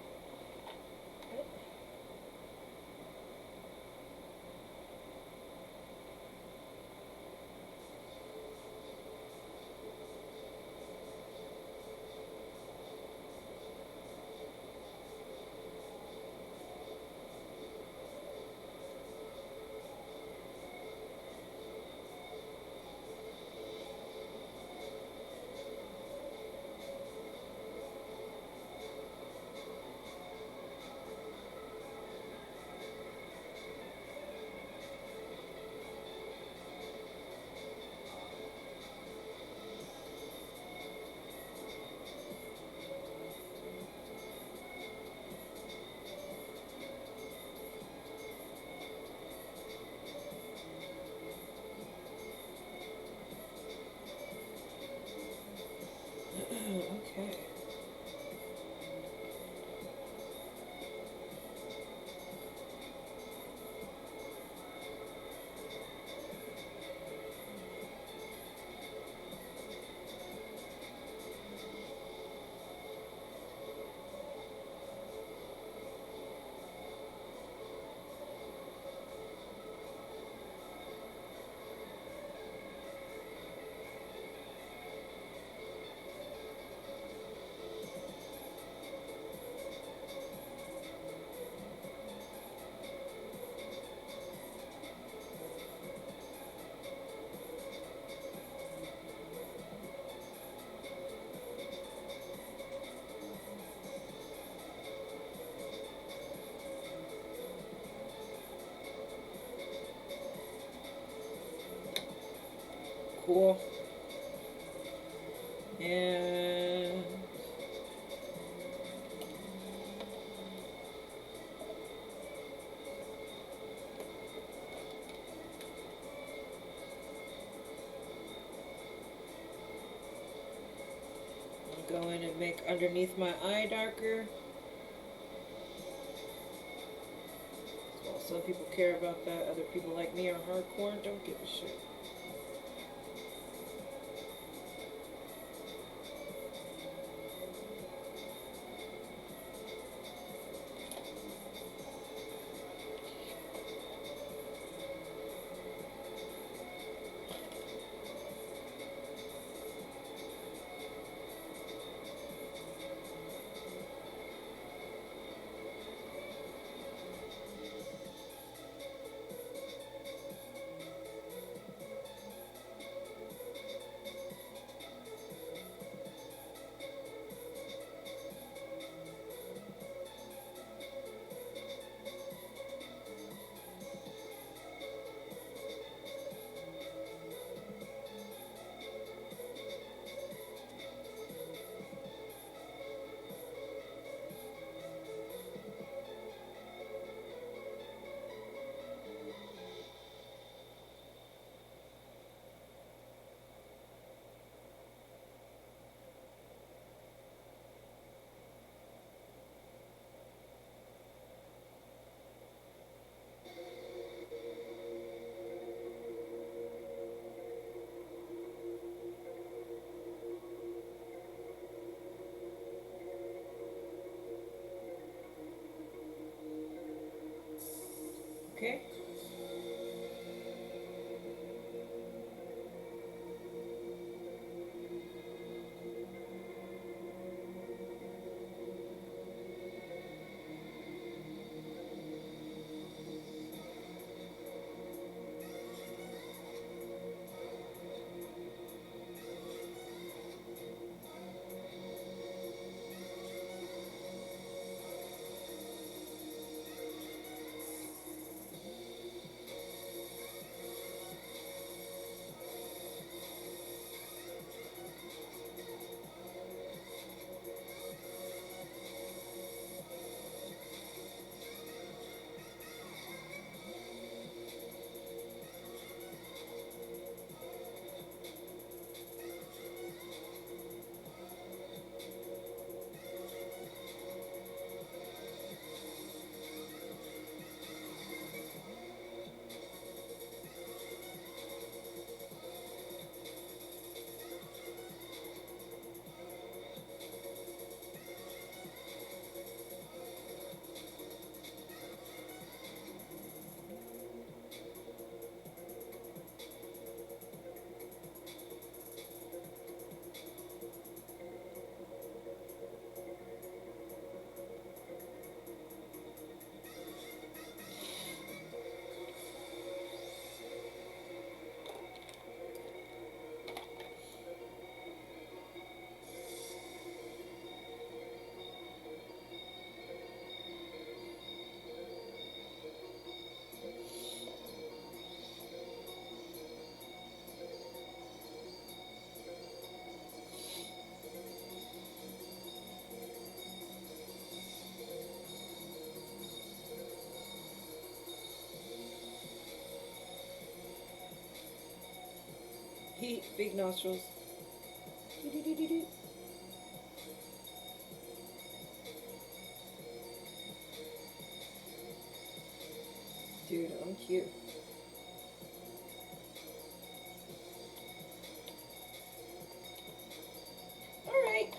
Okay. Cool. And I'll go in and make underneath my eye darker. Well, some people care about that. Other people like me are hardcore and don't give a shit. Okay. Big nostrils. Doo-doo-doo-doo-doo. Dude, I'm cute. Alright.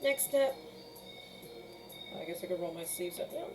Next step. I guess I could roll my sleeves up now.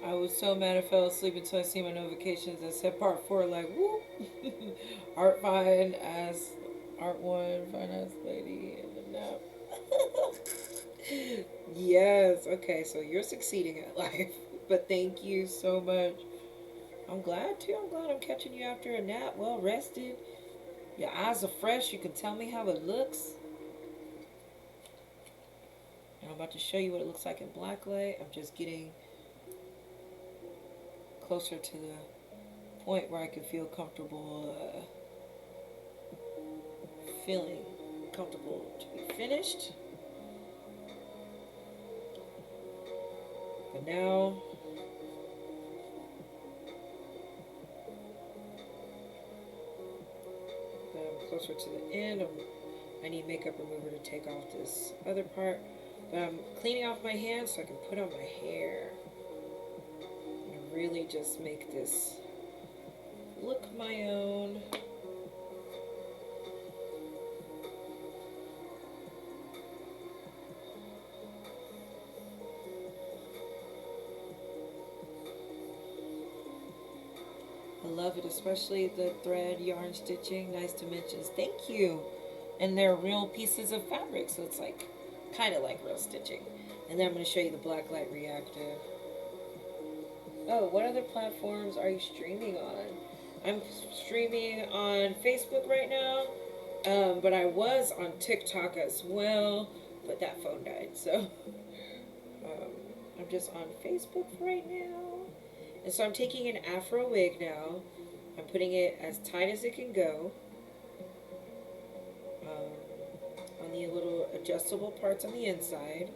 I was so mad I fell asleep until I see my notifications that said part 4, like, whoop. Art fine as Art 1, fine as lady, and a nap. Yes, okay, so you're succeeding at life. But thank you so much. I'm glad too. I'm glad I'm catching you after a nap, well rested. Your eyes are fresh. You can tell me how it looks. And I'm about to show you what it looks like in black light. I'm just getting closer to the point where I can feel comfortable, feeling comfortable to be finished. But now, that I'm closer to the end, I need makeup remover to take off this other part. But I'm cleaning off my hands so I can put on my hair. And really just make this look my own. I love it, especially the thread yarn stitching. Nice dimensions. Thank you. And they're real pieces of fabric, so it's like kind of like real stitching. And then I'm going to show you the blacklight reactive. Oh, what other platforms are you streaming on? I'm streaming on Facebook right now, but I was on TikTok as well, but that phone died, so I'm just on Facebook right now. And so I'm taking an afro wig now. I'm putting it as tight as it can go on the little adjustable parts on the inside.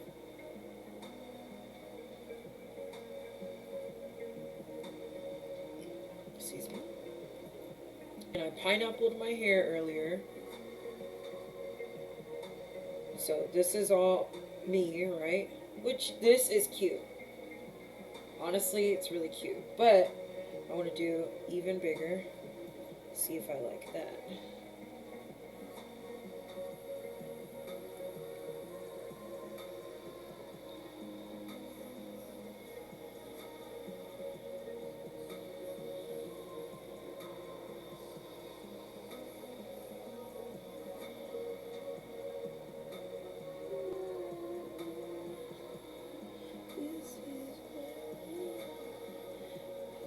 Excuse me. And I pineappled my hair earlier. So this is all me, right? Which, this is cute. Honestly, it's really cute. But I want to do even bigger. See if I like that.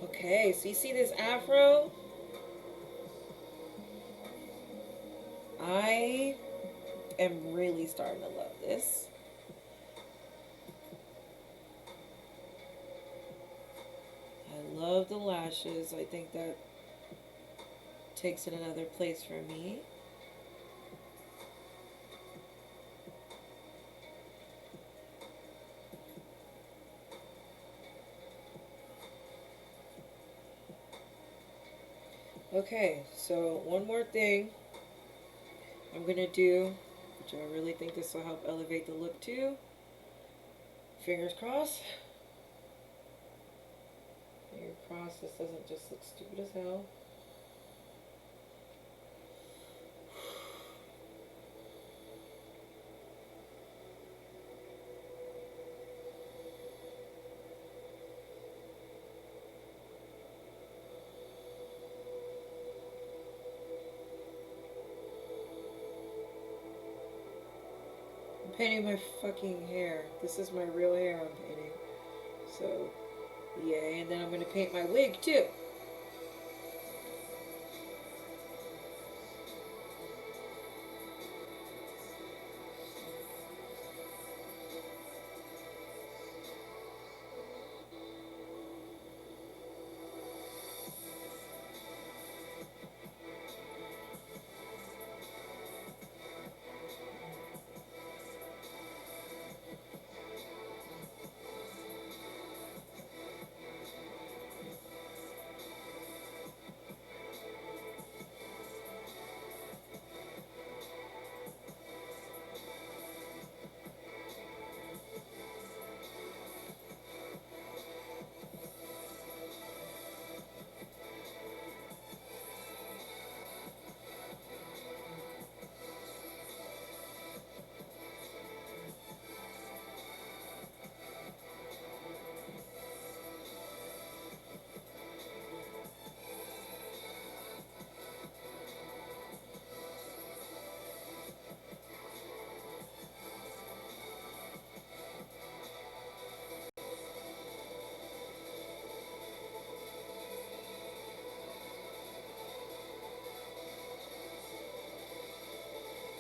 Okay, so you see this afro? I am really starting to love this. I love the lashes. I think that takes it another place for me. Okay, so one more thing I'm going to do, which I really think this will help elevate the look too. Fingers crossed. process doesn't just look stupid as hell. I'm painting my fucking hair. This is my real hair I'm painting. So, yay. And then I'm going to paint my wig too.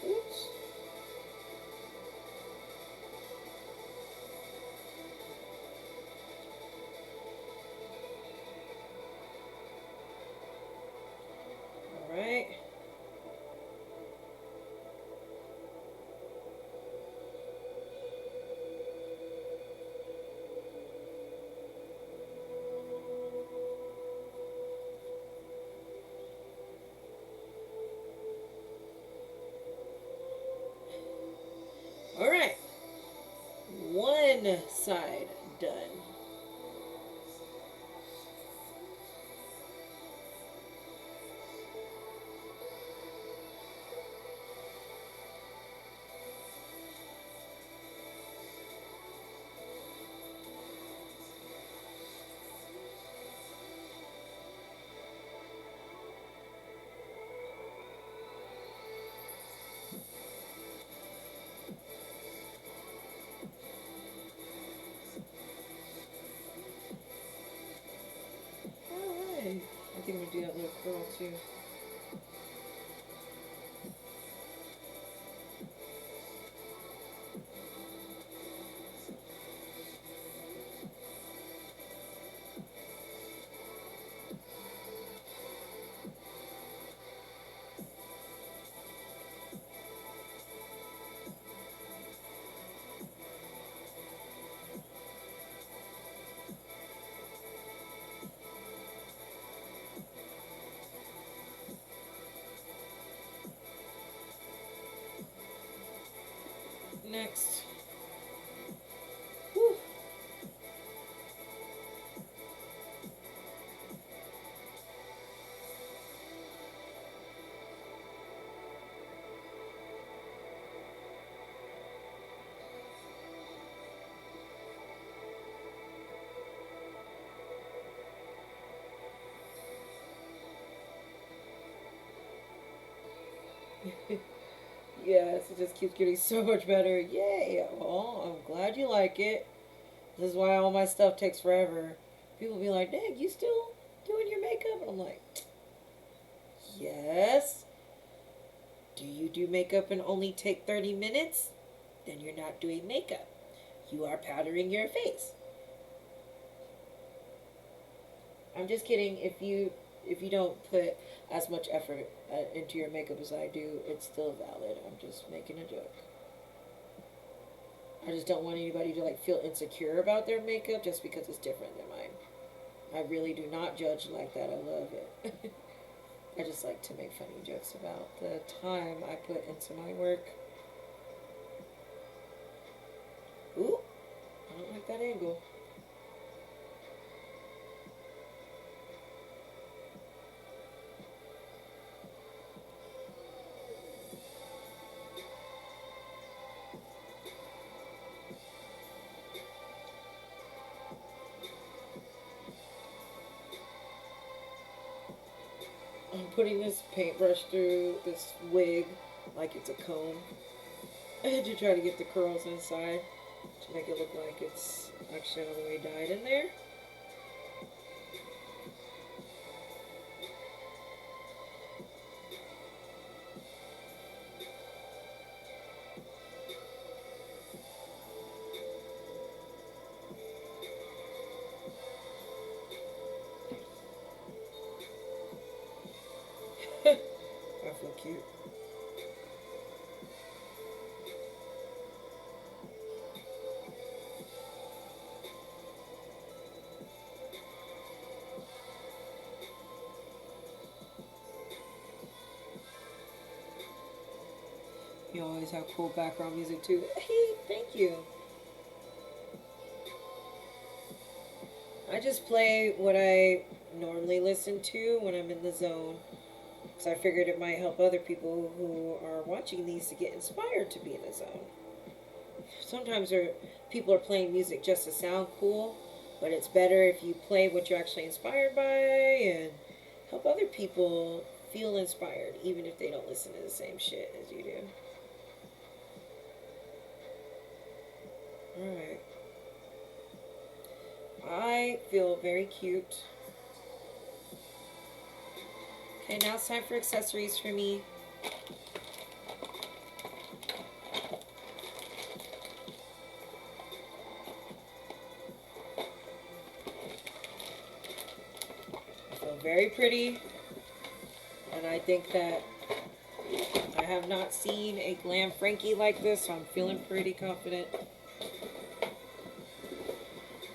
Oops. All right. All right. One side done. Alright. I think I'm gonna do that little curl too. Next. Whew. Yes, it just keeps getting so much better. Yay! Well, I'm glad you like it. This is why all my stuff takes forever. People be like, Nick, you still doing your makeup? And I'm like, yes. Do you do makeup and only take 30 minutes? Then you're not doing makeup. You are powdering your face. I'm just kidding. If you don't put as much effort into your makeup as I do, it's still valid. I'm just making a joke. I just don't want anybody to like feel insecure about their makeup just because it's different than mine. I really do not judge like that. I love it. I just like to make funny jokes about the time I put into my work. Ooh, I don't like that angle. putting this paintbrush through this wig like it's a comb to try to get the curls inside to make it look like it's actually all the way dyed in there. I feel cute. You always have cool background music too. Hey, thank you. I just play what I normally listen to when I'm in the zone. Because I figured it might help other people who are watching these to get inspired to be in the zone. Sometimes people are playing music just to sound cool, but it's better if you play what you're actually inspired by and help other people feel inspired, even if they don't listen to the same shit as you do. Alright. I feel very cute. Okay, now it's time for accessories for me. I feel very pretty, and I think that I have not seen a glam Frankie like this, so I'm feeling pretty confident.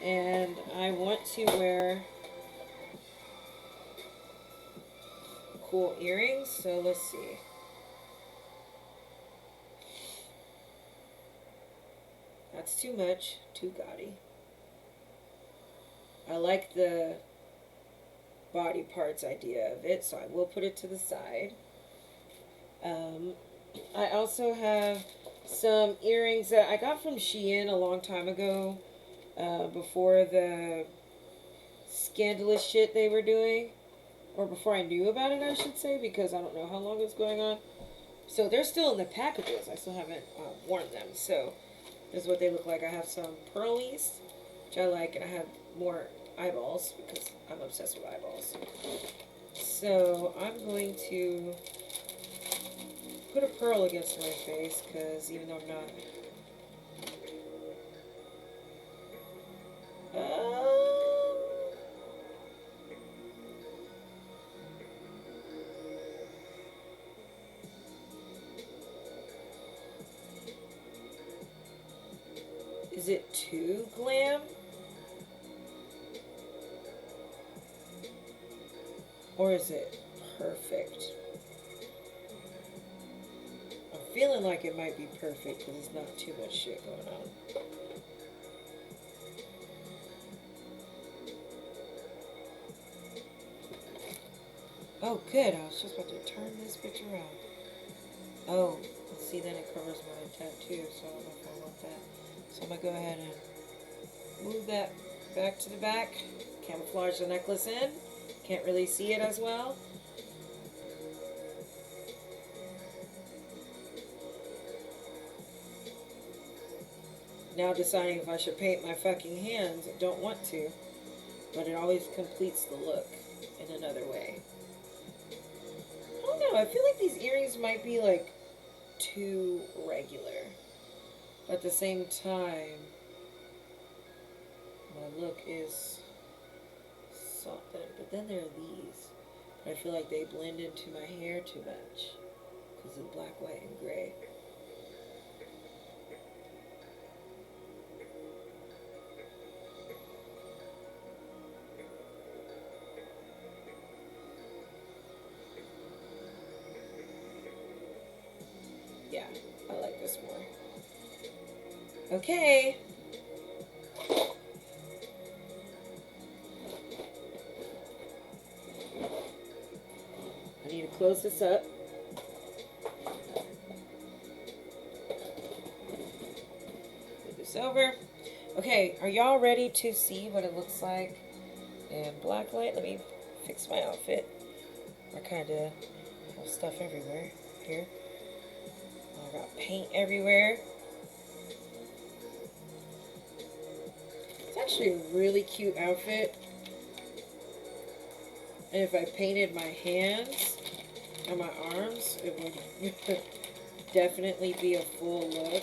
And I want to wear cool earrings, so let's see. That's too much, too gaudy. I like the body parts idea of it, so I will put it to the side. I also have some earrings that I got from Shein a long time ago, before the scandalous shit they were doing. Or before I knew about it, I should say, because I don't know how long it's going on. So they're still in the packages. I still haven't worn them. So this is what they look like. I have some pearlies, which I like, and I have more eyeballs because I'm obsessed with eyeballs. So I'm going to put a pearl against my face because even though I'm not... Is it too glam? Or is it perfect? I'm feeling like it might be perfect because there's not too much shit going on. Oh, good. I was just about to turn this bitch around. Oh, let's see, then it covers my tattoo, so I don't know if I want that. So I'm going to go ahead and move that back to the back. Camouflage the necklace in. Can't really see it as well. Now deciding if I should paint my fucking hands. I don't want to, but it always completes the look in another way. I don't know, I feel like these earrings might be like too regular. But at the same time, my look is something. But then there are these. I feel like they blend into my hair too much because of black, white, and gray. Yeah, I like this more. Okay. I need to close this up. Move this over. Okay, are y'all ready to see what it looks like in black light? Let me fix my outfit. I kind of have stuff everywhere here. I got paint everywhere. It's actually a really cute outfit. And if I painted my hands and my arms, it would definitely be a full look.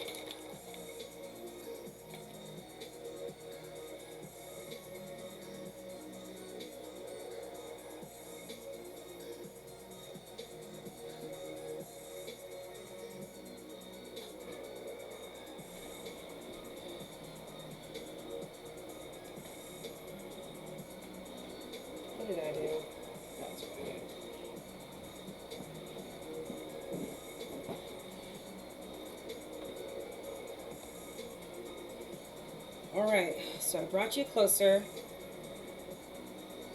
What did I do? That's what I did. Alright, so I brought you closer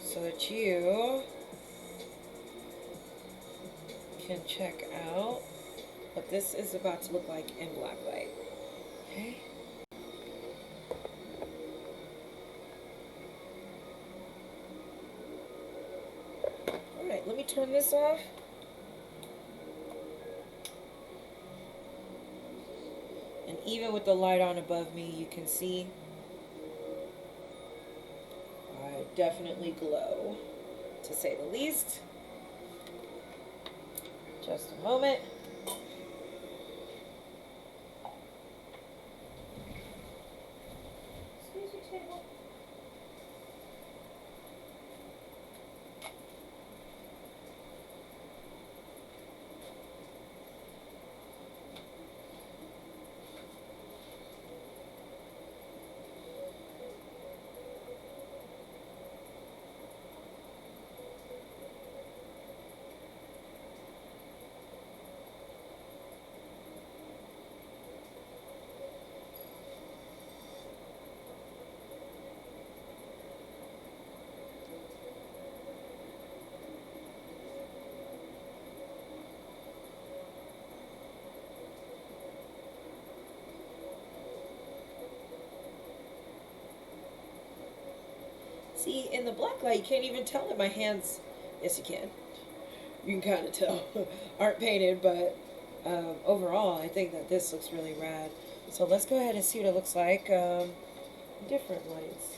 so that you can check out what this is about to look like in black light. Okay? Alright, let me turn this off. And even with the light on above me, you can see I definitely glow, to say the least. Just a moment. Excuse me, table. See, in the black light, you can't even tell that my hands, yes you can. You can kind of tell, aren't painted, but overall, I think that this looks really rad. So let's go ahead and see what it looks like in different lights.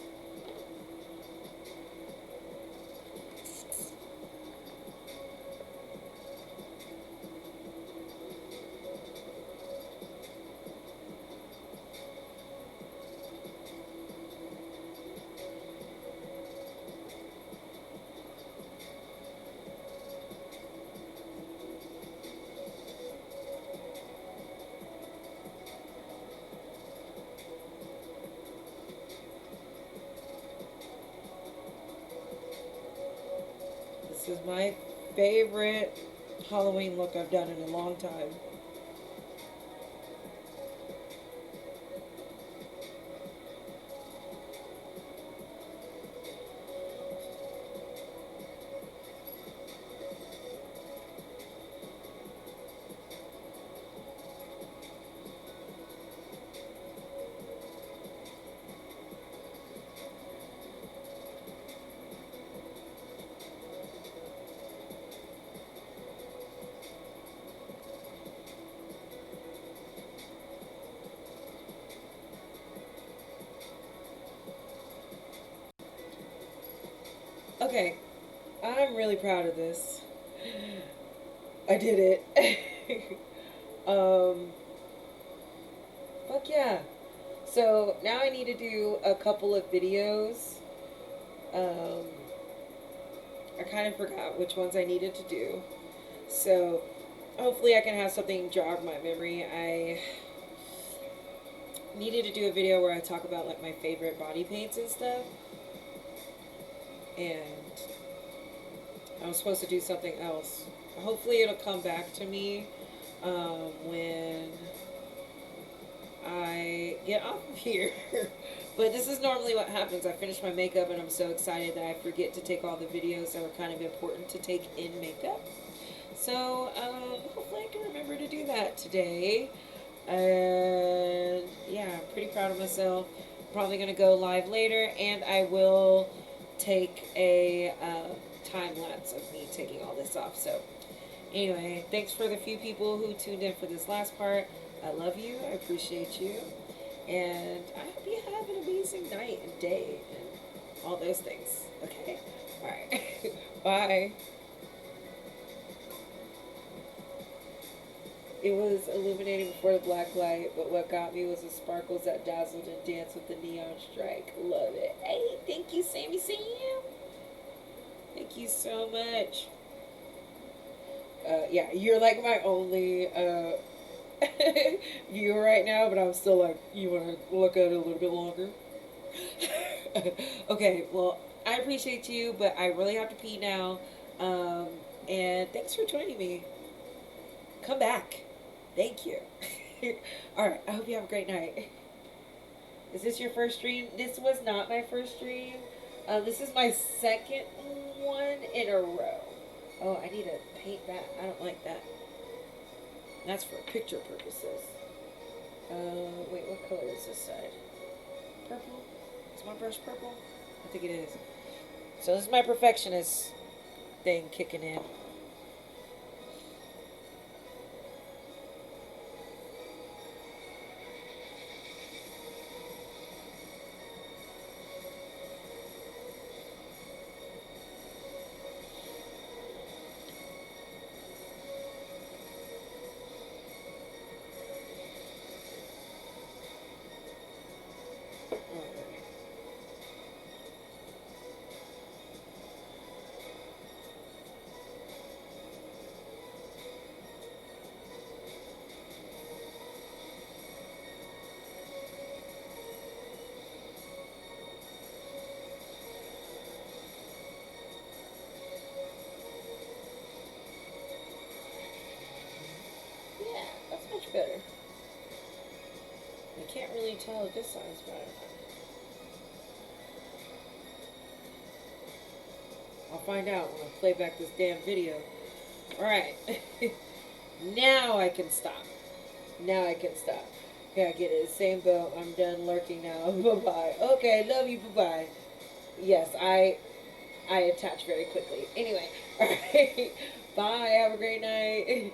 This is my favorite Halloween look I've done in a long time. Okay, I'm really proud of this. I did it. Fuck yeah. So now I need to do a couple of videos. Um, I kind of forgot which ones I needed to do. So hopefully I can have something jog my memory. I needed to do a video where I talk about like my favorite body paints and stuff. And I was supposed to do something else. Hopefully it'll come back to me when I get off of here. But this is normally what happens. I finish my makeup and I'm so excited that I forget to take all the videos that were kind of important to take in makeup. So hopefully I can remember to do that today. And yeah, I'm pretty proud of myself. I'm probably going to go live later, and I will take a time lapse of me taking all this off. So anyway, thanks for the few people who tuned in for this last part. I love you. I appreciate you. And I hope you have an amazing night and day and all those things. Okay? Alright. Bye. It was illuminating before the black light, but what got me was the sparkles that dazzled and danced with the neon strike. Love it. Hey, thank you, Sammy Sam. Thank you so much. Yeah, you're like my only viewer right now, but I'm still like, you want to look at it a little bit longer? Okay, well, I appreciate you, but I really have to pee now. And thanks for joining me. Come back. Thank you. Alright, I hope you have a great night. Is this your first stream? This was not my first stream. This is my second one in a row. Oh, I need to paint that. I don't like that. That's for picture purposes. Wait, what color is this side? Purple? Is my brush purple? I think it is. So this is my perfectionist thing kicking in. Yeah, that's much better. I can't really tell if this side's better. I'll find out when I play back this damn video. Alright. Now I can stop. Now I can stop. Okay, I get it. Same boat. I'm done lurking now. Bye-bye. Okay, love you. Bye-bye. Yes, I attach very quickly. Anyway. Alright. Bye. Have a great night.